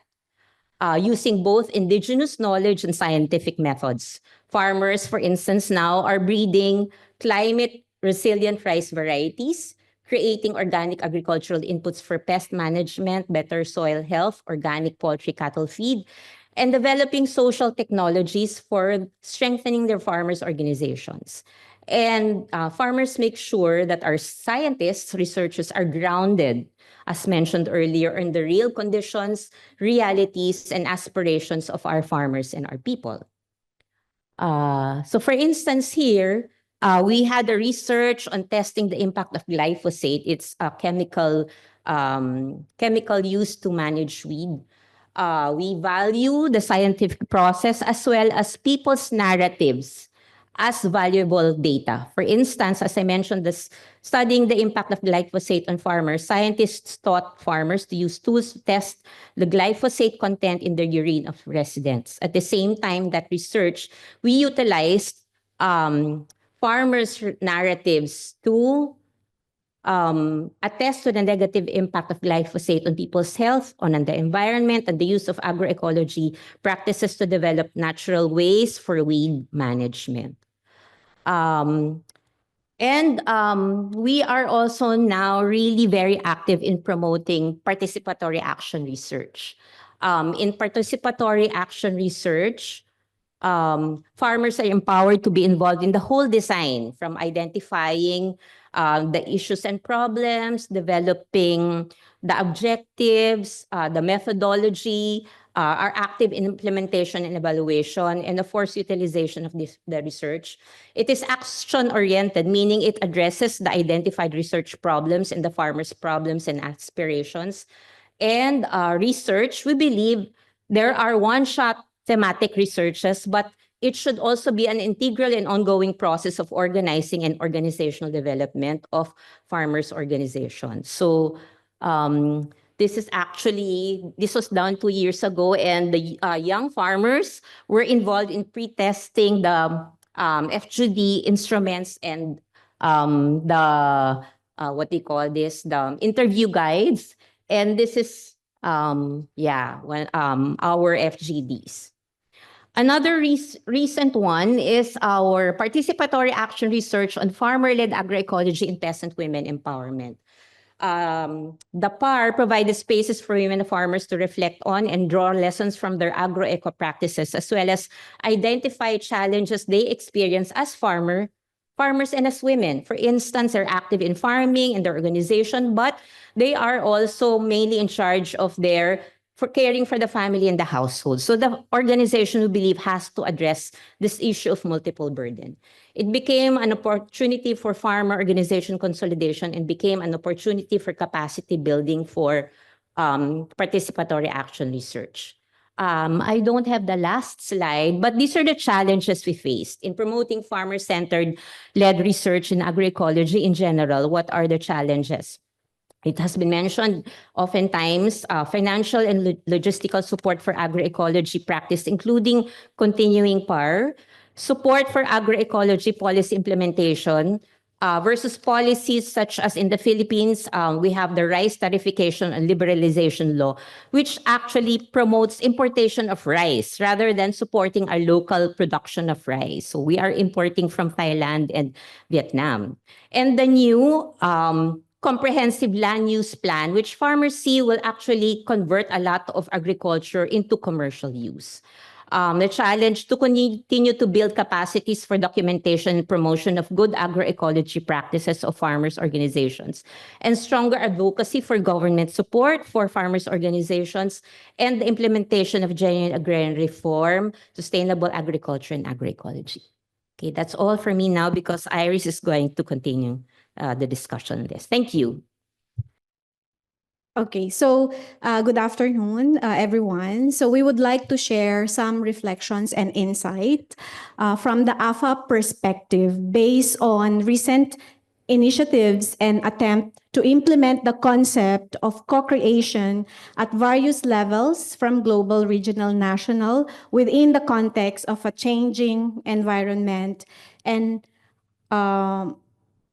using both indigenous knowledge and scientific methods. Farmers, for instance, now are breeding climate-resilient rice varieties, creating organic agricultural inputs for pest management, better soil health, organic poultry cattle feed, and developing social technologies for strengthening their farmers' organizations. And farmers make sure that our scientists, researchers are grounded, as mentioned earlier, in the real conditions, realities, and aspirations of our farmers and our people. So for instance here, we had a research on testing the impact of glyphosate. It's a chemical used to manage weed. We value the scientific process as well as people's narratives as valuable data. For instance, as I mentioned, studying the impact of glyphosate on farmers, scientists taught farmers to use tools to test the glyphosate content in the urine of residents. At the same time, that research, we utilized farmers' narratives to attest to the negative impact of glyphosate on people's health, on the environment, and the use of agroecology practices to develop natural ways for weed management. We are also now really very active in promoting participatory action research. In participatory action research, farmers are empowered to be involved in the whole design, from identifying the issues and problems, developing the objectives, the methodology, are active in implementation and evaluation, and of course, utilization of the research. It is action-oriented, meaning it addresses the identified research problems and the farmers' problems and aspirations. And research, we believe there are one-shot thematic researches, but it should also be an integral and ongoing process of organizing and organizational development of farmers' organizations. So this was done 2 years ago, and the young farmers were involved in pre-testing the FGD instruments and the the interview guides. And this is our FGDs. Another recent one is our participatory action research on farmer-led agroecology and peasant women empowerment. The PAR provided spaces for women farmers to reflect on and draw lessons from their agroeco practices, as well as identify challenges they experience as farmers and as women. For instance, they're active in farming in their organization, but they are also mainly in charge of for caring for the family and the household. So the organization, we believe, has to address this issue of multiple burden. It became an opportunity for farmer organization consolidation and became an opportunity for capacity building for participatory action research. I don't have the last slide, but these are the challenges we faced in promoting farmer-centered led research in agroecology in general. What are the challenges? It has been mentioned oftentimes, financial and logistical support for agroecology practice, including continuing PAR, support for agroecology policy implementation versus policies such as in the Philippines, we have the rice tariffication and liberalization law, which actually promotes importation of rice rather than supporting our local production of rice. So we are importing from Thailand and Vietnam. And the new comprehensive land use plan, which farmers see will actually convert a lot of agriculture into commercial use. The challenge to continue to build capacities for documentation and promotion of good agroecology practices of farmers' organizations, and stronger advocacy for government support for farmers' organizations, and the implementation of genuine agrarian reform, sustainable agriculture, and agroecology. Okay, that's all for me now because Iris is going to continue the discussion on this. Thank you. Okay, so good afternoon, everyone. So we would like to share some reflections and insight from the AFA perspective based on recent initiatives and attempt to implement the concept of co-creation at various levels from global, regional, national within the context of a changing environment and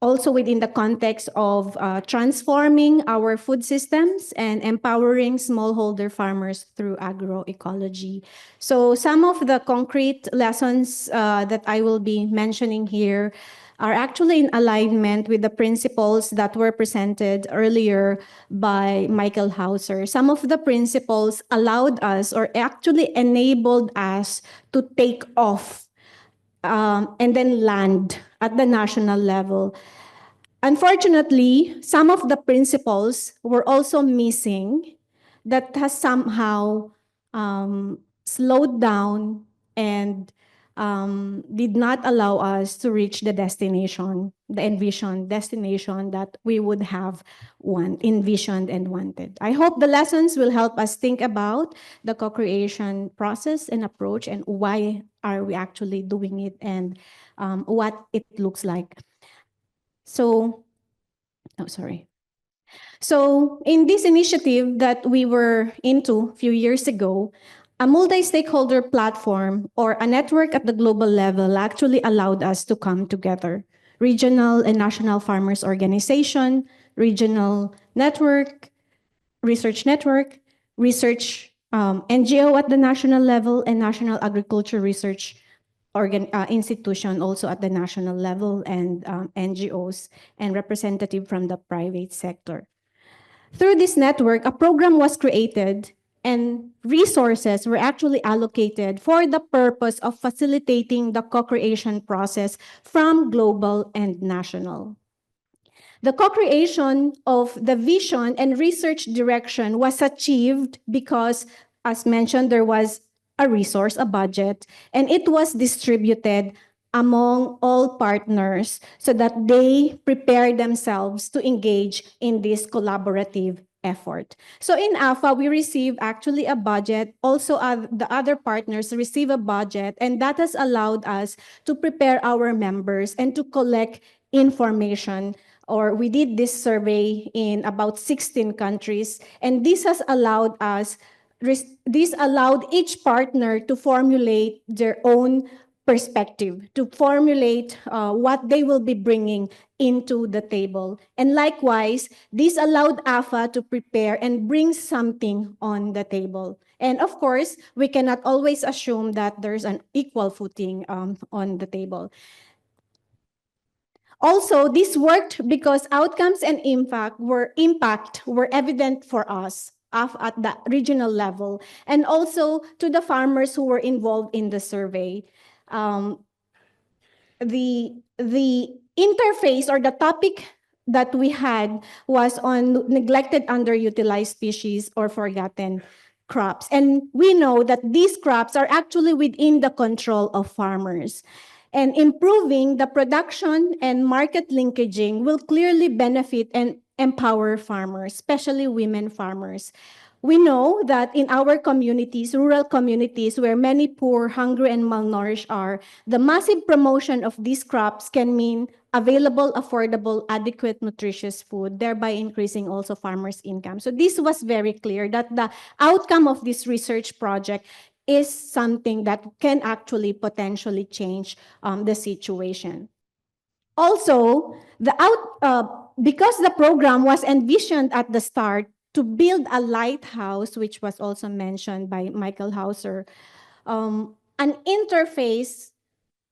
also within the context of transforming our food systems and empowering smallholder farmers through agroecology. So some of the concrete lessons that I will be mentioning here are actually in alignment with the principles that were presented earlier by Michael Hauser. Some of the principles allowed us or actually enabled us to take off and then land at the national level. Unfortunately, some of the principles were also missing that has somehow slowed down and did not allow us to reach the destination, the envisioned destination that we would have envisioned and wanted. I hope the lessons will help us think about the co-creation process and approach and why are we actually doing it and what it looks like. So, So in this initiative that we were into a few years ago, a multi-stakeholder platform or a network at the global level actually allowed us to come together. Regional and national farmers organization, regional network, research NGO at the national level, and national agriculture research institution also at the national level, and NGOs and representative from the private sector. Through this network, a program was created and resources were actually allocated for the purpose of facilitating the co-creation process from global and national. The co-creation of the vision and research direction was achieved because, as mentioned, there was a resource, a budget, and it was distributed among all partners so that they prepare themselves to engage in this collaborative effort. So in AFA, we receive actually a budget. Also, the other partners receive a budget, and that has allowed us to prepare our members and to collect information. Or we did this survey in about 16 countries, and this has allowed us, this allowed each partner to formulate their own perspective, to formulate what they will be bringing into the table. And likewise, this allowed AFA to prepare and bring something on the table. And of course, we cannot always assume that there's an equal footing on the table. Also, this worked because outcomes and impact were evident for us at the regional level, and also to the farmers who were involved in the survey. The interface or the topic that we had was on neglected, underutilized species or forgotten crops. And we know that these crops are actually within the control of farmers. And improving the production and market linkaging will clearly benefit and empower farmers, especially women farmers. We know that in our communities, rural communities where many poor, hungry, and malnourished are, the massive promotion of these crops can mean available, affordable, adequate, nutritious food, thereby increasing also farmers' income. So this was very clear that the outcome of this research project is something that can actually potentially change the situation. Also, because the program was envisioned at the start to build a lighthouse, which was also mentioned by Michael Hauser, an interface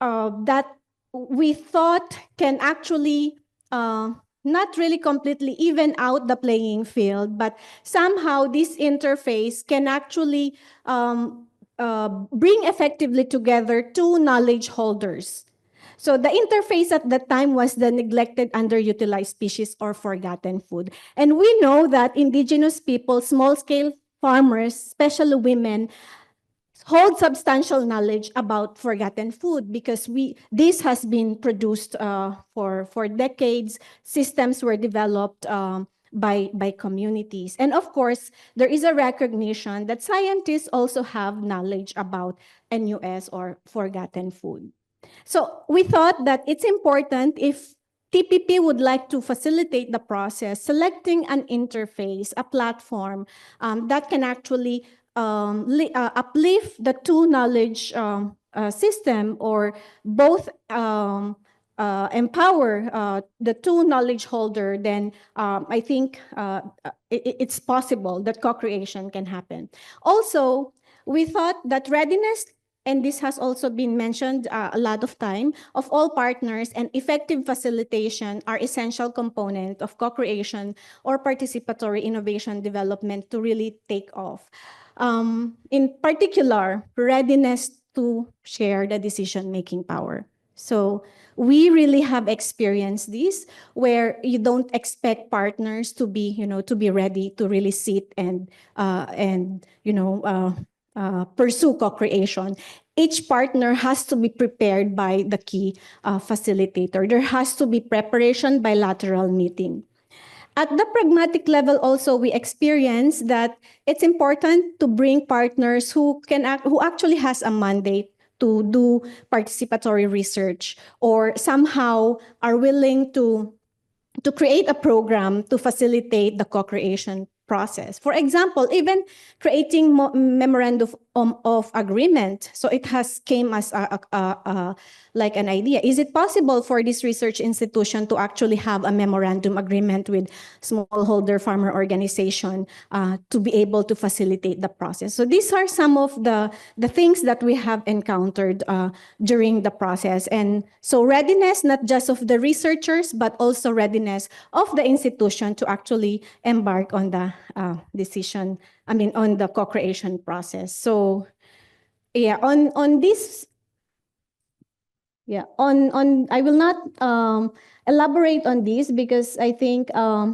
that we thought can actually not really completely even out the playing field, but somehow this interface can actually bring effectively together two knowledge holders. So the interface at that time was the neglected, underutilized species or forgotten food. And we know that indigenous people, small-scale farmers, especially women, hold substantial knowledge about forgotten food because this has been produced for decades. Systems were developed by communities. And of course, there is a recognition that scientists also have knowledge about NUS or forgotten food. So we thought that it's important if TPP would like to facilitate the process, selecting an interface, a platform that can actually uplift the two knowledge system or both empower the two knowledge holder, then I think it's possible that co-creation can happen. Also, we thought that readiness, and this has also been mentioned a lot of time, of all partners and effective facilitation are essential component of co-creation or participatory innovation development to really take off. In particular, readiness to share the decision-making power. So we really have experienced this where you don't expect partners to be, to be ready to really sit and pursue co-creation. Each partner has to be prepared by the key facilitator. There has to be preparation, bilateral meeting. At the pragmatic level also, we experience that it's important to bring partners who actually has a mandate to do participatory research or somehow are willing to create a program to facilitate the co-creation process. For example, even creating memorandum of agreement. So it has came as like an idea. Is it possible for this research institution to actually have a memorandum agreement with smallholder farmer organization to be able to facilitate the process? So these are some of the things that we have encountered during the process. And so readiness, not just of the researchers, but also readiness of the institution to actually embark on the on the co-creation process. So yeah, on this, yeah, on I will not elaborate on this because I think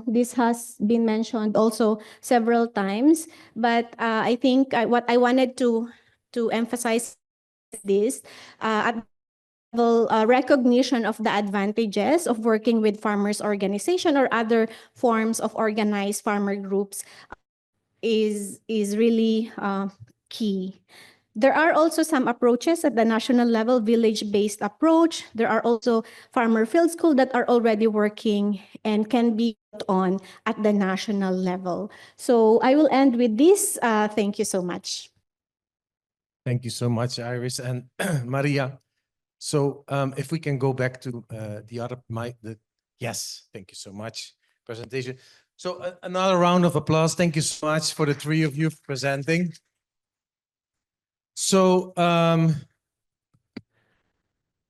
this has been mentioned also several times, but I think what I wanted to emphasize this at recognition of the advantages of working with farmers organization or other forms of organized farmer groups is really key. There are also some approaches at the national level, village-based approach. There are also farmer field school that are already working and can be on at the national level. So I will end with this. Thank you so much. Thank you so much, Iris and Maria. So if we can go back to the other mic, yes, thank you so much. Presentation. So another round of applause. Thank you so much for the three of you for presenting. So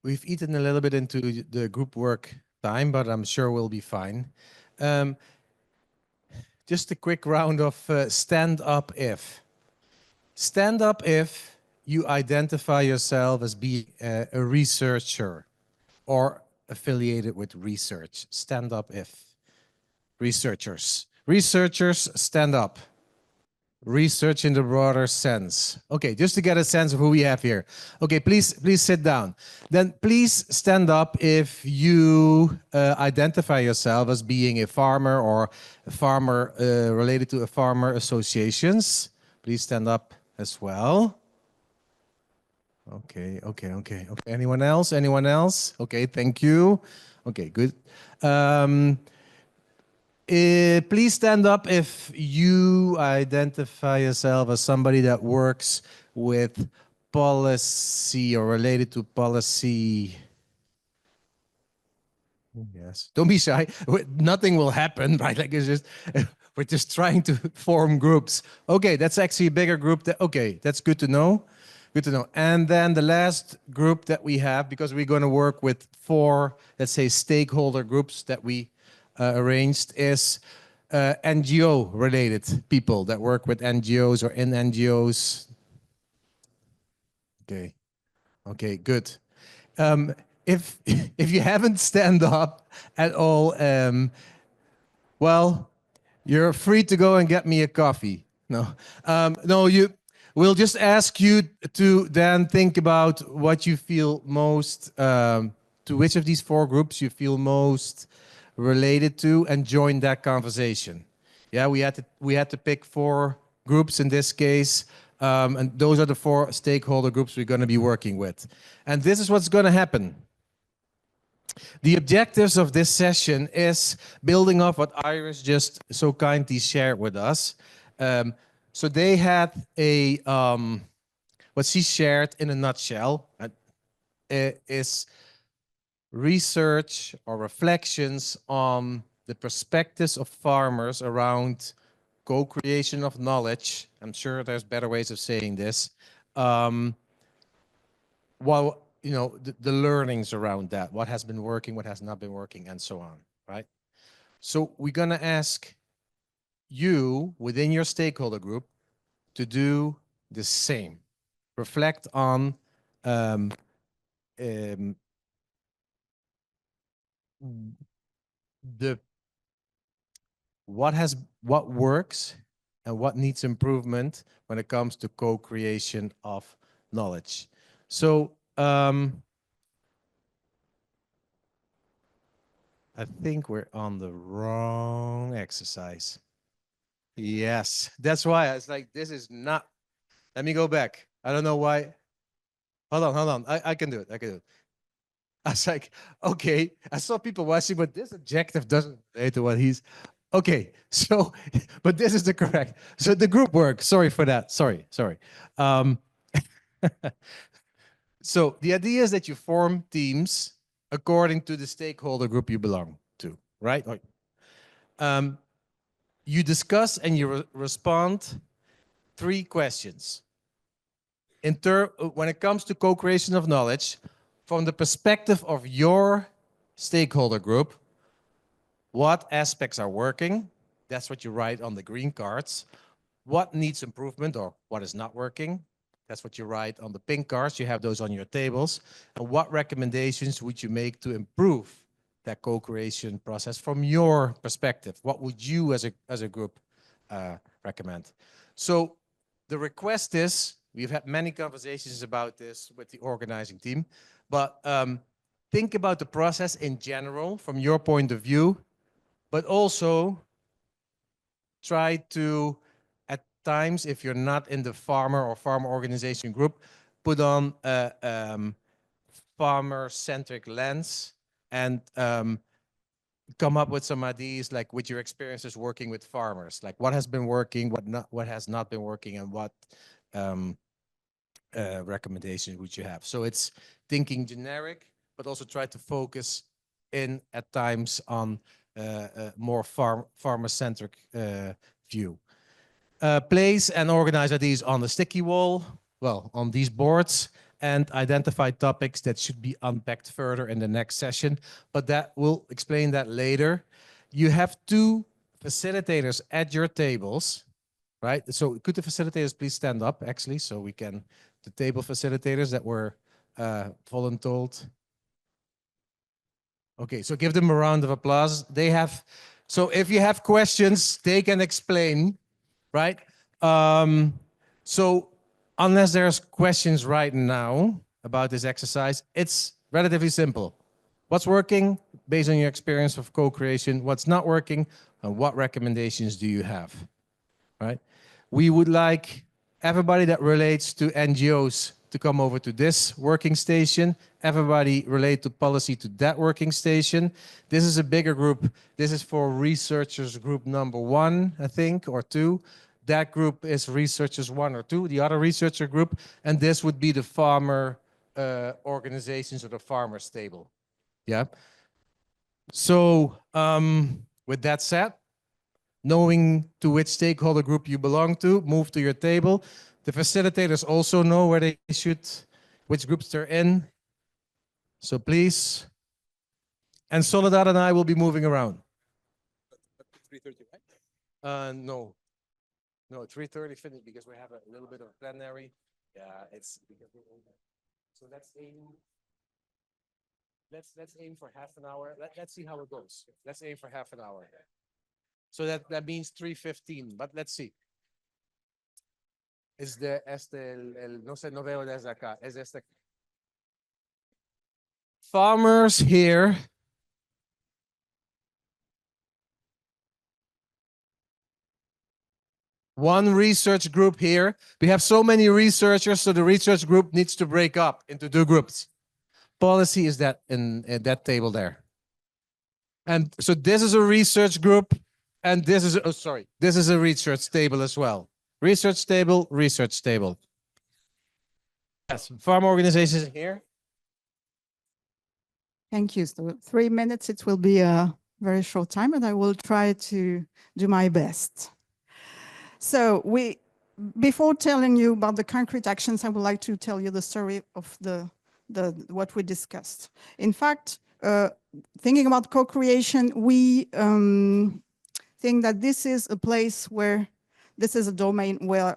we've eaten a little bit into the group work time, but I'm sure we'll be fine. Just a quick round of stand up if. Stand up if you identify yourself as being a researcher or affiliated with research. Stand up if. Researchers. Researchers, stand up. Research in the broader sense. Okay, just to get a sense of who we have here. Okay, please sit down. Then please stand up if you identify yourself as being a farmer or a farmer related to a farmer associations. Please stand up as well. Okay. Anyone else? Anyone else? Okay, thank you. Okay, good. Please stand up if you identify yourself as somebody that works with policy or related to policy. Yes, don't be shy. Nothing will happen, right? Like it's just, we're just trying to form groups. Okay, that's actually a bigger group. Okay, that's good to know. Good to know. And then the last group that we have, because we're going to work with 4, let's say, stakeholder groups that we arranged, is NGO-related people that work with NGOs or in NGOs. Okay, good. If you haven't stand up at all, well, you're free to go and get me a coffee. No, we'll just ask you to then think about what you feel most, to which of these 4 groups you feel most related to, and join that conversation. Yeah, we had to pick 4 groups in this case, and those are the 4 stakeholder groups we're going to be working with. And this is what's going to happen. The objectives of this session is building off what Iris just so kindly shared with us. So they had a, what she shared in a nutshell is research or reflections on the perspectives of farmers around co-creation of knowledge. I'm sure there's better ways of saying this. While, the learnings around that, what has been working, what has not been working, and so on, right? So we're going to ask you within your stakeholder group to do the same. Reflect on um, um, the what works and what needs improvement when it comes to co-creation of knowledge. So I think we're on the wrong exercise. Yes, that's why I was like, this is not. Let me go back. I don't know why. Hold on. I can do it. I can do it. I was like, okay, I saw people watching, but this adjective doesn't relate to what he's. Okay, so, but this is the correct. So the group work, sorry for that. Sorry. So the idea is that you form teams according to the stakeholder group you belong to, right? You discuss and you respond 3 questions. When it comes to co-creation of knowledge, from the perspective of your stakeholder group, what aspects are working? That's what you write on the green cards. What needs improvement or what is not working? That's what you write on the pink cards. You have those on your tables. And what recommendations would you make to improve that co-creation process from your perspective? What would you as a group recommend? So the request is, we've had many conversations about this with the organizing team, but think about the process in general from your point of view, but also try to, at times, if you're not in the farmer or farmer organization group, put on a farmer-centric lens and come up with some ideas, like with your experiences working with farmers, like what has been working, what has not been working, and what recommendations would you have. So it's thinking generic, but also try to focus in at times on more farmer-centric view. Place and organize ideas on the sticky wall, well, on these boards, and identify topics that should be unpacked further in the next session, but that we'll explain that later. You have 2 facilitators at your tables, right? So could the facilitators please stand up, actually, so we can, the table facilitators that were voluntold. Okay, so give them a round of applause. They have, so if you have questions, they can explain, right? So unless there's questions right now about this exercise, it's relatively simple. What's working based on your experience of co-creation? What's not working? And what recommendations do you have, right? We would like everybody that relates to NGOs to come over to this working station. Everybody relate to policy to that working station. This is a bigger group. This is for researchers group number 1, I think, or 2. That group is researchers 1 or 2, the other researcher group. And this would be the farmer organizations or the farmers table. Yeah. So with that said, knowing to which stakeholder group you belong to, move to your table. The facilitators also know where they should, which groups they're in. So please. And Soledad and I will be moving around. 3:30, right? No, 3:30 finished because we have a little bit of plenary. Yeah, it's because so let's aim for half an hour. Let's see how it goes. Let's aim for half an hour. So that means 3:15, but let's see. No sé, no veo desde acá. Es este. Farmers here. One research group here. We have so many researchers, so the research group needs to break up into 2 groups. Policy is that in that table there. And so this is a research group, and this is, this is a research table as well. Research table, research table. Yes, farm organizations here. Thank you. So 3 minutes, it will be a very short time, and I will try to do my best. So before telling you about the concrete actions, I would like to tell you the story of what we discussed. In fact, thinking about co-creation, we think that this is a place where, this is a domain where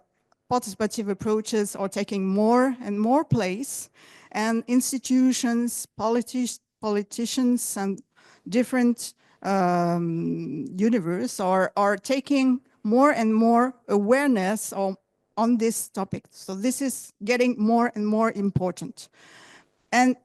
participative approaches are taking more and more place, and institutions, politicians, and different universe are taking more and more awareness on this topic. So this is getting more and more important.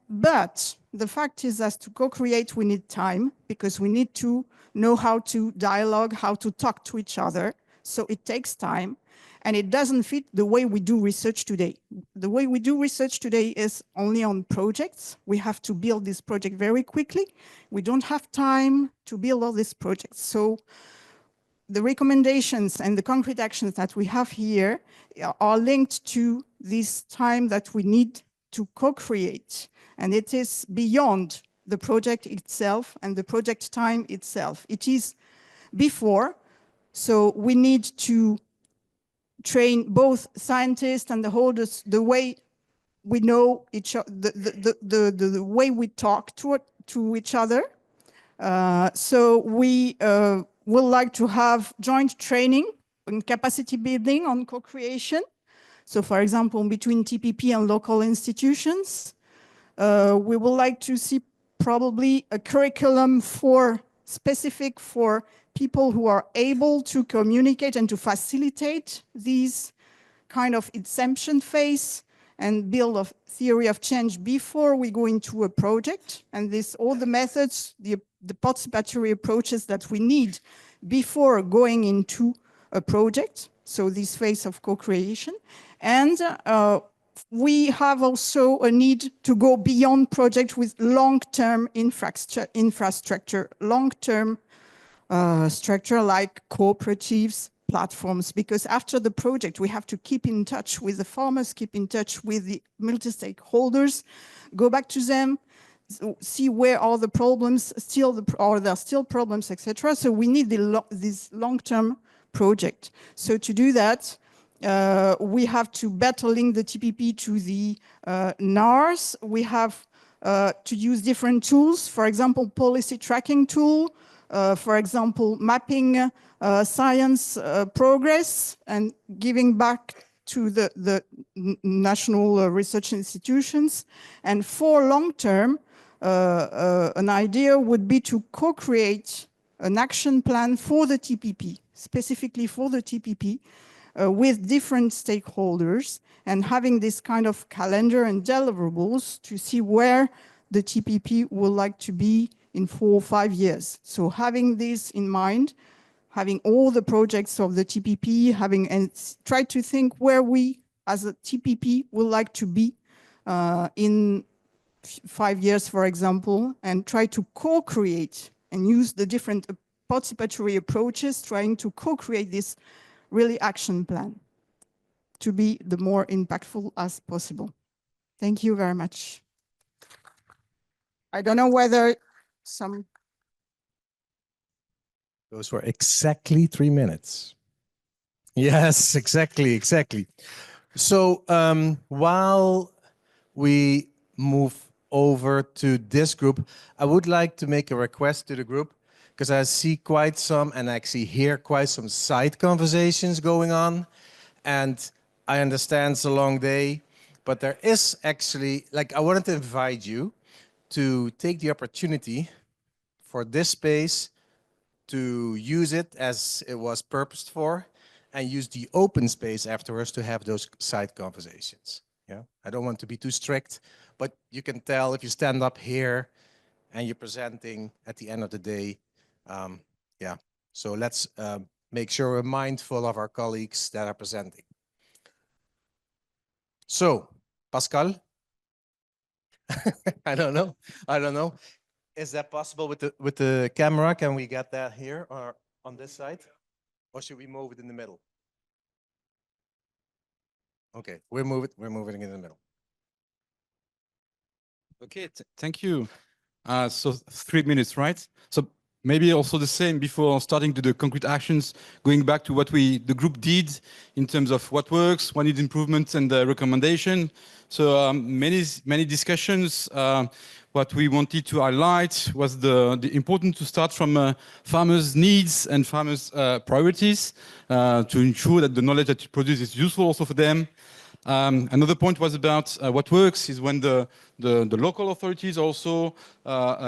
But the fact is that to co-create, we need time, because we need to know how to dialogue, how to talk to each other. So it takes time, and it doesn't fit the way we do research today. The way we do research today is only on projects. We have to build this project very quickly. We don't have time to build all these projects. So the recommendations and the concrete actions that we have here are linked to this time that we need to co-create. And it is beyond the project itself and the project time itself. It is before. So we need to train both scientists and the holders the way we know each other, the way we talk to each other. So we would like to have joint training and capacity building on co-creation. So for example, between TPP and local institutions, we would like to see probably a curriculum specific for people who are able to communicate and to facilitate these kind of exemption phase and build a theory of change before we go into a project. And all the methods, the participatory approaches that we need before going into a project. So this phase of co-creation. And we have also a need to go beyond project with long-term infrastructure, long-term structure like cooperatives, platforms, because after the project, we have to keep in touch with the farmers, keep in touch with the multi-stakeholders, go back to them, see where are the problems, are there still problems, etc. So we need this long-term project. So to do that, we have to better link the TPP to the NARS. We have to use different tools, for example, policy tracking tool, for example, mapping science progress and giving back to the national research institutions. And for long term, an idea would be to co-create an action plan for the TPP, specifically for the TPP, with different stakeholders, and having this kind of calendar and deliverables to see where the TPP would like to be in 4 or 5 years. So having this in mind, having all the projects of the TPP, and try to think where we as a TPP would like to be in 5 years, for example, and try to co-create and use the different participatory approaches, trying to co-create this really action plan to be the more impactful as possible. Thank you very much. I don't know whether some... Those were exactly 3 minutes. Yes, exactly. So while we move over to this group, I would like to make a request to the group, because I see quite some and actually hear quite some side conversations going on. And I understand it's a long day, but there is actually, I wanted to invite you to take the opportunity for this space to use it as it was purposed for, and use the open space afterwards to have those side conversations. Yeah, I don't want to be too strict, but you can tell if you stand up here and you're presenting at the end of the day. Yeah, so let's make sure we're mindful of our colleagues that are presenting. So, Pascal? I don't know. Is that possible with the camera? Can we get that here or on this side? Or should we move it in the middle? Okay, we're moving in the middle. Okay, thank you. So 3 minutes, right? So maybe also the same before starting to the concrete actions, going back to what the group did in terms of what works, what needs improvements, and the recommendation. So many discussions. what we wanted to highlight was the importance to start from farmers' needs and farmers' priorities to ensure that the knowledge that you produce is useful also for them. Another point was about what works is when the local authorities also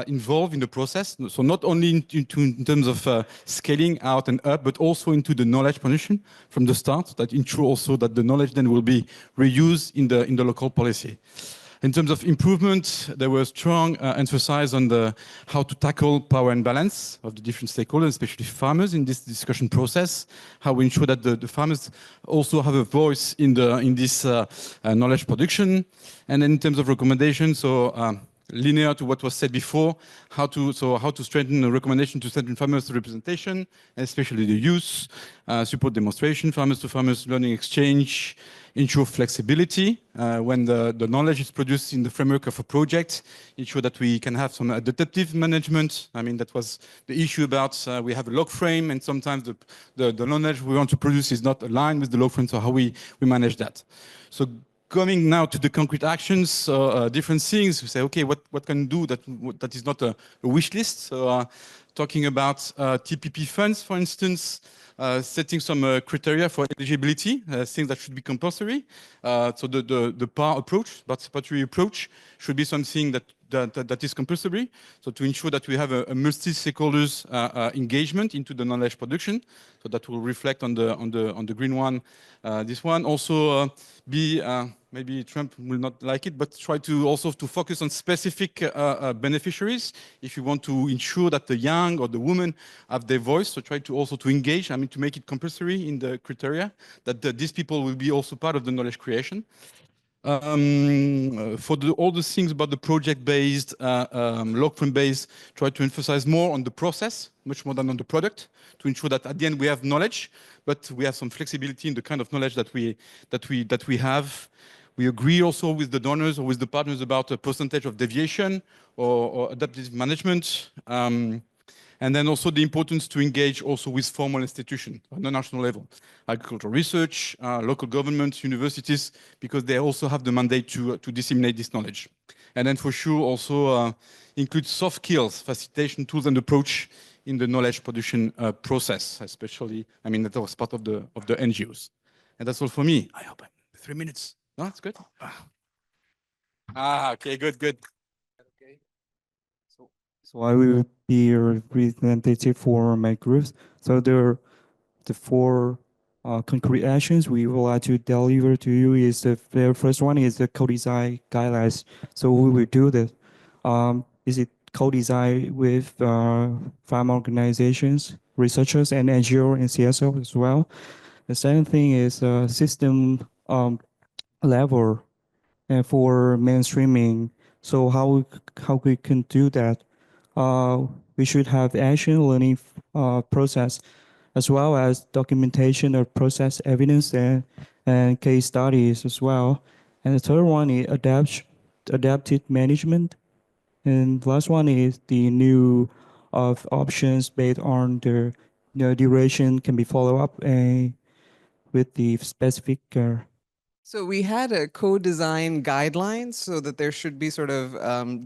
involved in the process. So not only in terms of scaling out and up, but also into the knowledge production from the start that ensure also that the knowledge then will be reused in the local policy. In terms of improvement, there was strong emphasis on how to tackle power imbalance of the different stakeholders, especially farmers in this discussion process, how we ensure that the farmers also have a voice in this knowledge production. And then in terms of recommendations, linear to what was said before, how to strengthen the recommendation to strengthen farmers' representation, especially the youth, support demonstration, farmers to farmers learning exchange, ensure flexibility when the knowledge is produced in the framework of a project, ensure that we can have some adaptive management. I mean, that was the issue about we have a log frame and sometimes the knowledge we want to produce is not aligned with the log frame, so how we manage that. So coming now to the concrete actions, different things, we say, okay, what can we do that is not a wish list? So talking about TPP funds, for instance, setting some criteria for eligibility, things that should be compulsory. So the PAR approach, participatory approach, should be something that is compulsory. So to ensure that we have a multi-stakeholders engagement into the knowledge production, so that will reflect on the green one. This one also maybe Trump will not like it, but try to also to focus on specific beneficiaries if you want to ensure that the young or the women have their voice. So try to also to engage, I mean, to make it compulsory in the criteria that these people will be also part of the knowledge creation. For all the things about the project-based, log frame-based, try to emphasize more on the process, much more than on the product, to ensure that at the end we have knowledge, but we have some flexibility in the kind of knowledge that we have. We agree also with the donors or with the partners about a percentage of deviation or adaptive management. And then also the importance to engage also with formal institutions on the national level, agricultural research, local governments, universities, because they also have the mandate to disseminate this knowledge. And then for sure also include soft skills, facilitation tools and approach in the knowledge production process, especially, I mean, that was part of the NGOs. And that's all for me. I hope I'm 3 minutes. No, that's good. Okay, good. So I will be a representative for my groups. So the four concrete actions we would like to deliver to you is the very first one is the co-design guidelines. So we will do this. Is it co-design with farm organizations, researchers, and NGO and CSO as well. The second thing is system level and for mainstreaming. So how we can do that? We should have action learning process as well as documentation of process evidence and case studies as well. And the third one is adaptive management. And the last one is the new of options based on the duration can be follow up with the specific So we had a co-design guidelines so that there should be sort of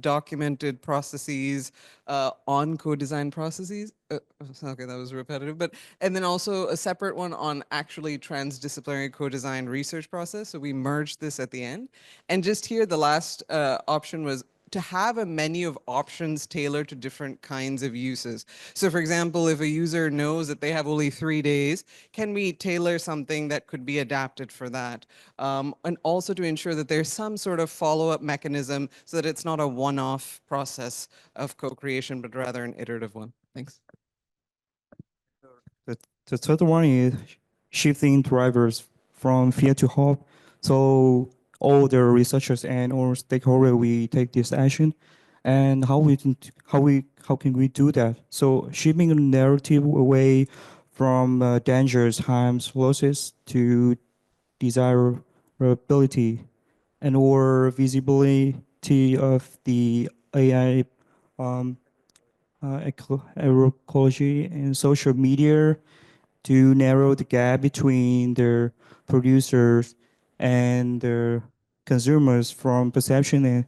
documented processes on co-design processes. Okay, that was repetitive, and then also a separate one on actually transdisciplinary co-design research process. So we merged this at the end. And just here, the last option was to have a menu of options tailored to different kinds of uses. So for example, if a user knows that they have only 3 days, can we tailor something that could be adapted for that? And also to ensure that there's some sort of follow-up mechanism so that it's not a one-off process of co-creation, but rather an iterative one. Thanks. The third one is shifting drivers from fear to hope. So all the researchers and all stakeholders, we take this action, and how can we do that? So shifting a narrative away from dangers, harms, losses to desirability and or visibility of the AI, agroecology and social media to narrow the gap between the producers and the consumers from perception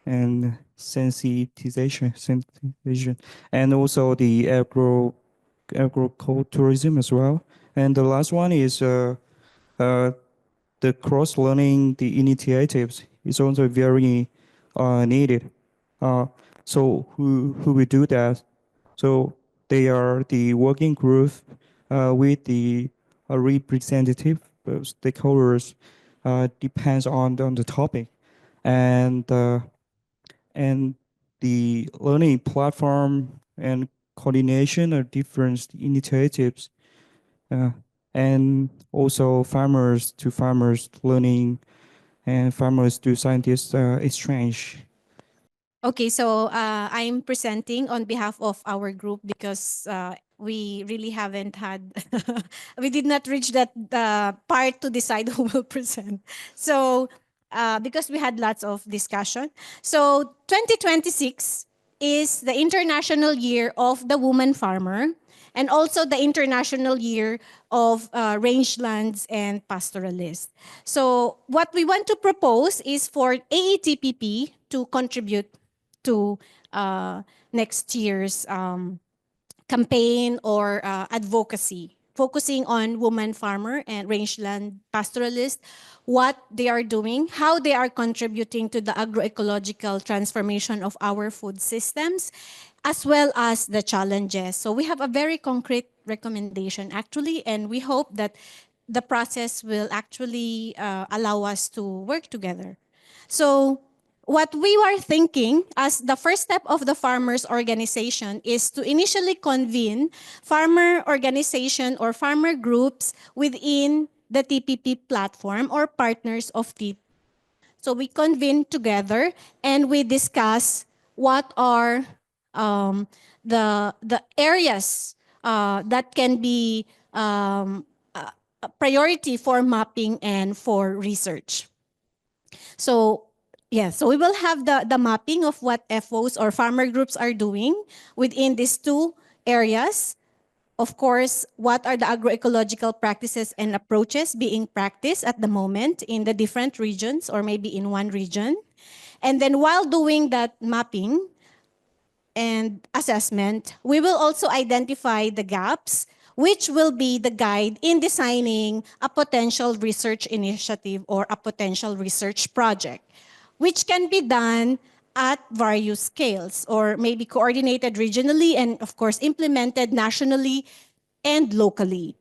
and sensitization, and also the agroecotourism as well. And the last one is the cross-learning, the initiatives is also very needed. So who will do that? So they are the working group with the representative stakeholders depends on the topic, and and the learning platform and coordination of different initiatives, uh, and also farmers to farmers learning and farmers to scientists exchange. Okay, so I'm presenting on behalf of our group because we really haven't had, we did not reach that part to decide who will present. So because we had lots of discussion. So 2026 is the International Year of the Woman Farmer and also the International Year of Rangelands and Pastoralists. So what we want to propose is for AE-TPP to contribute to next year's campaign or advocacy, focusing on woman farmer and rangeland pastoralist, what they are doing, how they are contributing to the agroecological transformation of our food systems, as well as the challenges. So we have a very concrete recommendation actually, and we hope that the process will actually allow us to work together. So what we were thinking as the first step of the farmers organization is to initially convene farmer organization or farmer groups within the TPP platform or partners of TPP. So we convene together and we discuss what are the areas that can be a priority for mapping and for research. So yeah, so we will have the mapping of what FOs or farmer groups are doing within these two areas. Of course, what are the agroecological practices and approaches being practiced at the moment in the different regions or maybe in one region. And then while doing that mapping and assessment, we will also identify the gaps, which will be the guide in designing a potential research initiative or a potential research project, which can be done at various scales or maybe coordinated regionally and of course implemented nationally and locally.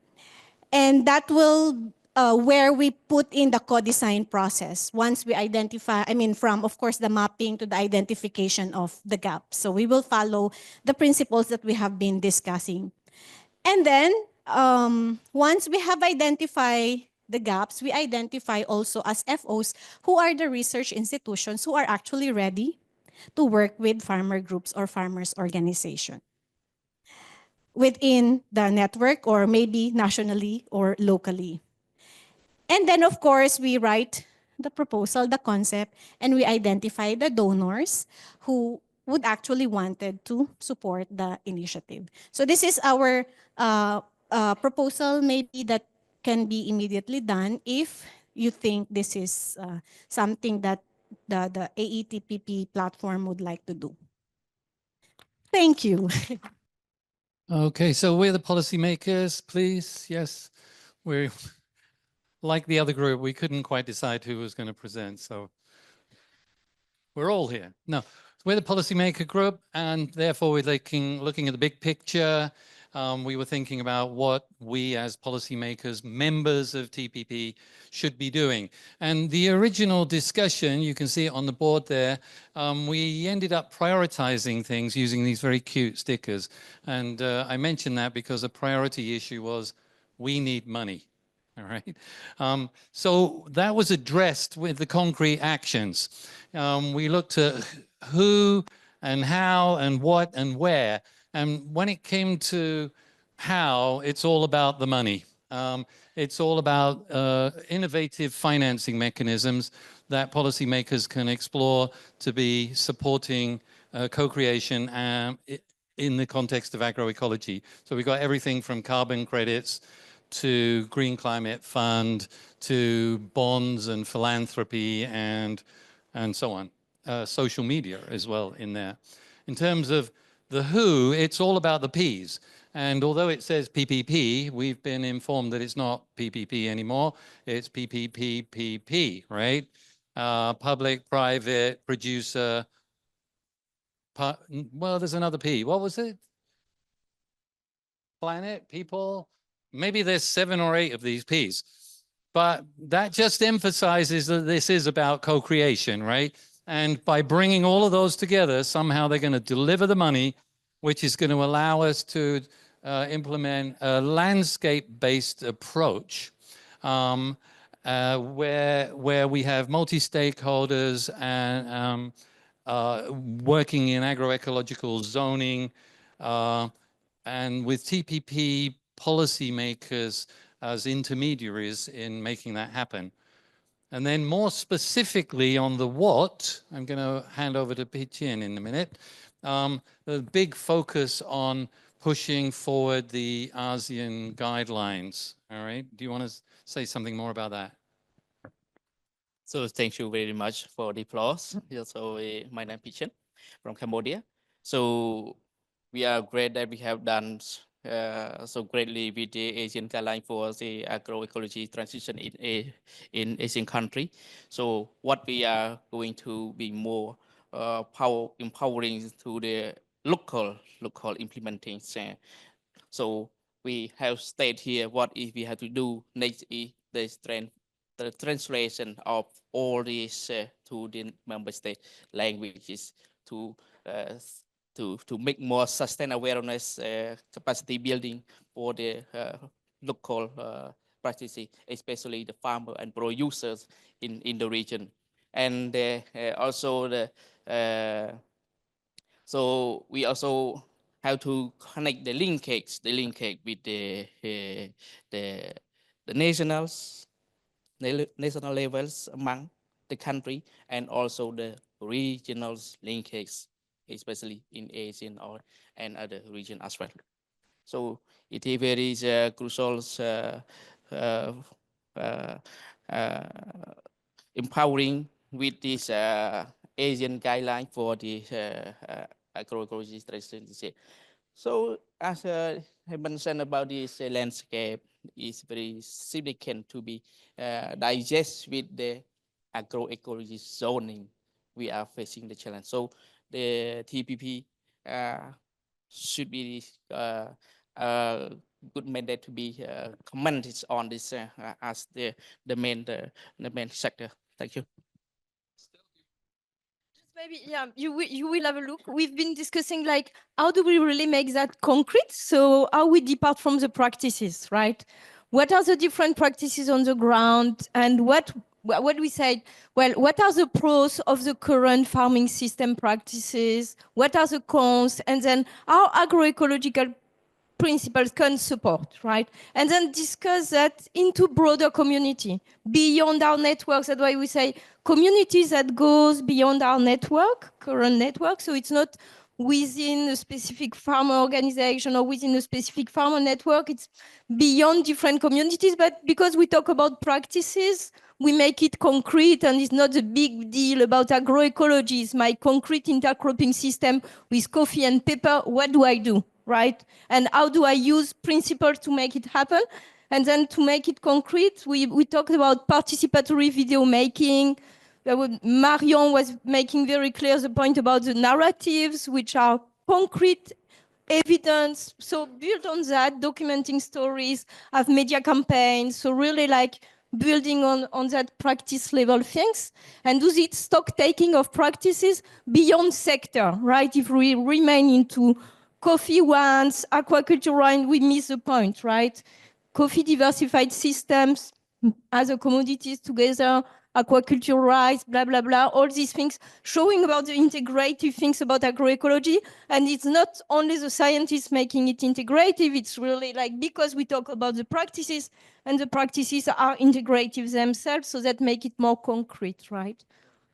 And that will where we put in the co-design process once we identify, from of course the mapping to the identification of the gaps. So we will follow the principles that we have been discussing. And then once we have identified the gaps, we identify also as FOs who are the research institutions who are actually ready to work with farmer groups or farmers organization within the network or maybe nationally or locally. And then of course, we write the proposal, the concept, and we identify the donors who would actually wanted to support the initiative. So this is our proposal maybe that can be immediately done if you think this is something that the AE-TPP platform would like to do. Thank you. Okay, so we're the policymakers, please. Yes, we're like the other group. We couldn't quite decide who was going to present, so we're all here. No, we're the policymaker group, and therefore we're looking at the big picture. We were thinking about what we as policymakers, members of TPP, should be doing. And the original discussion, you can see it on the board there, we ended up prioritizing things using these very cute stickers. And I mentioned that because a priority issue was we need money. All right. So that was addressed with the concrete actions. We looked at who and how and what and where. And when it came to how, it's all about the money. It's all about innovative financing mechanisms that policymakers can explore to be supporting co-creation in the context of agroecology. So we've got everything from carbon credits to Green Climate Fund, to bonds and philanthropy and so on. social media as well in there. In terms of the who, it's all about the P's. And although it says PPP, we've been informed that it's not PPP anymore. It's PPPPP, right? Public, private, producer. Well, there's another P. What was it? Planet, people. Maybe there's 7 or 8 of these P's. But that just emphasizes that this is about co-creation, right? And by bringing all of those together, somehow they're going to deliver the money, which is going to allow us to implement a landscape-based approach where we have multi-stakeholders and working in agroecological zoning and with TPP policymakers as intermediaries in making that happen. And then more specifically on the what, I'm going to hand over to Pichien in a minute. The big focus on pushing forward the ASEAN guidelines. All right. Do you want to say something more about that? So thank you very much for the applause. So my name is Pichien from Cambodia. So we are great that we have done so greatly with the Asian guideline for the agroecology transition in Asian country. So what we are going to be more empowering to the local implementation. So we have stated here what we have to do next is the translation of all these to the member state languages to make more sustainable awareness capacity building for the local practices, especially the farmer and producers in the region. And also so we also have to connect the linkage with the national levels among the country and also the regional linkage, especially in Asian and other region as well. So it is very crucial empowering with this Asian guideline for the agroecology transition. So as I mentioned about this landscape, is very significant to be digest with the agroecology zoning. We are facing the challenge. So the TPP should be good mandate to be commented on this as the main sector. Thank you. Maybe, yeah, you will have a look. We've been discussing like, how do we really make that concrete? So how we depart from the practices, right? What are the different practices on the ground? And what we said, well, what are the pros of the current farming system practices? What are the cons? And then how agroecological principles can support, right? And then discuss that into broader community, beyond our networks. That's why we say communities that goes beyond our network, current network. So it's not within a specific farmer organization or within a specific farmer network. It's beyond different communities. But because we talk about practices, we make it concrete, and it's not a big deal about agroecology. It's my concrete intercropping system with coffee and pepper. What do I do? Right? And how do I use principles to make it happen? And then to make it concrete, we talked about participatory video making. Marion was making very clear the point about the narratives, which are concrete evidence. So build on that, documenting stories, have media campaigns. So really like building on that practice level things, and do this stock taking of practices beyond sector, right? If we remain into coffee once, aquaculture one, we miss the point, right? Coffee diversified systems, other commodities together, aquaculture rice, blah, blah, blah, all these things showing about the integrative things about agroecology. And it's not only the scientists making it integrative, it's really like, because we talk about the practices, and the practices are integrative themselves, so that make it more concrete, right?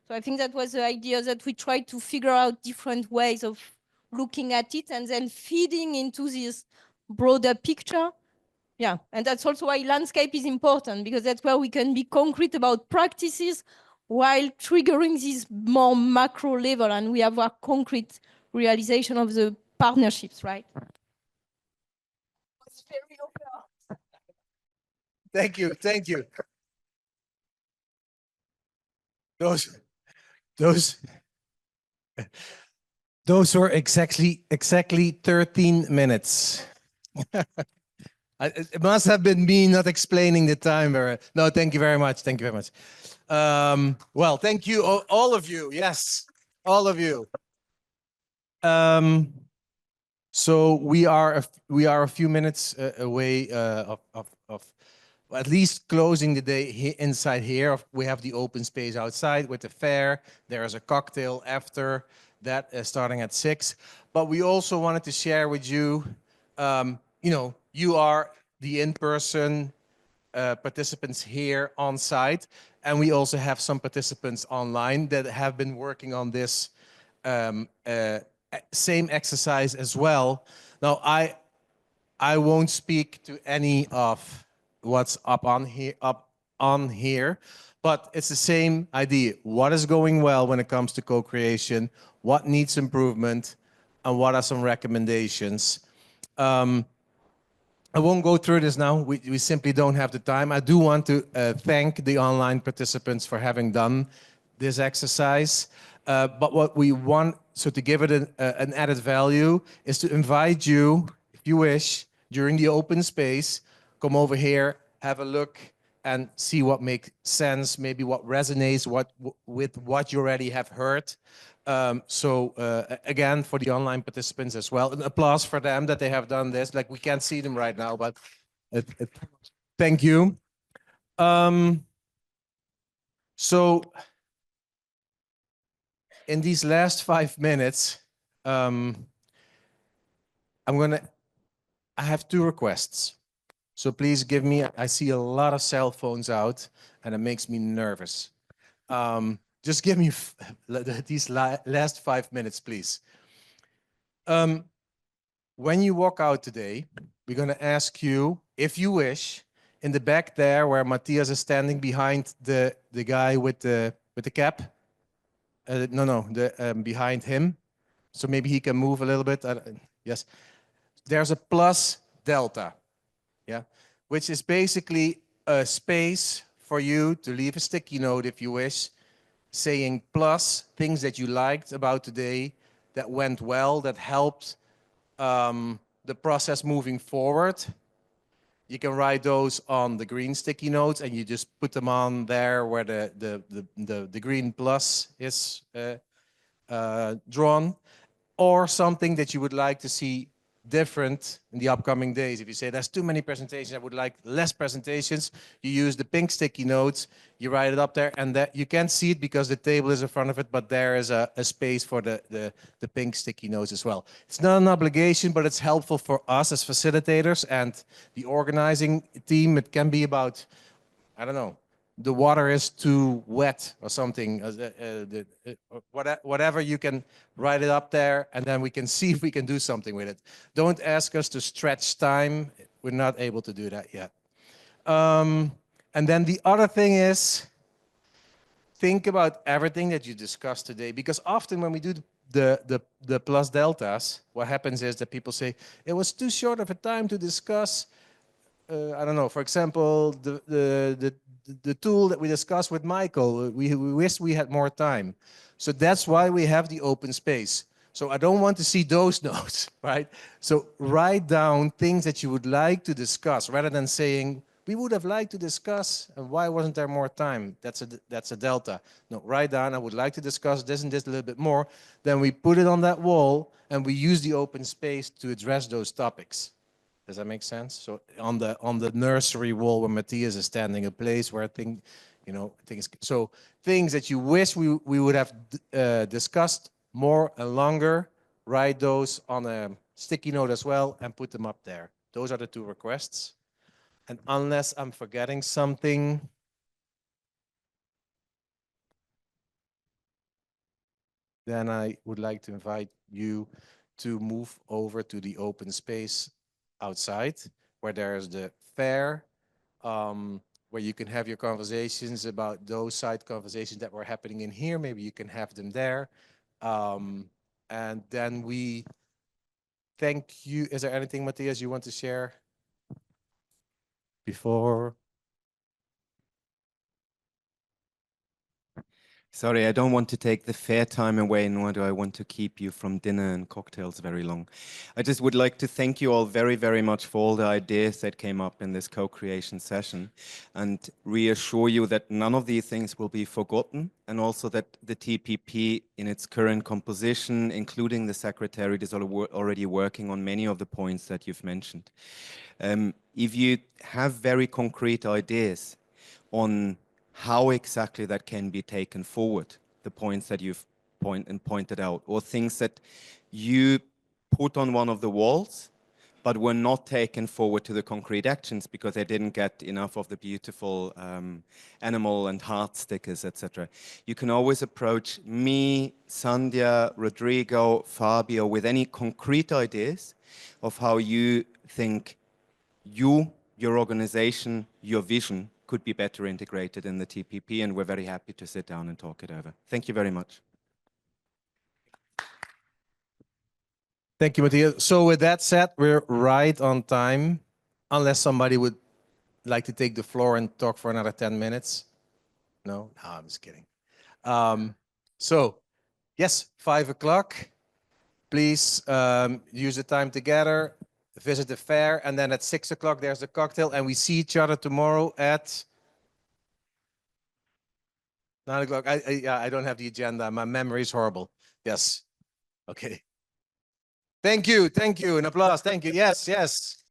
So I think that was the idea, that we tried to figure out different ways of looking at it and then feeding into this broader picture. Yeah, and that's also why landscape is important, because that's where we can be concrete about practices while triggering this more macro level, and we have a concrete realization of the partnerships, right? Thank you, thank you. Those were exactly 13 minutes. It must have been me not explaining the time very. No, thank you very much. Thank you very much. Well, thank you, all of you. Yes, all of you. So we are a few minutes away of at least closing the day inside here. We have the open space outside with the fair. There is a cocktail after that starting at 6. But we also wanted to share with you, you know, you are the in-person participants here on site. And we also have some participants online that have been working on this same exercise as well. Now, I won't speak to any of what's up on here, but it's the same idea. What is going well when it comes to co-creation? What needs improvement? And what are some recommendations? I won't go through this now. We simply don't have the time. I do want to thank the online participants for having done this exercise. But what we want, so to give it an added value, is to invite you, if you wish, during the open space, come over here, have a look, and see what makes sense, maybe what resonates with what you already have heard. Again, for the online participants as well, an applause for them that they have done this. Like, we can't see them right now, but thank you. So in these last 5 minutes, I have 2 requests. So please give me, I see a lot of cell phones out and it makes me nervous. Just give me these last 5 minutes, please. When you walk out today, we're going to ask you, if you wish, in the back there where Matthias is standing behind the guy with the cap. Behind him. So maybe he can move a little bit. Yes. There's a plus delta, yeah, which is basically a space for you to leave a sticky note if you wish, saying plus things that you liked about today, that went well, that helped the process moving forward. You can write those on the green sticky notes and you just put them on there where the green plus is drawn, or something that you would like to see different in the upcoming days. If you say there's too many presentations, I would like less presentations, you use the pink sticky notes, you write it up there, and that you can't see it because the table is in front of it, but there is a space for the pink sticky notes as well. It's not an obligation, but it's helpful for us as facilitators and the organizing team. It can be about, I don't know, the water is too wet or something, whatever, you can write it up there and then we can see if we can do something with it. Don't ask us to stretch time. We're not able to do that yet. And then the other thing is, think about everything that you discussed today, because often when we do the plus deltas, what happens is that people say, it was too short of a time to discuss I don't know, for example, the tool that we discussed with Michael, we wish we had more time. So that's why we have the open space. So I don't want to see those notes, right? So write down things that you would like to discuss rather than saying, we would have liked to discuss, and why wasn't there more time? That's a delta. No, write down, I would like to discuss this and this a little bit more. Then we put it on that wall and we use the open space to address those topics. Does that make sense? So on the nursery wall where Matthias is standing, a place where things that you wish we would have discussed more and longer, write those on a sticky note as well and put them up there. Those are the 2 requests. And unless I'm forgetting something, then I would like to invite you to move over to the open space outside, where there is the fair, where you can have your conversations about those side conversations that were happening in here. Maybe you can have them there. And then we thank you. Is there anything, Matthias, you want to share before? Sorry, I don't want to take the fair time away, nor do I want to keep you from dinner and cocktails very long. I just would like to thank you all very, very much for all the ideas that came up in this co-creation session and reassure you that none of these things will be forgotten, and also that the TPP in its current composition, including the Secretariat, is already working on many of the points that you've mentioned. If you have very concrete ideas on how exactly that can be taken forward, the points that you've pointed out, or things that you put on one of the walls, but were not taken forward to the concrete actions because they didn't get enough of the beautiful animal and heart stickers, etc. You can always approach me, Sandhya, Rodrigo, Fabio with any concrete ideas of how you think your organization, your vision could be better integrated in the TPP, and we're very happy to sit down and talk it over. Thank you very much. Thank you, Matthias. So with that said, we're right on time, unless somebody would like to take the floor and talk for another 10 minutes. No, I'm just kidding. So yes, 5 o'clock. Please use the time together, visit the fair, and then at 6 o'clock there's a cocktail, and we see each other tomorrow at 9 o'clock. I don't have the agenda. My memory is horrible. Yes. Okay. Thank you. Thank you. An applause. Thank you. Yes, yes.